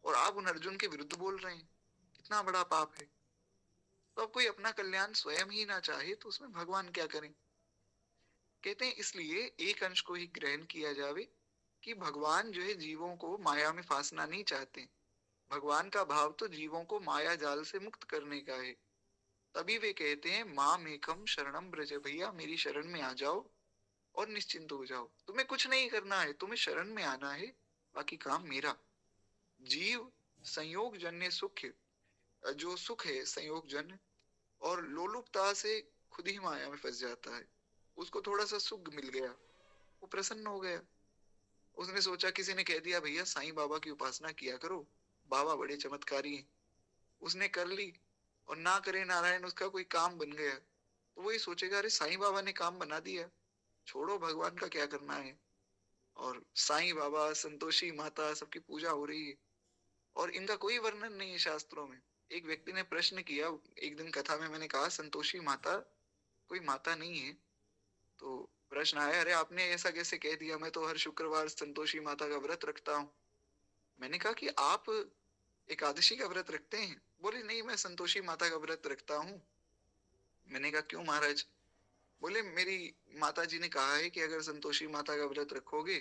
और आप उन अर्जुन के विरुद्ध बोल रहे हैं, कितना बड़ा पाप है। तो अब कोई अपना कल्याण स्वयं ही ना चाहे तो उसमें भगवान क्या करें। कहते हैं इसलिए एक अंश को ही ग्रहण किया जावे कि भगवान जो है जीवों को माया में फांसना नहीं चाहते। भगवान का भाव तो जीवों को माया जाल से मुक्त करने का है। तभी वे कहते हैं माम एकम शरणम ब्रज, भैया मेरी शरण में आ जाओ और निश्चिंत हो जाओ। तुम्हें कुछ नहीं करना है, तुम्हें शरण में आना है, बाकी काम मेरा। जीव संयोग जन्य सुख, जो सुख है संयोग जन्य, और लोलुपता से खुद ही माया में फंस जाता है। उसको थोड़ा सा सुख मिल गया, वो प्रसन्न हो गया। उसने सोचा, किसी ने कह दिया भैया साईं बाबा की उपासना किया करो, बाबा बड़े चमत्कारी हैं। उसने कर ली, और ना करे नारायण उसका कोई काम बन गया, तो वही सोचेगा अरे साईं बाबा ने काम बना दिया, छोड़ो भगवान का क्या करना है। और साईं बाबा, संतोषी माता, सबकी पूजा हो रही है, और इनका कोई वर्णन नहीं है शास्त्रों में। एक व्यक्ति ने प्रश्न किया, एक दिन कथा में मैंने कहा संतोषी माता कोई माता नहीं है। तो प्रश्न आया, अरे आपने ऐसा कैसे कह दिया, मैं तो हर शुक्रवार संतोषी माता का व्रत रखता हूँ। मैंने कहा कि आप एकादशी का व्रत रखते हैं? बोले नहीं, मैं संतोषी माता का व्रत रखता हूँ। मैंने कहा क्यों महाराज? बोले मेरी माता जी ने कहा है कि अगर संतोषी माता का व्रत रखोगे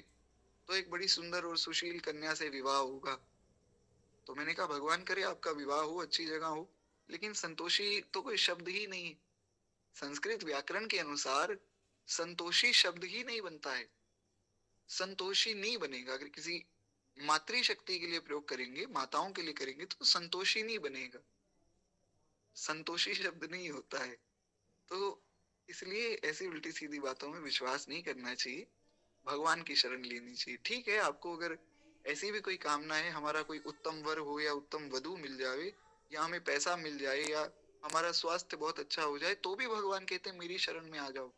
तो एक बड़ी सुंदर और सुशील कन्या से विवाह होगा। तो मैंने कहा भगवान करे आपका विवाह हो, अच्छी जगह हो, लेकिन संतोषी तो कोई शब्द ही नहीं है। संस्कृत व्याकरण के अनुसार संतोषी शब्द ही नहीं बनता है, संतोषी नहीं बनेगा। अगर किसी मातृशक्ति के लिए प्रयोग करेंगे, माताओं के लिए करेंगे, तो संतोषी नहीं बनेगा, संतोषी शब्द नहीं होता है। तो इसलिए ऐसी उल्टी सीधी बातों में विश्वास नहीं करना चाहिए, भगवान की शरण लेनी चाहिए। ठीक है, आपको अगर ऐसी भी कोई कामना है, हमारा कोई उत्तम वर हो या उत्तम वधु मिल जाए, या हमें पैसा मिल जाए, या हमारा स्वास्थ्य बहुत अच्छा हो जाए, तो भी भगवान कहते हैं मेरी शरण में आ जाओ।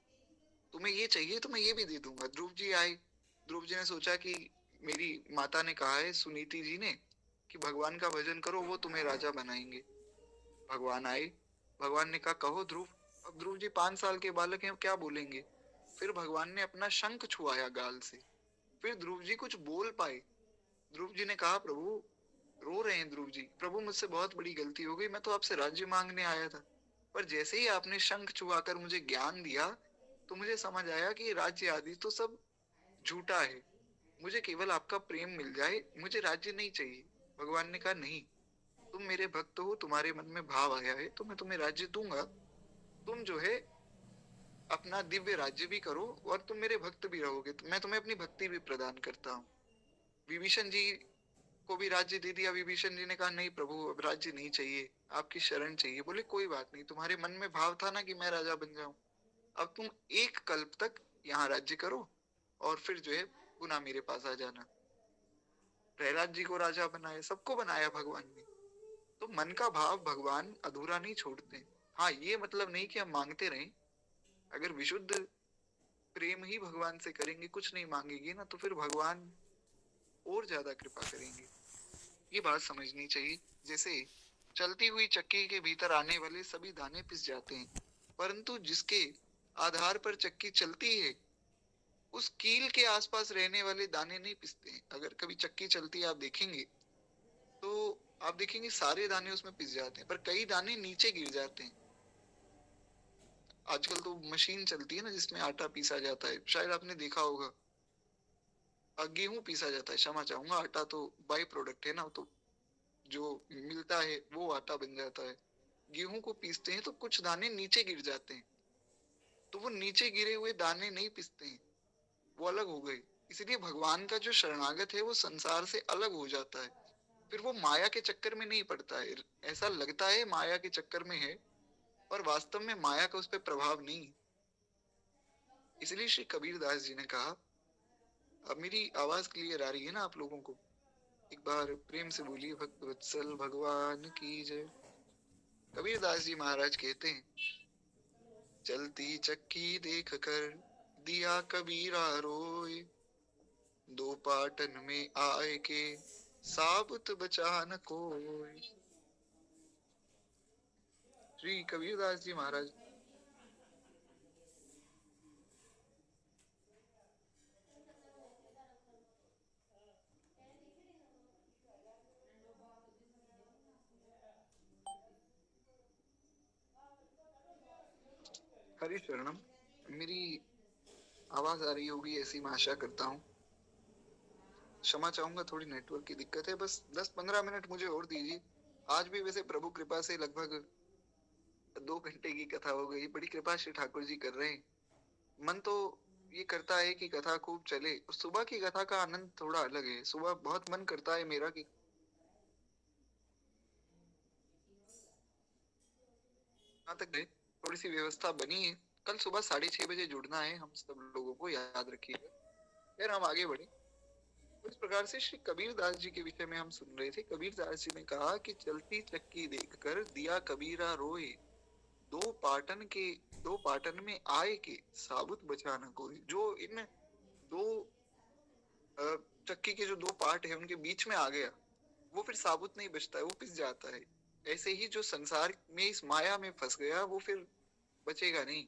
तुम्हें ये चाहिए तो मैं ये भी दे दूंगा। ध्रुव जी आए, ध्रुव जी ने सोचा कि मेरी माता ने कहा है, सुनीति जी ने, कि भगवान का भजन करो, वो तुम्हें राजा बनाएंगे। भगवान आए, भगवान ने कहा कहो ध्रुव। अब ध्रुव जी 5 साल के बालक हैं, क्या बोलेंगे। फिर भगवान ने अपना शंख छुआया गाल से, फिर ध्रुव जी कुछ बोल पाए। ध्रुव जी ने कहा प्रभु, रो रहे हैं ध्रुव जी, प्रभु मुझसे बहुत बड़ी गलती हो गई, मैं तो आपसे राज्य मांगने आया था, पर जैसे ही आपने शंख छुआकर मुझे ज्ञान दिया तो मुझे समझ आया कि राज्य आदि तो सब झूठा है, मुझे केवल आपका प्रेम मिल जाए, मुझे राज्य नहीं चाहिए। भगवान ने कहा नहीं, तुम मेरे भक्त हो, तुम्हारे मन में भाव आया है तो मैं तुम्हें राज्य दूंगा। तुम जो है अपना दिव्य राज्य भी करो और तुम मेरे भक्त भी रहोगे, तो मैं तुम्हें अपनी भक्ति भी प्रदान करता हूँ। विभीषण जी को भी राज्य दे दिया। विभीषण जी ने कहा नहीं प्रभु, अब राज्य नहीं चाहिए, आपकी शरण चाहिए। बोले कोई बात नहीं, तुम्हारे मन में भाव था ना कि मैं राजा बन जाऊं, अब तुम एक कल्प तक यहाँ राज्य करो और फिर जो है पुनः मेरे पास आ जाना। प्रहलाद जी को राजा बनाया, सबको बनाया भगवान ने। तो मन का भाव भगवान अधूरा नहीं छोड़ते। हाँ, ये मतलब नहीं कि हम मांगते रहें। अगर विशुद्ध प्रेम ही भगवान से करेंगे, कुछ नहीं मांगेंगे ना, तो फिर भगवान और ज्यादा कृपा करेंगे। ये बात समझनी चाहिए। जैसे चलती हुई चक्की के भीतर आने वाले सभी दाने पिस जाते हैं, परंतु जिसके आधार पर चक्की चलती है उस कील के आसपास रहने वाले दाने नहीं पिसते हैं। अगर कभी चक्की चलती है आप देखेंगे, तो आप देखेंगे सारे दाने उसमें पिस जाते हैं, पर कई दाने नीचे गिर जाते हैं। आजकल तो मशीन चलती है ना जिसमें आटा पीसा जाता है, शायद आपने देखा होगा। गेहूं पीसा जाता है, क्षमा चाहूंगा, आटा तो बाई प्रोडक्ट है ना, तो जो मिलता है वो आटा बन जाता है। गेहूं को पीसते हैं तो कुछ दाने नीचे गिर जाते हैं, तो वो नीचे गिरे हुए दाने नहीं पिसते हैं, वो अलग हो गए। इसलिए भगवान का जो शरणागत है वो संसार से अलग हो जाता है, फिर वो माया के चक्कर में नहीं पड़ता है। ऐसा लगता है माया के चक्कर में है, पर वास्तव में माया का उस पर प्रभाव नहीं। इसलिए श्री कबीर दास जी ने कहा, अब मेरी आवाज क्लियर आ रही है ना आप लोगों को? एक बार प्रेम से बोलिए भक्त वत्सल भगवान की जय। कबीर दास जी महाराज कहते हैं, चलती चक्की देख कर दिया कबीरा रोए, दो पाटन में आए के, साबुत बचा न कोई। श्री कबीरदास जी महाराज। हरि शरणम। मेरी आवाज आ रही होगी ऐसी मैं आशा करता हूँ। क्षमा चाहूंगा, थोड़ी नेटवर्क की दिक्कत है, बस 10-15 मिनट मुझे और दीजिए। आज भी वैसे प्रभु कृपा से लगभग 2 घंटे की कथा हो गई। बड़ी कृपा श्री ठाकुर जी कर रहे हैं। मन तो ये करता है कि कथा खूब चले, और सुबह की कथा का आनंद थोड़ा अलग है। सुबह बहुत मन करता है मेरा कि यहाँ तक गए, थोड़ी सी व्यवस्था बनी है। कल सुबह 6:30 बजे जुड़ना है हम सब लोगों को, याद रखिएगा। फिर हम आगे बढ़े। इस प्रकार से श्री कबीरदास जी के विषय में हम सुन रहे थे। कबीरदास जी ने कहा कि चलती चक्की देखकर दिया कबीरा रोए, दो पाटन के, दो पाटन में आए के, साबुत बचा न कोई। जो इन दो चक्की के जो दो पार्ट है उनके बीच में आ गया, वो फिर साबुत नहीं बचता है, वो पिस जाता है। ऐसे ही जो संसार में इस माया में फंस गया वो फिर बचेगा नहीं।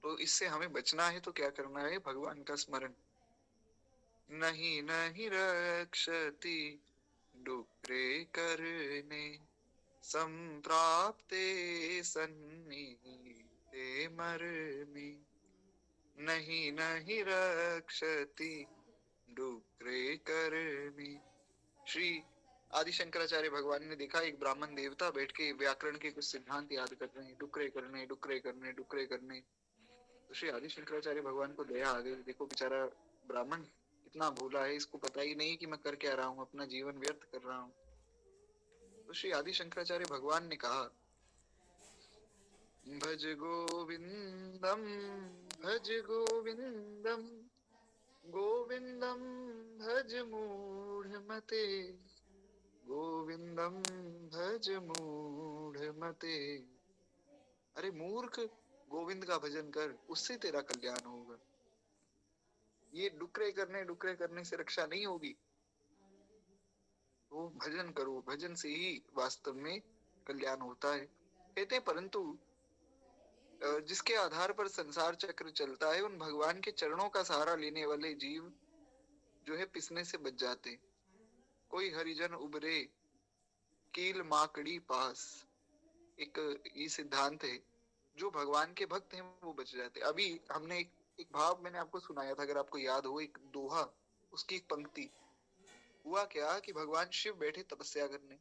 तो इससे हमें बचना है तो क्या करना है? भगवान का स्मरण। नहीं नहीं रक्षति डुक्रे करने, संप्राप्ते सन्निहिते मरणे। नहीं नहीं रक्षति डुक्रे करने। श्री आदि शंकराचार्य भगवान ने देखा एक ब्राह्मण देवता बैठ के व्याकरण के कुछ सिद्धांत याद कर रहे हैं। डुकरे करने, डुकरे करने, डुकरे करने। तो श्री आदि शंकराचार्य भगवान को दया आ गई। देखो बेचारा ब्राह्मण इतना भोला है, इसको पता ही नहीं कि मैं कर क्या रहा हूँ, अपना जीवन व्यर्थ कर रहा हूँ। तो श्री आदि शंकराचार्य भगवान ने कहा, भज गोविंदम, भज गोविंदम, गोविंदम भज मूढ़ मते, गोविंदम भज मूढ़ मते। अरे मूर्ख, गोविंद का भजन कर, उससे तेरा कल्याण होगा। ये डुकरे करने से रक्षा नहीं होगी। तो भजन करो, भजन से ही वास्तव में कल्याण होता है। कहते हैं परंतु जिसके आधार पर संसार चक्र चलता है, उन भगवान के चरणों का सहारा लेने वाले जीव जो है पिसने से बच जाते। कोई हरिजन उबरे कील माकड़ी पास, एक ये सिद्धांत है। जो भगवान के भक्त हैं वो बच जाते। अभी हमने एक भाव मैंने आपको सुनाया था, अगर आपको याद हो, एक दोहा, उसकी एक पंक्ति। हुआ क्या कि भगवान शिव बैठे तपस्या करने,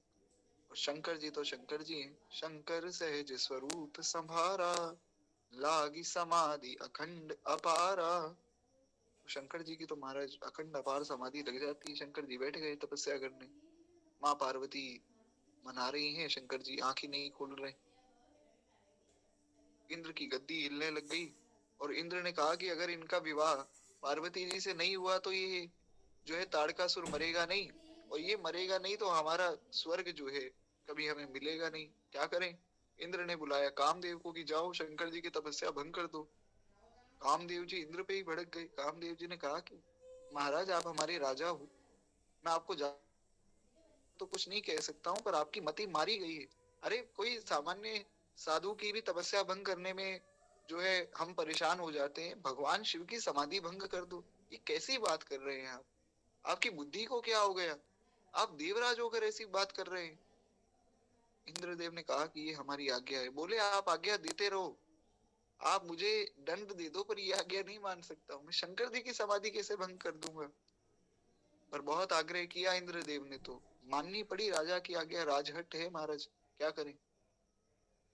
और शंकर जी तो शंकर जी हैं। शंकर सहज स्वरूप संभारा, लागी समाधि अखंड अपारा। शंकर जी की तो महाराज अखंड अपार समाधि लग जाती है। शंकर जी बैठ गए तपस्या करने। माँ पार्वती मना रही हैं, शंकर जी आंख ही नहीं खोल रहे। इंद्र की गद्दी हिलने लग गई, और इंद्र ने कहा कि अगर इनका विवाह पार्वती जी से नहीं हुआ तो ये जो है ताड़कासुर मरेगा नहीं, और ये मरेगा नहीं तो हमारा स्वर्ग जो है कभी हमें मिलेगा नहीं। क्या करें? इंद्र ने बुलाया कामदेव को कि जाओ शंकर जी की तपस्या भंग कर दो। कामदेव जी इंद्र पे ही भड़क गए। कामदेव जी ने कहा कि महाराज आप हमारे राजा हो, मैं आपको तो कुछ नहीं कह सकता हूँ, पर आपकी मति मारी गई है। अरे कोई सामान्य साधु की भी तपस्या भंग करने में जो है हम परेशान हो जाते हैं, भगवान शिव की समाधि भंग कर दो, ये कैसी बात कर रहे हैं आप? आपकी बुद्धि को क्या हो गया? आप देवराज होकर ऐसी बात कर रहे हैं। इंद्रदेव ने कहा कि ये हमारी आज्ञा है। बोले आप आज्ञा देते रहो, आप मुझे दंड दे दो, पर ये आज्ञा नहीं मान सकता हूँ। मैं शंकर जी की समाधि कैसे भंग कर दूंगा? पर बहुत आग्रह किया इंद्रदेव ने तो माननी पड़ी राजा की आज्ञा। राजहट है महाराज, क्या करें?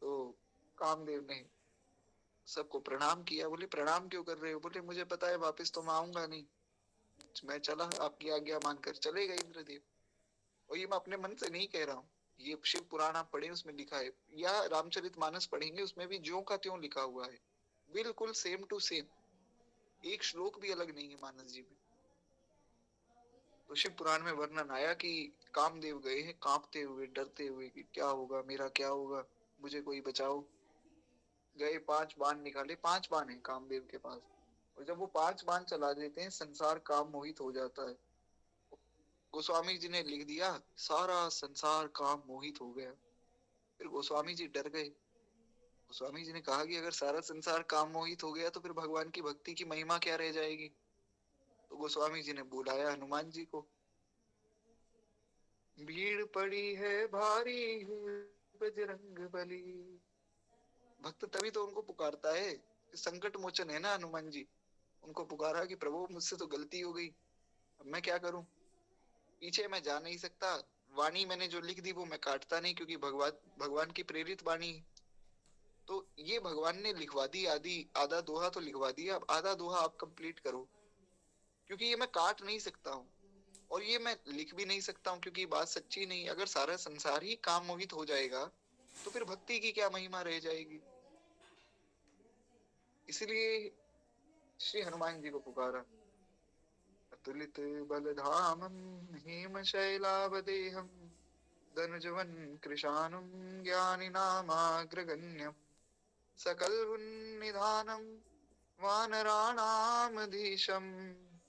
तो कामदेव ने सबको प्रणाम किया। बोले प्रणाम क्यों कर रहे हो? बोले मुझे पता है वापस तो मैं आऊंगा नहीं, मैं चला, आपकी आज्ञा मानकर चले गए इंद्रदेव। और ये मैं अपने मन से नहीं कह रहा हूँ, ये शिव पुराण आप पढ़े उसमें लिखा है, या रामचरितमानस पढ़ेंगे उसमें भी ज्यों का त्यों लिखा हुआ है, बिल्कुल सेम टू सेम। एक श्लोक भी अलग नहीं है मानस जी में। तो शिव पुराण में वर्णन आया कि कामदेव गए हैं कांपते हुए, डरते हुए कि क्या होगा, मेरा क्या होगा, मुझे कोई बचाओ। गए 5 बाण निकाले, 5 बाण है कामदेव के पास। और जब वो 5 बाण चला देते हैं, संसार काम मोहित हो जाता है। गोस्वामी जी ने लिख दिया, सारा संसार काम मोहित हो गया। फिर गोस्वामी जी डर गए। गोस्वामी जी ने कहा कि अगर सारा संसार काम मोहित हो गया तो फिर भगवान की भक्ति की महिमा क्या रह जाएगी। तो गोस्वामी जी ने बुलाया हनुमान जी को। भीड़ पड़ी है भारी है बजरंग बली। भक्त तभी तो उनको पुकारता है, संकट मोचन है ना हनुमान जी। उनको पुकारा कि प्रभु मुझसे तो गलती हो गई, अब मैं क्या करूं। पीछे मैं जा नहीं सकता। वाणी मैंने जो लिख दी वो मैं काटता नहीं, क्योंकि भगवान भगवान की प्रेरित वाणी है। तो ये भगवान ने लिखवा दी, आदि आधा दोहा तो लिखवा दिया, अब आधा दोहा आप कंप्लीट करो, क्योंकि ये मैं काट नहीं सकता हूँ और ये मैं लिख भी नहीं सकता हूँ, क्योंकि बात सच्ची नहीं। अगर सारा संसार ही काम मोहित हो जाएगा तो फिर भक्ति की क्या महिमा रह जाएगी। इसलिए श्री हनुमान जी को पुकारा। अतुलित बलधामं हेमशैलावदेहं धनुजवन कृशानुं ज्ञानिनामाग्रगण्यं सकलवन्निधानं वानराणामधीशं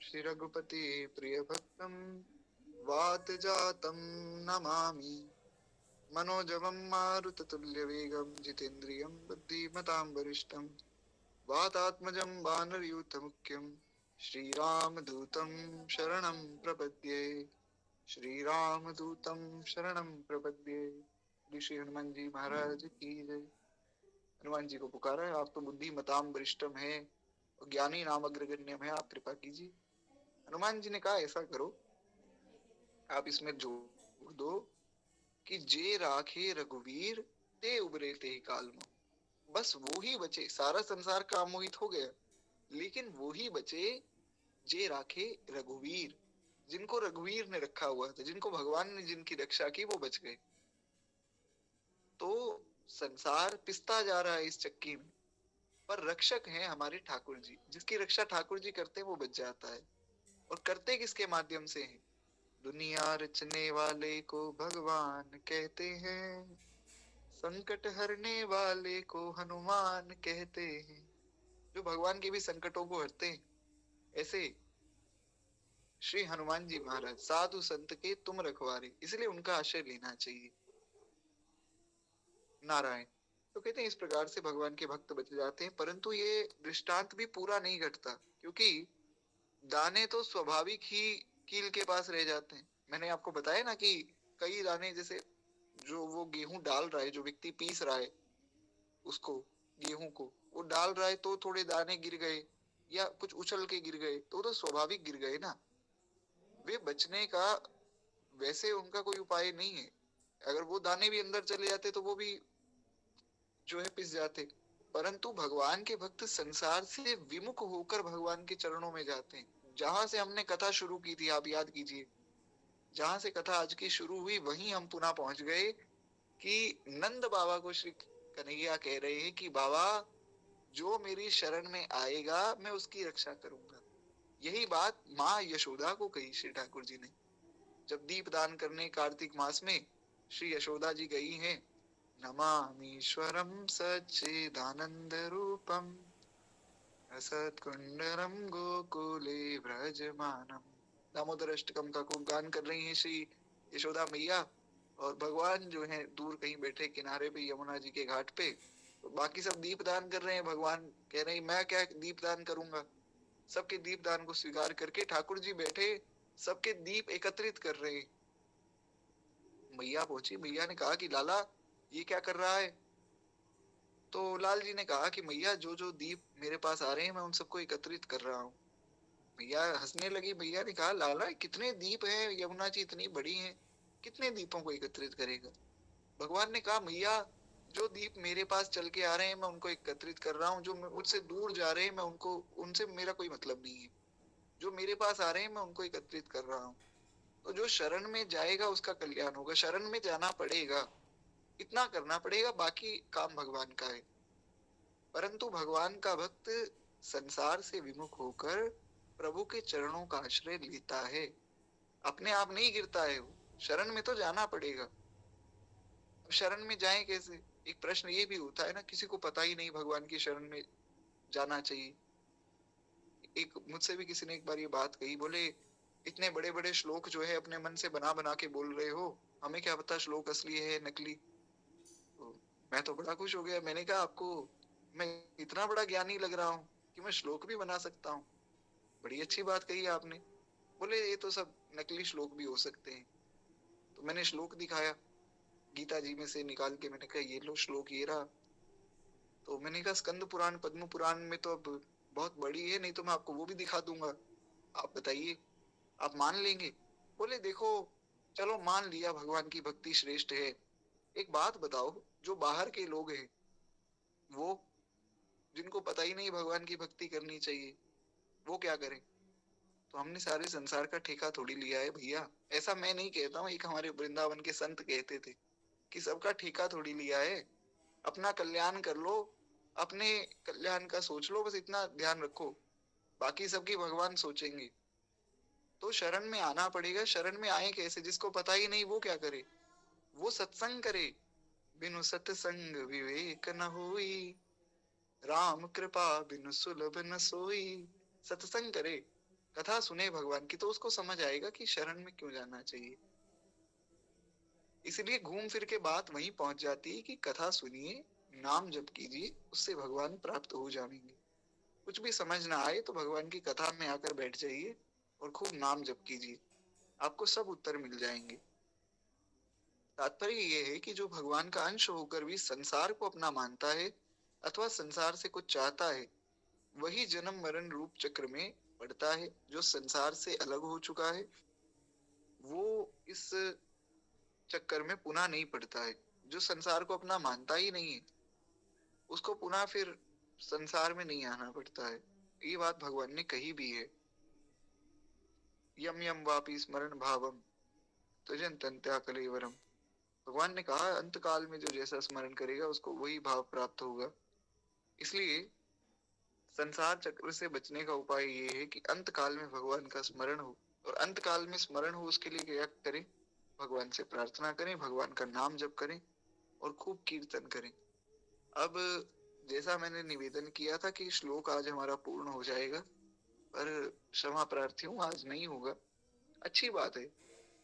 श्री रघुपति प्रिय भक्तं वातजातं नमामि। मनोजवं मारुततुल्यवेगं जितेन्द्रियं बुद्धिमतां वरिष्ठं वातात्मजं वानरयूथमुख्यं श्रीरामदूतं शरणं प्रपद्ये। श्रीरामदूतं शरणं प्रपद्ये। श्री हनुमान जी महाराज की जय। हनुमान जी को पुकारा है, आप तो बुद्धिमतां वरिष्ठम है और ज्ञानी नाम अग्रगण्यम है, आप कृपा कीजिए। हनुमान जी ने कहा ऐसा करो, आप इसमें जोड़ दो कि जे राखे रघुवीर ते उबरे ते ही काल में। बस वो ही बचे, सारा संसार काम मोहित हो गया, लेकिन वो ही बचे जे राखे रघुवीर। जिनको रघुवीर ने रखा हुआ था, जिनको भगवान ने जिनकी रक्षा की, वो बच गए। तो संसार पिसता जा रहा है इस चक्की में, पर रक्षक हैं हमारे ठाकुर जी। जिसकी रक्षा ठाकुर जी करते हैं वो बच जाता है। और करते किसके माध्यम से हैं? दुनिया रचने वाले को भगवान कहते हैं, संकट हरने वाले को हनुमान कहते हैं। जो भगवान के भी संकटों को हरते हैं, ऐसे श्री हनुमान जी महाराज साधु संत के तुम रखवारे, इसलिए उनका आश्रय लेना चाहिए। नारायण। तो कहते हैं इस प्रकार से भगवान के भक्त बच जाते हैं, परंतु ये दृष्टांत भी पूरा नहीं घटता, क्योंकि दाने तो स्वाभाविक ही कील के पास रह जाते हैं। मैंने आपको बताया ना कि कई दाने, जैसे जो वो गेहूं डाल रहा है, जो व्यक्ति पीस रहा है उसको, गेहूं को वो डाल रहा है, तो थोड़े दाने गिर गए या कुछ उछल के गिर गए, तो स्वाभाविक गिर गए ना। वे बचने का वैसे उनका कोई उपाय नहीं है। अगर वो दाने भी अंदर चले जाते तो वो भी जो है पिस जाते। परंतु भगवान के भक्त संसार से विमुख होकर भगवान के चरणों में जाते हैं। जहां से हमने कथा शुरू की थी, आप याद कीजिए, जहां से कथा आज की शुरू हुई वहीं हम पुनः पहुंच गए कि नंद बाबा को श्री कन्हैया कह रहे हैं कि बाबा, जो मेरी शरण में आएगा मैं उसकी रक्षा करूंगा। यही बात माँ यशोदा को कही श्री ठाकुर जी ने, जब दीपदान करने कार्तिक मास में श्री यशोदा जी गई हैं। नमामीश्वरम सच्चिदानंद रूपम असत्कुंडरम गोकुले व्रजमानम। दामोदर अष्टकम का खूब गान कर रही हैं श्री यशोदा मैया, और भगवान जो है दूर कहीं बैठे किनारे पे यमुना जी के घाट पे, तो बाकी सब दीपदान कर रहे हैं। भगवान कह रहे हैं मैं क्या दीपदान करूंगा। सबके दीपदान को स्वीकार करके ठाकुर जी बैठे सबके दीप एकत्रित कर रहे हैं। मैया पहुंची, मैया ने कहा कि लाला ये क्या कर रहा है। तो लाल जी ने कहा कि मैया जो जो दीप मेरे पास आ रहे हैं मैं उन सबको एकत्रित कर रहा हूँ। मैया हंसने लगी। मैया ने कहा लाला कितने दीप हैं, यमुना जी इतनी बड़ी हैं, कितने दीपों को एकत्रित करेगा। भगवान ने कहा मैया जो दीप मेरे पास चल के आ रहे हैं मैं उनको एकत्रित कर रहा हूँ, जो मुझसे दूर जा रहे हैं मैं उनको, उनसे मेरा कोई मतलब नहीं है। जो मेरे पास आ रहे हैं मैं उनको एकत्रित कर रहा हूँ। तो जो शरण में जाएगा उसका कल्याण होगा, शरण में जाना पड़ेगा, इतना करना पड़ेगा, बाकी काम भगवान का है। परंतु भगवान का भक्त संसार से विमुख होकर प्रभु के चरणों का आश्रय लेता है, अपने आप नहीं गिरता है। वो शरण में तो जाना पड़ेगा। अब शरण में जाए कैसे, एक प्रश्न ये भी होता है ना, किसी को पता ही नहीं भगवान की शरण में जाना चाहिए। एक मुझसे भी किसी ने एक बार ये बात कही, बोले इतने बड़े बड़े श्लोक जो है अपने मन से बना बना के बोल रहे हो, हमें क्या पता श्लोक असली है नकली। तो मैं तो बड़ा खुश हो गया, मैंने कहा आपको मैं इतना बड़ा ज्ञानी लग रहा हूँ कि मैं श्लोक भी बना सकता हूँ। बड़ी अच्छी बात कही आपने। बोले ये तो सब नकली श्लोक भी हो सकते हैं। तो मैंने श्लोक दिखाया, गीता जी में से निकाल के, मैंने कहा ये लो श्लोक ये रहा। तो मैंने कहा स्कंद पुराण पद्म पुराण में तो अब बहुत बड़ी है, नहीं तो मैं आपको वो भी दिखा दूंगा, आप बताइए आप मान लेंगे। बोले देखो, चलो मान लिया भगवान की भक्ति श्रेष्ठ है, एक बात बताओ, जो बाहर के लोग हैं, वो जिनको पता ही नहीं भगवान की भक्ति करनी चाहिए, वो क्या करें। तो हमने सारे संसार का ठेका थोड़ी लिया है भैया। ऐसा मैं नहीं कहता हूँ, एक हमारे वृंदावन के संत कहते थे कि सबका ठेका थोड़ी लिया है, अपना कल्याण कर लो, अपने कल्याण का सोच लो, बस इतना ध्यान रखो, बाकी सबकी भगवान सोचेंगे। तो शरण में आना पड़ेगा। शरण में आए कैसे, जिसको पता ही नहीं वो क्या करे, वो सत्संग करे। बिनु सत्संग विवेक न होई, राम कृपा बिनु सुलभ न सोई। सत्संग करे, कथा सुने भगवान की, तो उसको समझ आएगा कि शरण में क्यों जाना चाहिए। इसलिए घूम फिर के बात वहीं पहुंच जाती है कि कथा सुनिए, नाम जप कीजिए, उससे भगवान प्राप्त हो जाएंगे। कुछ भी समझ ना आए तो भगवान की कथा में आकर बैठ जाइए और खूब नाम जप कीजिए, आपको सब उत्तर मिल जाएंगे। तात्पर्य ये है कि जो भगवान का अंश होकर भी संसार को अपना मानता है अथवा संसार से कुछ चाहता है, वही जन्म मरण रूप चक्र में पड़ता है। जो संसार से अलग हो चुका है, वो इस चक्कर में पुनः नहीं पड़ता है। जो संसार को अपना मानता ही नहीं है, उसको पुनः फिर संसार में नहीं आना पड़ता है। ये बात भगवान ने कही भी है, यम यम वापि स्मरण भावम त्यजन तन्त्या कलेवरम। भगवान ने कहा अंत काल में जो जैसा स्मरण करेगा उसको वही भाव प्राप्त होगा। इसलिए संसार चक्र से बचने का उपाय ये है कि अंत काल में भगवान का स्मरण हो, और अंत काल में स्मरण हो उसके लिए क्या करें, भगवान से प्रार्थना करें, भगवान का नाम जप करें और खूब कीर्तन करें। अब जैसा मैंने निवेदन किया था कि श्लोक आज हमारा पूर्ण हो जाएगा, पर क्षमा प्रार्थी हूँ आज नहीं होगा। अच्छी बात है,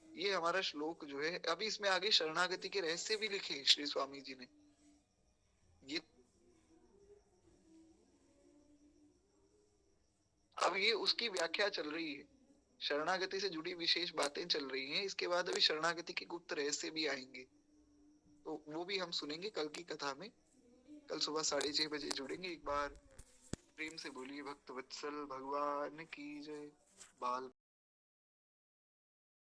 ये हमारा श्लोक जो है, अभी इसमें आगे शरणागति के रहस्य भी लिखे श्री स्वामी जी ने। ये अब ये उसकी व्याख्या चल रही है, शरणागति से जुड़ी विशेष बातें चल रही हैं। इसके बाद अभी शरणागति के गुप्त रहस्य भी आएंगे, तो वो भी हम सुनेंगे कल की कथा में। कल सुबह 6:30 बजे जुड़ेंगे। एक बार प्रेम से बोलिए भक्त वत्सल भगवान की जय। बाल